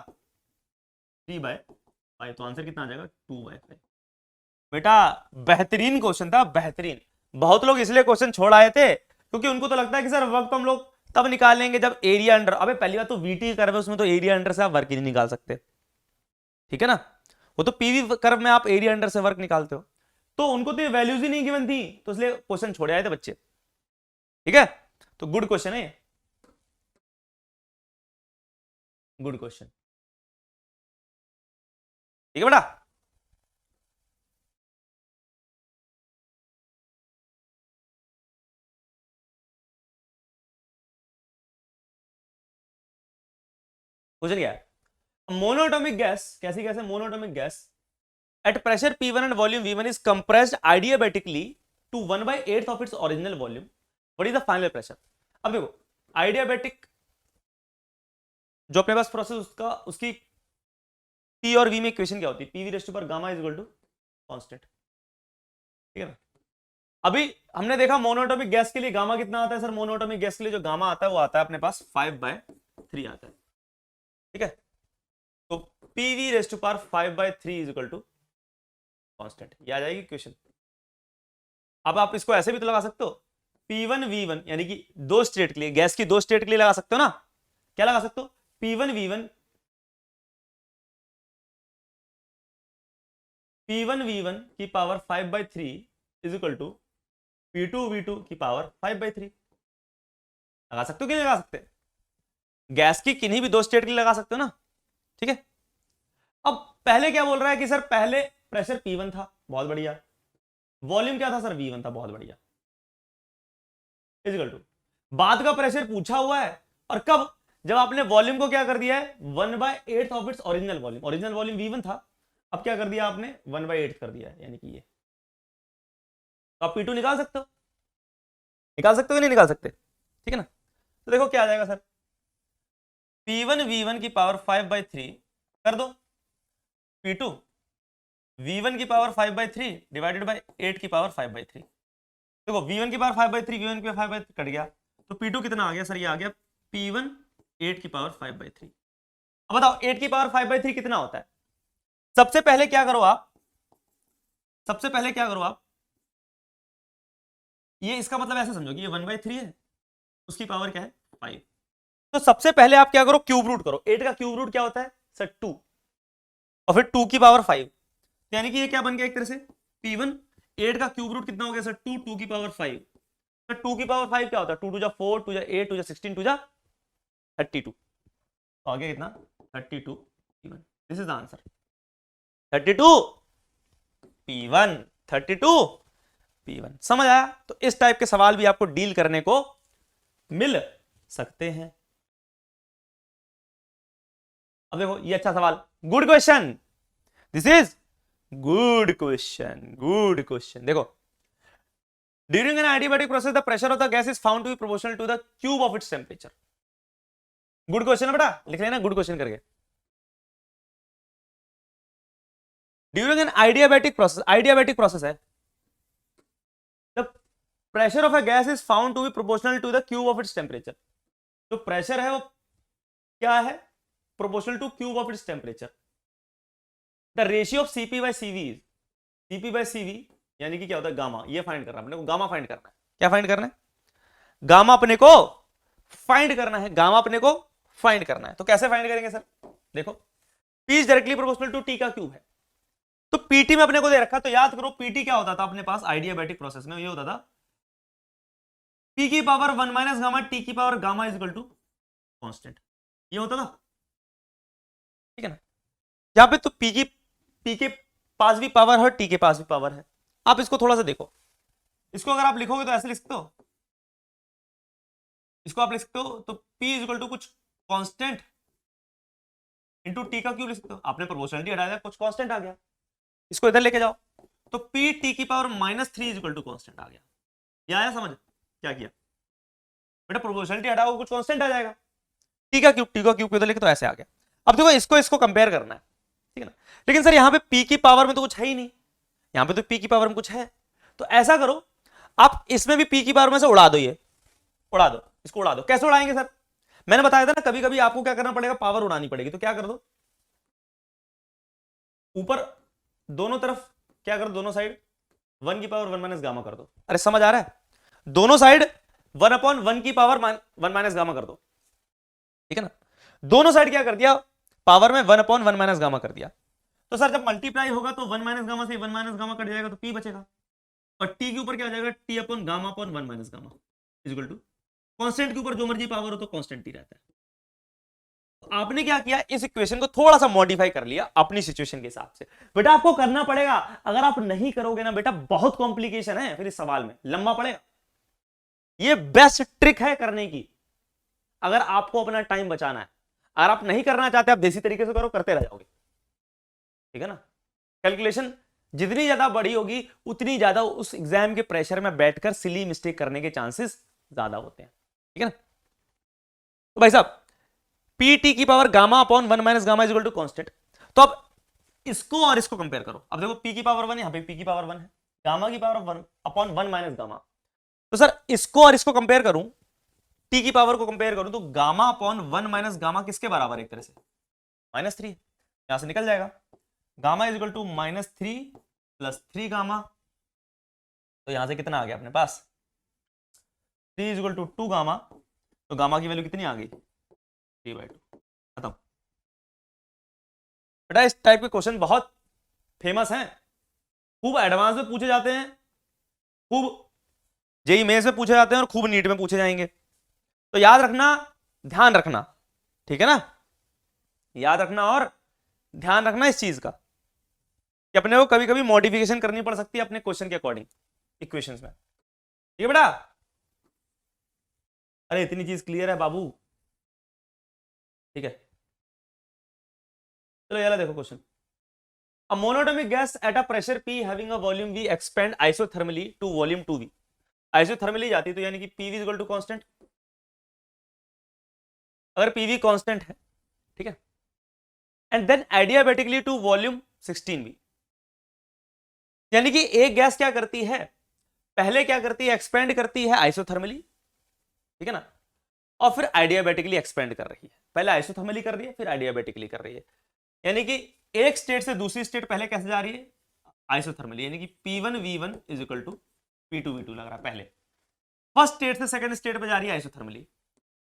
S2: 3/5। तो आंसर कितना आ जाएगा 2/5। बेटा बेहतरीन क्वेश्चन था, बेहतरीन। बहुत लोग इसलिए क्वेश्चन छोड़ आए थे क्योंकि उनको तो लगता है कि सर वर्क तो हम लोग तब निकाल लेंगे जब एरिया अंडर। अबे पहली बात तो वीटी कर्व है, उसमें तो एरिया अंडर से आप वर्क ही नहीं निकाल सकते, ठीक है ना। वो तो पीवी कर्व में आप एरिया अंडर से वर्क निकालते हो। तो उनको तो ये वैल्यूज ही नहीं गिवन थी, तो इसलिए क्वेश्चन छोड़े आए थे बच्चे। ठीक है, तो गुड क्वेश्चन है ये, गुड क्वेश्चन। ठीक है बेटा, क्वेश्चन क्या है, मोनोटोमिक गैस, कैसी गैस है, monatomic gas at pressure P1 and volume V1 is compressed adiabatically to 1/8 of its original volume, what is the final pressure. अब देखो आइडियाबैटिक जो अपने पास प्रोसेस, उसका उसकी P और V में इक्वेशन क्या होती है, PV raise to power gamma is equal to constant. ठीक है ना, अभी हमने देखा मोनोटोमिक गैस के लिए गामा कितना आता है सर, मोनोटोमिक गैस के लिए जो गामा आता है वो आता है अपने पास 5/3 आता है। ठीक है, तो PV raise to power 5/3 is equal to constant, ये आ जाएगी इक्वेशन। अब आप इसको ऐसे भी तो लगा सकते हो, P1 V1 यानी कि दो स्टेट के लिए, गैस की दो स्टेट के लिए लगा सकते हो ना, क्या लगा सकते हो, P1 V1 की power 5/3 is equal to P2 V2 की पावर 5/3, लगा सकते हो कि नहीं लगा सकते, गैस की किन्हीं भी दो स्टेट के लिए लगा सकते हो ना। ठीक है, अब पहले क्या बोल रहा है कि सर पहले प्रेशर P1 था, बहुत बढ़िया, वॉल्यूम क्या था सर, V1 था, बहुत बढ़िया, इक्वल टू बाद का प्रेशर पूछा हुआ है, और कब, जब आपने वॉल्यूम को क्या कर दिया है 1/8 of its original volume, original volume V1 था, अब क्या कर दिया आपने 1/8 कर दिया है, यानी कि ये, तो आप P2 निकाल सकते हो, निकाल सकते हो कि नहीं निकाल सकते। ठीक है ना, तो देखो क्या आ जाएगा सर, P1 V1 की पावर 5/3 कर दो, P2 V1 की पावर 5/3 डिवाइडेड बाय 8 की पावर 5/3, देखो V1 की पावर 5/3, V1 की पावर 5/3 कट गया, तो P2 कितना आ गया सर, ये आ गया P1 8 की पावर 5/3। अब बताओ 8 की पावर 5/3 कितना होता है, सबसे पहले क्या करो आप, सबसे पहले क्या करो आप, ये इसका मतलब ऐसे समझो कि ये 1/3 है, उसकी पावर क्या है 5, तो सबसे पहले आप क्या करो, क्यूब रूट करो, 8 का क्यूब रूट क्या होता है सर 2, और फिर 2 की पावर 5, यानी कि ये क्या बन गया एक तरह से P1, 8 का क्यूब रूट कितना हो गया सर 2, 2 की पावर 5, सर 2 की पावर 5 क्या होता है, 2 2 जा 4, 2 जा 8, 2 जा 16, 2 जा 32, तो आ गया कितना 32 P1, this is the answer, 32 P1, 32 P1। समझ आया, तो इस टाइप के सवाल भी आपको डील करने को मिल सकते हैं। अब देखो ये अच्छा सवाल, good question, this is good question, good question. देखो during an adiabatic process the pressure of the gas is found to be proportional to the cube of its temperature, good question है बेटा, लिख लेना गुड क्वेश्चन करके। During an adiabatic process है, the pressure of a gas is found to be proportional to the cube of its temperature, जो pressure है वो क्या है, proportional two cube of its temperature, the ratio of CP/CV is, CP/CV यानी कि क्या होता है गामा, ये फाइंड करना है अपने को, गामा फाइंड करना है, क्या फाइंड करना है, गामा अपने को फाइंड करना है, गामा अपने को फाइंड करना है, तो कैसे फाइंड करेंगे सर, देखो P इज डायरेक्टली प्रोपोर्शनल टू T का क्यूब है, तो PT में अपने को दे रखा, तो याद करो PT क्या होता था अपने पास आइडियाबैटिक प्रोसेस में, ये होता था P की पावर 1 माइनस गामा, T की power gamma is equal to constant, ये होता था। ठीक है ना, यहां पे तो P के पास भी पावर है, T के पास भी पावर है, आप इसको थोड़ा सा देखो, इसको अगर आप लिखोगे तो ऐसे लिख सकते हो, इसको आप लिख सकते हो, तो P इज इक्वल टू कुछ कांस्टेंट इंटू T का क्यूब लिख सकते हो, आपने प्रोपोर्शनलिटी हटा दिया, कुछ कांस्टेंट आ गया, इसको इधर लेके जाओ, तो P T की power -3 is equal to constant आ गया, ये आया समझ, क्या किया बेटा, प्रोपोर्शनलिटी हटाओ कुछ कांस्टेंट आ जाएगा, T का क्यूब इधर लेके, तो ऐसे आ गया। अब देखो इसको कंपेयर करना है, ठीक है ना, लेकिन सर यहाँ पे P की पावर में तो कुछ है ही नहीं, यहाँ पे तो P की पावर में कुछ है, तो ऐसा करो आप इसमें भी P की पावर में से उड़ा दो, ये उड़ा दो, इसको उड़ा दो, कैसे उड़ाएंगे सर, मैंने बताया था ना कभी कभी आपको क्या करना पड़ेगा, पावर उड़ानी पड़ेगी, तो क्या कर दो, ऊपर दोनों तरफ क्या कर दो, दोनों साइड 1 की पावर 1 माइनस गामा कर दो, अरे समझ आ रहा है, दोनों साइड 1/1 की पावर 1 माइनस गामा कर दो, ठीक है ना, दोनों साइड क्या कर दिया, पावर में 1/1 माइनस गामा कर दिया, तो सर जब मल्टीप्लाई होगा तो 1 माइनस गामा से 1 माइनस गामा कट जाएगा तो P बचेगा, और T के ऊपर क्या आ जाएगा, T upon gamma upon 1 minus gamma is equal to constant के ऊपर जो मर्जी पावर हो तो कांस्टेंट T रहता है। तो आपने क्या किया, इस इक्वेशन को थोड़ा सा मॉडिफाई कर लिया अपनी सिचुएशन के हिसाब से। बेटा आपको करना पड़ेगा, अगर आप नहीं करोगे ना बेटा बहुत कॉम्प्लिकेशन है फिर इस सवाल में, लंबा पड़ेगा। ये बेस्ट ट्रिक है करने की अगर आपको अपना टाइम बचाना है। अगर आप नहीं करना चाहते आप देसी तरीके से करो, करते रह जाओगे, ठीक है ना। कैलकुलेशन जितनी ज्यादा बड़ी होगी उतनी ज्यादा उस एग्जाम के प्रेशर में बैठकर सिली मिस्टेक करने के चांसेस ज्यादा होते हैं, ठीक है ना। तो भाई साहब पी टी की power gamma upon 1 minus gamma is equal to constant. तो अब इसको और इसको कंपेयर करो। अब देखो पी की पावर 1, यहां पे पी की पावर 1 है, गामा की पावर 1 अपॉन 1 माइनस गामा। तो सर इसको और इसको कंपेयर करूं, टी की पावर को कंपेयर करूं, तो गामा अपॉन 1 माइनस गामा किसके बराबर है, एक तरह से -3, यहां से निकल जाएगा। Gamma is equal to -3 plus 3 gamma, तो यहां से कितना आ गया अपने पास 3 इज इक्वल टू 2 गामा, तो गामा की वैल्यू कितनी आ गई 3/2, खत्म। बेटा इस टाइप के क्वेश्चन बहुत फेमस हैं, खूब एडवांस में पूछे जाते हैं, खूब जेईई मेंस में पूछे जाते हैं और खूब नीट में पूछे जाएंगे। तो याद रखना, ध्यान रखना, ठीक है ना, याद रखना और ध्यान रखना इस चीज का कि अपने को कभी कभी मॉडिफिकेशन करनी पड़ सकती है अपने क्वेश्चन के अकॉर्डिंग इक्वेशंस में, ठीक है बेटा। अरे इतनी चीज क्लियर है बाबू, ठीक है। चलो यार देखो question, a monatomic gas at a pressure P having a volume V expand isothermally to volume 2V। Isothermally जाती तो यानी कि PV is equal to constant, अगर PV कांस्टेंट है, ठीक है, and then adiabatically to volume 16V। यानी कि एक गैस क्या करती है, पहले क्या करती है, एक्सपेंड करती है आइसोथर्मली, ठीक है ना, और फिर आइडियाबेटिकली एक्सपेंड कर रही है। पहले आइसोथर्मली कर रही है फिर आइडियाबेटिकली कर रही है। यानी कि एक स्टेट से दूसरी स्टेट पहले कैसे जा रही है, आइसोथर्मली, यानी कि P1V1 is equal to P2V2 लग रहा है पहले, फर्स्ट स्टेट से सेकंड स्टेट पे जा रही है आइसोथर्मली।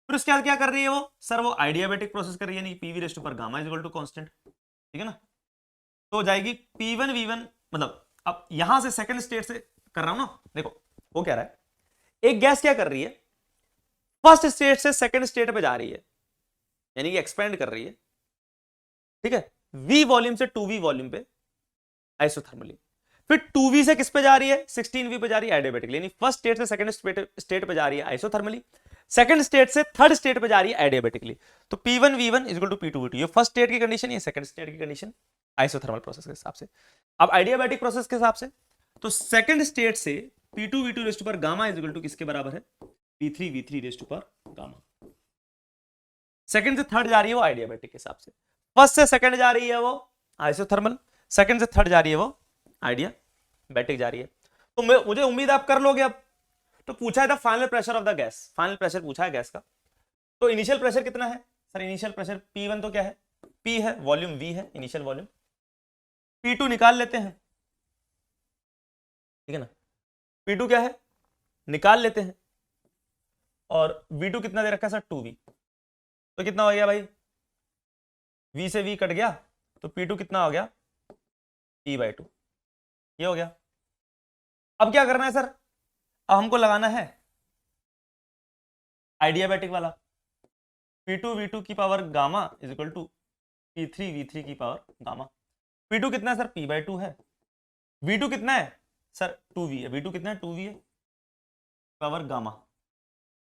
S2: फिर उसके बाद क्या कर रही है वो, सर वो आइडियाबेटिक प्रोसेस कर रही है, यानी कि PV raise to power gamma is equal to constant, ठीक है ना। तो हो जाएगी P1V1, मतलब अब यहां से सेकंड स्टेट से कर रहा हूं ना, देखो वो कह रहा है एक गैस क्या कर रही है, फर्स्ट स्टेट से सेकंड स्टेट पे जा रही है, यानी कि एक्सपेंड कर रही है, ठीक है, V वॉल्यूम से 2V वॉल्यूम पे आइसोथर्मली। फिर 2V से किस पे जा रही है, 16V पे जा रही है आइडियाबेटिकली। यानी फर्स्ट स्टेट से सेकंड स्टेट पे जा रही है आइसोथर्मली, सेकंड स्टेट से थर्ड स्टेट पे जा रही है आइडियाबेटिकली। तो P1V1 is equal to P2V2, ये फर्स्ट स्टेट की कंडीशन, ये सेकंड स्टेट की कंडीशन आइसोथर्मल प्रोसेस के हिसाब से। अब आइडियाबेटिक प्रोसेस के हिसाब से तो सेकंड स्टेट से P2V2 raise to power gamma is equal to किसके बराबर है, P3V3 raise to power gamma. Second से थर्ड जा रही है वो आइडियाबेटिक के हिसाब से, फर्स्ट से सेकंड जा रही है वो आइसोथर्मल, सेकंड से थर्ड जा रही है वो आइडियाबेटिक जा रही है। तो मुझे उम्मीद आप कर लोगे। अब तो पूछा है था final pressure of the gas, final pressure पूछा है गैस का। तो इनिशियल प्रेशर कितना है सर, इनिशियल प्रेशर P1 तो क्या है, P है, वॉल्यूम V है, इनिशियल वॉल्यूम। P2 निकाल लेते हैं, ठीक है ना, P2 क्या है निकाल लेते हैं, और V2 कितना दे रखा है सर 2V, तो कितना हो गया भाई, V से V कट गया तो P2 कितना हो गया P/2, ये हो गया। अब क्या करना है सर, अब हमको लगाना है आइडियाबेटिक वाला, P2V2 की power gamma is equal to P3V3 की पावर गामा। P2 कितना है सर, P/2 है, V2 कितना है सर 2V है, V2 कितना है 2V है, power gamma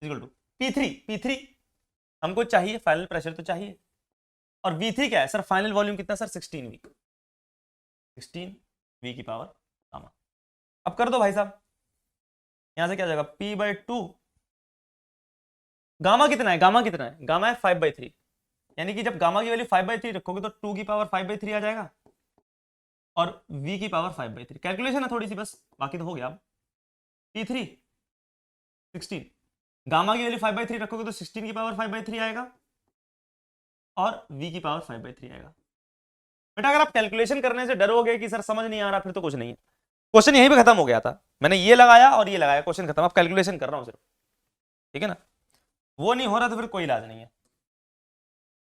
S2: is equal to P3 हमको चाहिए, फाइनल प्रेशर तो चाहिए, और V3 क्या है सर, फाइनल वॉल्यूम कितना सर 16V की पावर गामा। अब कर दो भाई साहब, यहां से क्या जाएगा P/2, गामा कितना है, गामा है 5/3, यानी कि जब गामा की वैल्यू 5/3 रखोगे तो 2 की पावर 5/3 आ जाएगा और V की पावर 5/3। कैलकुलेशन है थोड़ी सी बस, बाकी तो हो गया। अब P3 16, गामा की वैल्यू 5/3 रखोगे तो 16 की पावर 5/3 आएगा और V की पावर 5/3 आएगा। बेटा अगर आप कैलकुलेशन करने से डरोगे कि सर समझ नहीं आ रहा, फिर तो कुछ नहीं है, क्वेश्चन यहीं पे खत्म हो गया था। मैंने ये लगाया और ये लगाया, क्वेश्चन खत्म। अब कैलकुलेशन कर रहा हूं सिर्फ, ठीक है ना, वो नहीं हो रहा तो फिर कोई इलाज नहीं है,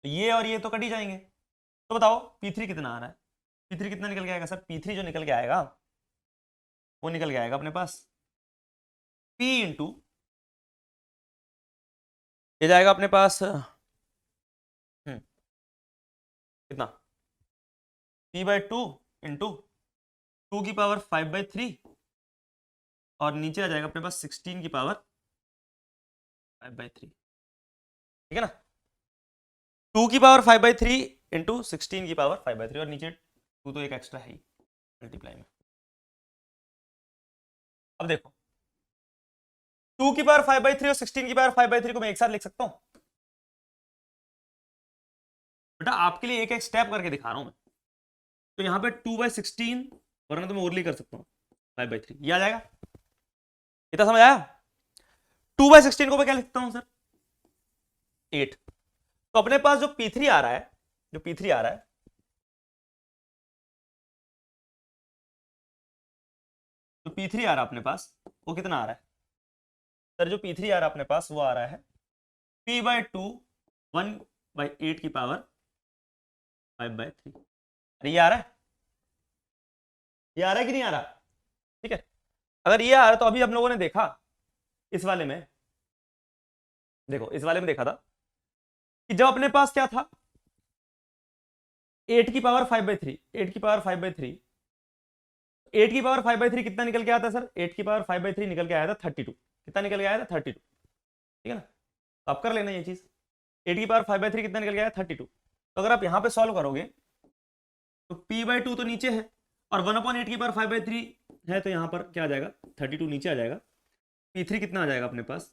S2: ये और ये तो कट ही जाएंगे। तो बताओ P3 कितना आ रहा है, P3 कितना निकल के आएगा सर? P3 जो निकल के आएगा वो निकल के आएगा अपने पास P इंटू, ये जाएगा अपने पास कितना, P/2 इंटू 2⁵ और नीचे आ जाएगा अपने पास 16⁵, ठीक है ना। 2⁵ इंटू 16⁵ और नीचे 2 तो एक एक्स्ट्रा है मल्टीप्लाई में। अब देखो 2⁵ और 16⁵ को मैं एक साथ लिख सकता हूं बेटा, आपके लिए एक एक स्टेप करके दिखा रहा हूं मैं। तो यहां पे 2/16, वरना तो मैं ओरली कर सकता हूं 5/3, ये आ जाएगा। इतना समझ आया? 2/16 को मैं क्या लिखता हूं सर? 8। तो अपने पास जो P3 आ रहा है, जो P3 आ रहा है, जो P3 आ रहा है अपने पास, वो कितना आ रहा है सर? जो P3 आ रहा है अपने पास वो आ रहा है P/2 1/8 की पावर 5/3। अरे ये आ रहा है, ये आ रहा है कि नहीं आ रहा? ठीक है, अगर ये आ रहा है तो अभी हम लोगों ने देखा इस वाले में, देखो इस वाले में देखा था कि जब अपने पास क्या था 8 की पावर 5/3, 8 की पावर 5/3, 8 की पावर 5/3 कितना निकल के आता है सर? 8 की पावर 5/3 निकल के आया था 32। कितना निकल के आया था? 32, ठीक है ना। तो आप कर लेना ये चीज, 8 की पावर 5/3 कितना निकल के आया? 32। तो अगर आप यहां पे सॉल्व करोगे तो P/2 तो नीचे है और 1/8 की पावर 5/3 है, तो यहां पर क्या आ जाएगा? 32 नीचे आ जाएगा। P3 कितना आ जाएगा अपने पास?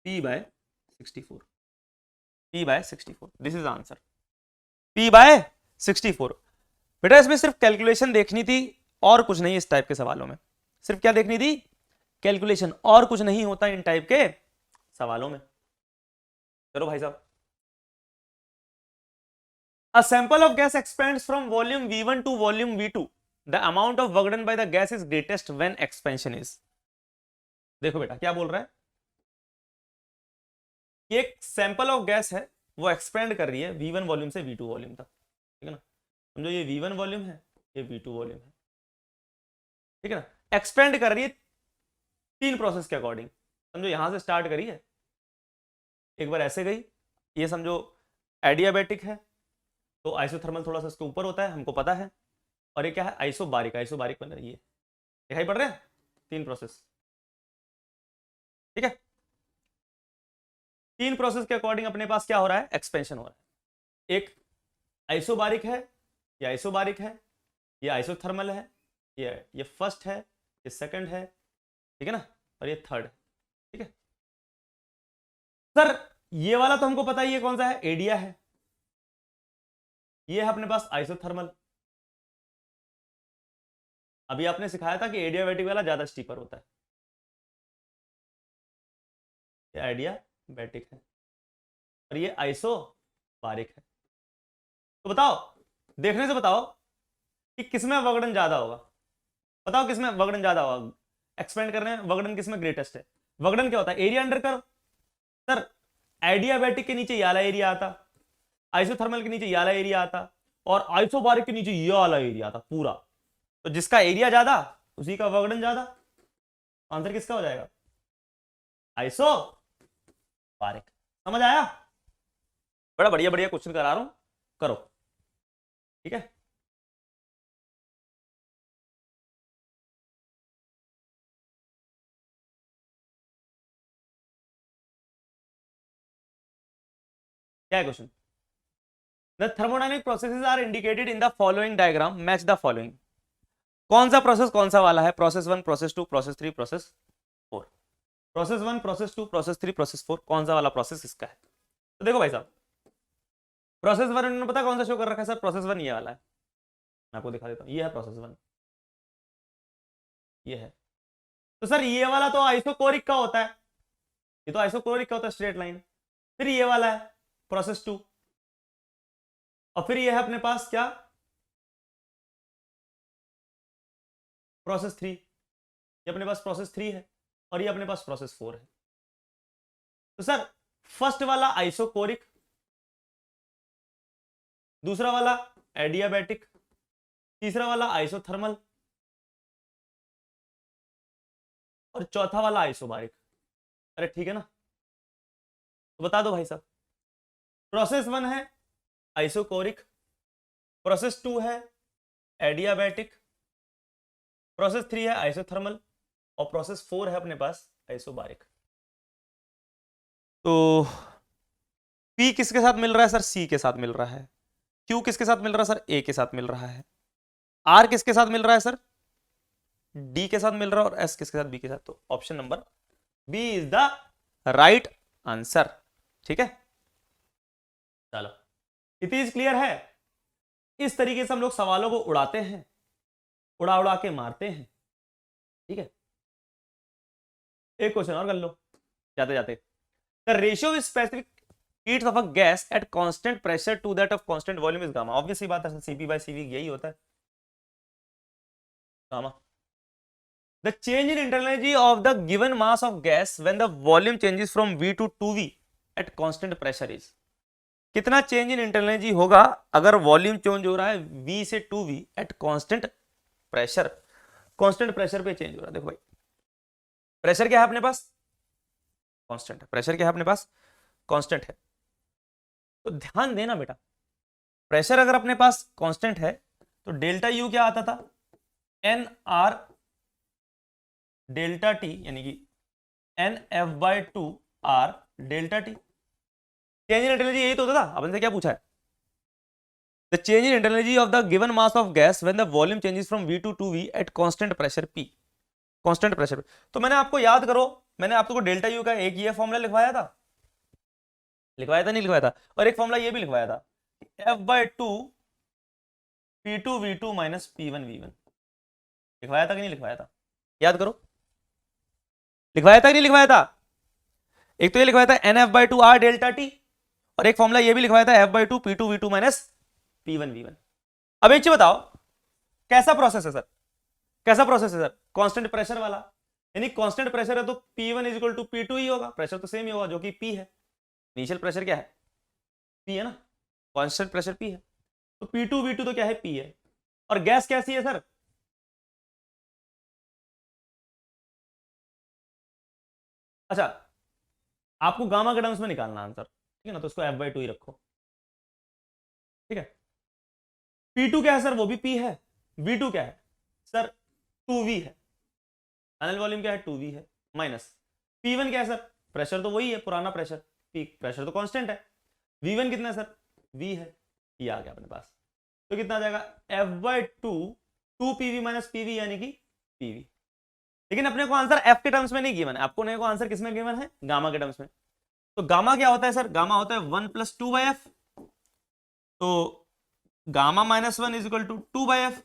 S2: P/64, P/64, this is answer, P/64। बेटा इसमें सिर्फ कैलकुलेशन देखनी थी और कुछ नहीं। इस टाइप के सवालों में सिर्फ क्या देखनी थी? कैलकुलेशन, और कुछ नहीं होता इन टाइप के सवालों में। चलो भाई साहब, a sample of gas expands from volume V1 to volume V2, the amount of work done by the gas is greatest when expansion is। देखो बेटा क्या बोल रहा है, कि एक सैंपल ऑफ गैस है, वो एक्सपेंड कर रही है V1 वॉल्यूम से V2 वॉल्यूम तक, ठीक है ना। समझो ये V1 वॉल्यूम है, ये V2 वॉल्यूम है, ठीक है ना। एक्सपेंड कर रही है 3 प्रोसेस के अकॉर्डिंग। समझो यहां से स्टार्ट करी है, एक बार ऐसे गई, ये समझो एडियाबैटिक है तो आइसोथर्मल थोड़ा सा इसके ऊपर होता है, हमको पता है। और ये क्या है? आइसोबारिक, आइसोबारिक बन रही है, दिखाई पड़ रहे हैं 3 प्रोसेस, ठीक है। 3 प्रोसेस के अकॉर्डिंग अपने पास क्या हो रहा है? एक्सपेंशन हो रहा है। एक आइसोबारिक है, ये आइसोबारिक है, ये आइसोथर्मल है, ये फर्स्ट है, ये सेकंड है, ठीक है ना, और ये थर्ड है, ठीक है। सर ये वाला तो हमको पता ही है कौन सा है, एडिया है। ये है अपने पास आइसोथर्मल। अभी आपने सिखाया था कि एडियाबैटिक वाला ज्यादा स्टीपर होता है, ये एडियाबैटिक है और ये आइसोबारिक है। तो बताओ, देखने से बताओ कि किसमें वगड़न ज्यादा होगा। बताओ किसमें वगड़न ज्यादा होगा, एक्सपेंड करने में वगड़न किसमें ग्रेटेस्ट है। वगड़न क्या होता है? Area under curve. Sir adiabatic के नीचे ये वाला एरिया आता, आइसोथर्मल के नीचे ये वाला एरिया आता, और आइसोबारिक के नीचे ये वाला एरिया आता पूरा। तो जिसका एरिया ज्यादा उसी का वगड़न ज्यादा। आंसर किसका हो जाएगा? आइसोबारिक। समझ आया? बड़ा बढ़िया बढ़िया क्वेश्चन करा रहा हूं, करो, ठीक है। क्या है question? The thermodynamic processes are indicated in the following diagram, match the following। कौन सा प्रोसेस कौन सा वाला है? Process 1, process 2, process 3, process 4। Process 1, process 2, process 3, process 4, कौन सा वाला प्रोसेस इसका है? तो देखो भाई साहब, प्रोसेस 1 उन्होंने पता कौन सा शो कर रखा है सर? प्रोसेस 1 ये वाला है, मैं आपको दिखा देता हूं, ये है प्रोसेस 1, ये है। तो सर ये वाला तो आइसोकोरिक का होता है, ये तो आइसोकोरिक का होता है, स्ट्रेट लाइन। फिर ये वाला है प्रोसेस 2, और फिर ये है अपने पास क्या? प्रोसेस 3। ये अपने पास प्रोसेस 3 है और ये अपने पास प्रोसेस 4 है। तो सर फर्स्ट वाला आइसोकोरिक, दूसरा वाला एडियाबैटिक, तीसरा वाला आइसोथर्मल, और चौथा वाला आइसोबारिक। अरे ठीक है ना, तो बता दो भाई साहब। प्रोसेस 1 है आइसोकोरिक, प्रोसेस 2 है एडियाबैटिक, प्रोसेस 3 है आइसोथर्मल, और प्रोसेस 4 है अपने पास आइसोबारिक। तो P किसके साथ मिल रहा है सर? C के साथ मिल रहा है। Q किसके साथ मिल रहा है सर? A के साथ मिल रहा है। R किसके साथ मिल रहा है सर? D के साथ मिल रहा है। और S किसके साथ? B के साथ। तो option number B is the right answer. ठीक है, चलो इट इज क्लियर है। इस तरीके से हम लोग सवालों को उड़ाते हैं, उड़ा उड़ा के मारते हैं। ठीक है, एक क्वेश्चन और कर लो जाते जाते। The ratio of specific heat of a gas at constant pressure to that of constant volume is gamma. Obviously बात है, CP/CV यही होता है, gamma. The change in internal energy of the given mass of gas when the volume changes from V to 2V at constant pressure is. कितना change in internal energy होगा अगर volume change हो रहा है V से 2V at constant pressure? Constant pressure पे change हो रहा है। देखो भाई, प्रेशर क्या है अपने पास? कांस्टेंट है। प्रेशर क्या है अपने पास? कांस्टेंट है। तो ध्यान देना बेटा, प्रेशर अगर अपने पास कांस्टेंट है तो डेल्टा यू क्या आता था? NR डेल्टा टी, यानी कि NF/2R delta T. Change in internal energy यही तो होता था। अपन से क्या पूछा है? The change in internal energy of the given mass of gas when the volume changes from V to 2V at constant pressure P। Constant pressure. तो मैंने आपको याद करो, मैंने आपको डेल्टा यू का एक ये फॉर्मूला लिखवाया था, नहीं लिखवाया था? और एक फॉर्मूला ये भी लिखवाया था, F/2 P2V2 माइनस P1V1। लिखवाया था कि नहीं लिखवाया था? याद करो, लिखवाया था कि नहीं लिखवाया था? एक तो ये लिखवाया था NF/2R डेल्टा टी, और एक फॉर्मूला ये भी लिखवाया था F/2 P2V2 माइनस P1V1। अब एक चीज बताओ, कैसा प्रोसेस है सर? कैसा प्रोसेस है सर? कांस्टेंट प्रेशर वाला, यानी कांस्टेंट प्रेशर है तो P1 is equal to P2 ही होगा, प्रेशर तो सेम ही होगा जो कि P है। इनिशियल प्रेशर क्या है? P है ना, कांस्टेंट प्रेशर P है। तो P2V2 तो क्या है? P है। और गैस कैसी है सर? अच्छा, आपको गामा के टर्म्स में निकालना आंसर, ठीक है ना, तो उसको F/2 ही रखो। ठीक है, P2 क्या है सर? वो भी P है। V2 क्या है सर? 2V है। फाइनल वॉल्यूम क्या है? 2V है। माइनस P1 क्या है सर? प्रेशर तो वही है, पुराना प्रेशर, पीक प्रेशर तो कांस्टेंट है। V1 कितना है सर? V है। ये आ गया अपने पास। तो कितना आ जाएगा? F/2 2PV माइनस PV, यानी कि PV। लेकिन अपने को आंसर F के टर्म्स में नहीं गिवन है, आपको को आंसर किसमें गिवन है? गामा के टर्म्स में। तो गामा क्या होता है सर? गामा होता है 1 + 2/f। तो gamma -1 is equal to 2/f।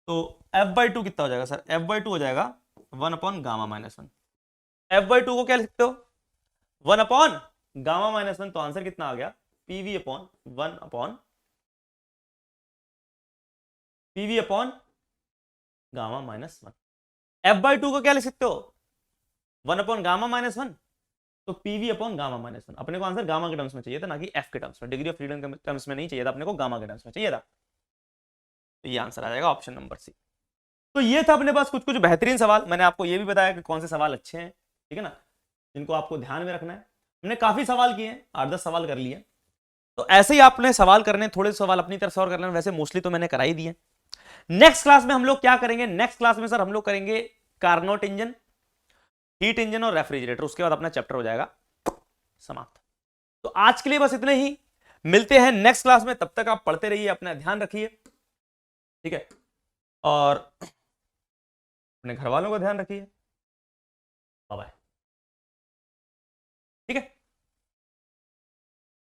S2: तो F/2 कितना हो जाएगा सर? F/2 हो जाएगा 1 अपॉन गामा -1। F/2 को क्या लिख सकते हो? 1 अपॉन गामा -1। तो आंसर कितना आ गया? PV upon 1 upon PV upon gamma -1। F/2 को क्या लिख सकते हो? 1 अपॉन गामा -1, तो PV अपॉन गामा -1। अपने को आंसर गामा के टर्म्स में चाहिए था, ना कि F के टर्म्स में। डिग्री ऑफ फ्रीडम के टर्म्स में नहीं चाहिए था अपने को, गामा के टर्म्स में चाहिए था। तो ये आंसर आ जाएगा ऑप्शन नंबर C। तो ये था अपने पास कुछ कुछ बेहतरीन सवाल। मैंने आपको ये भी बताया कि कौन से सवाल अच्छे हैं, ठीक है ना, जिनको आपको ध्यान में रखना है। हमने काफी सवाल किए हैं, 8-10 सवाल कर लिए। तो ऐसे ही आपने सवाल करने, थोड़े सवाल अपनी तरफ से और कर लेना। वैसे मोस्टली तो मैंने करा ही दिए। नेक्स्ट क्लास में हम लोग क्या करेंगे? नेक्स्ट क्लास में सर हम लोग करेंगे कार्नोट इंजन, हीट इंजन और रेफ्रिजरेटर। उसके बाद अपना चैप्टर हो जाएगा समाप्त। तो आज के लिए बस इतने ही, मिलते हैं नेक्स्ट क्लास में। तब तक आप पढ़ते रहिए, अपना ध्यान रखिए, ठीक है, और अपने घर वालों का ध्यान रखिए। Bye bye. ठीक है।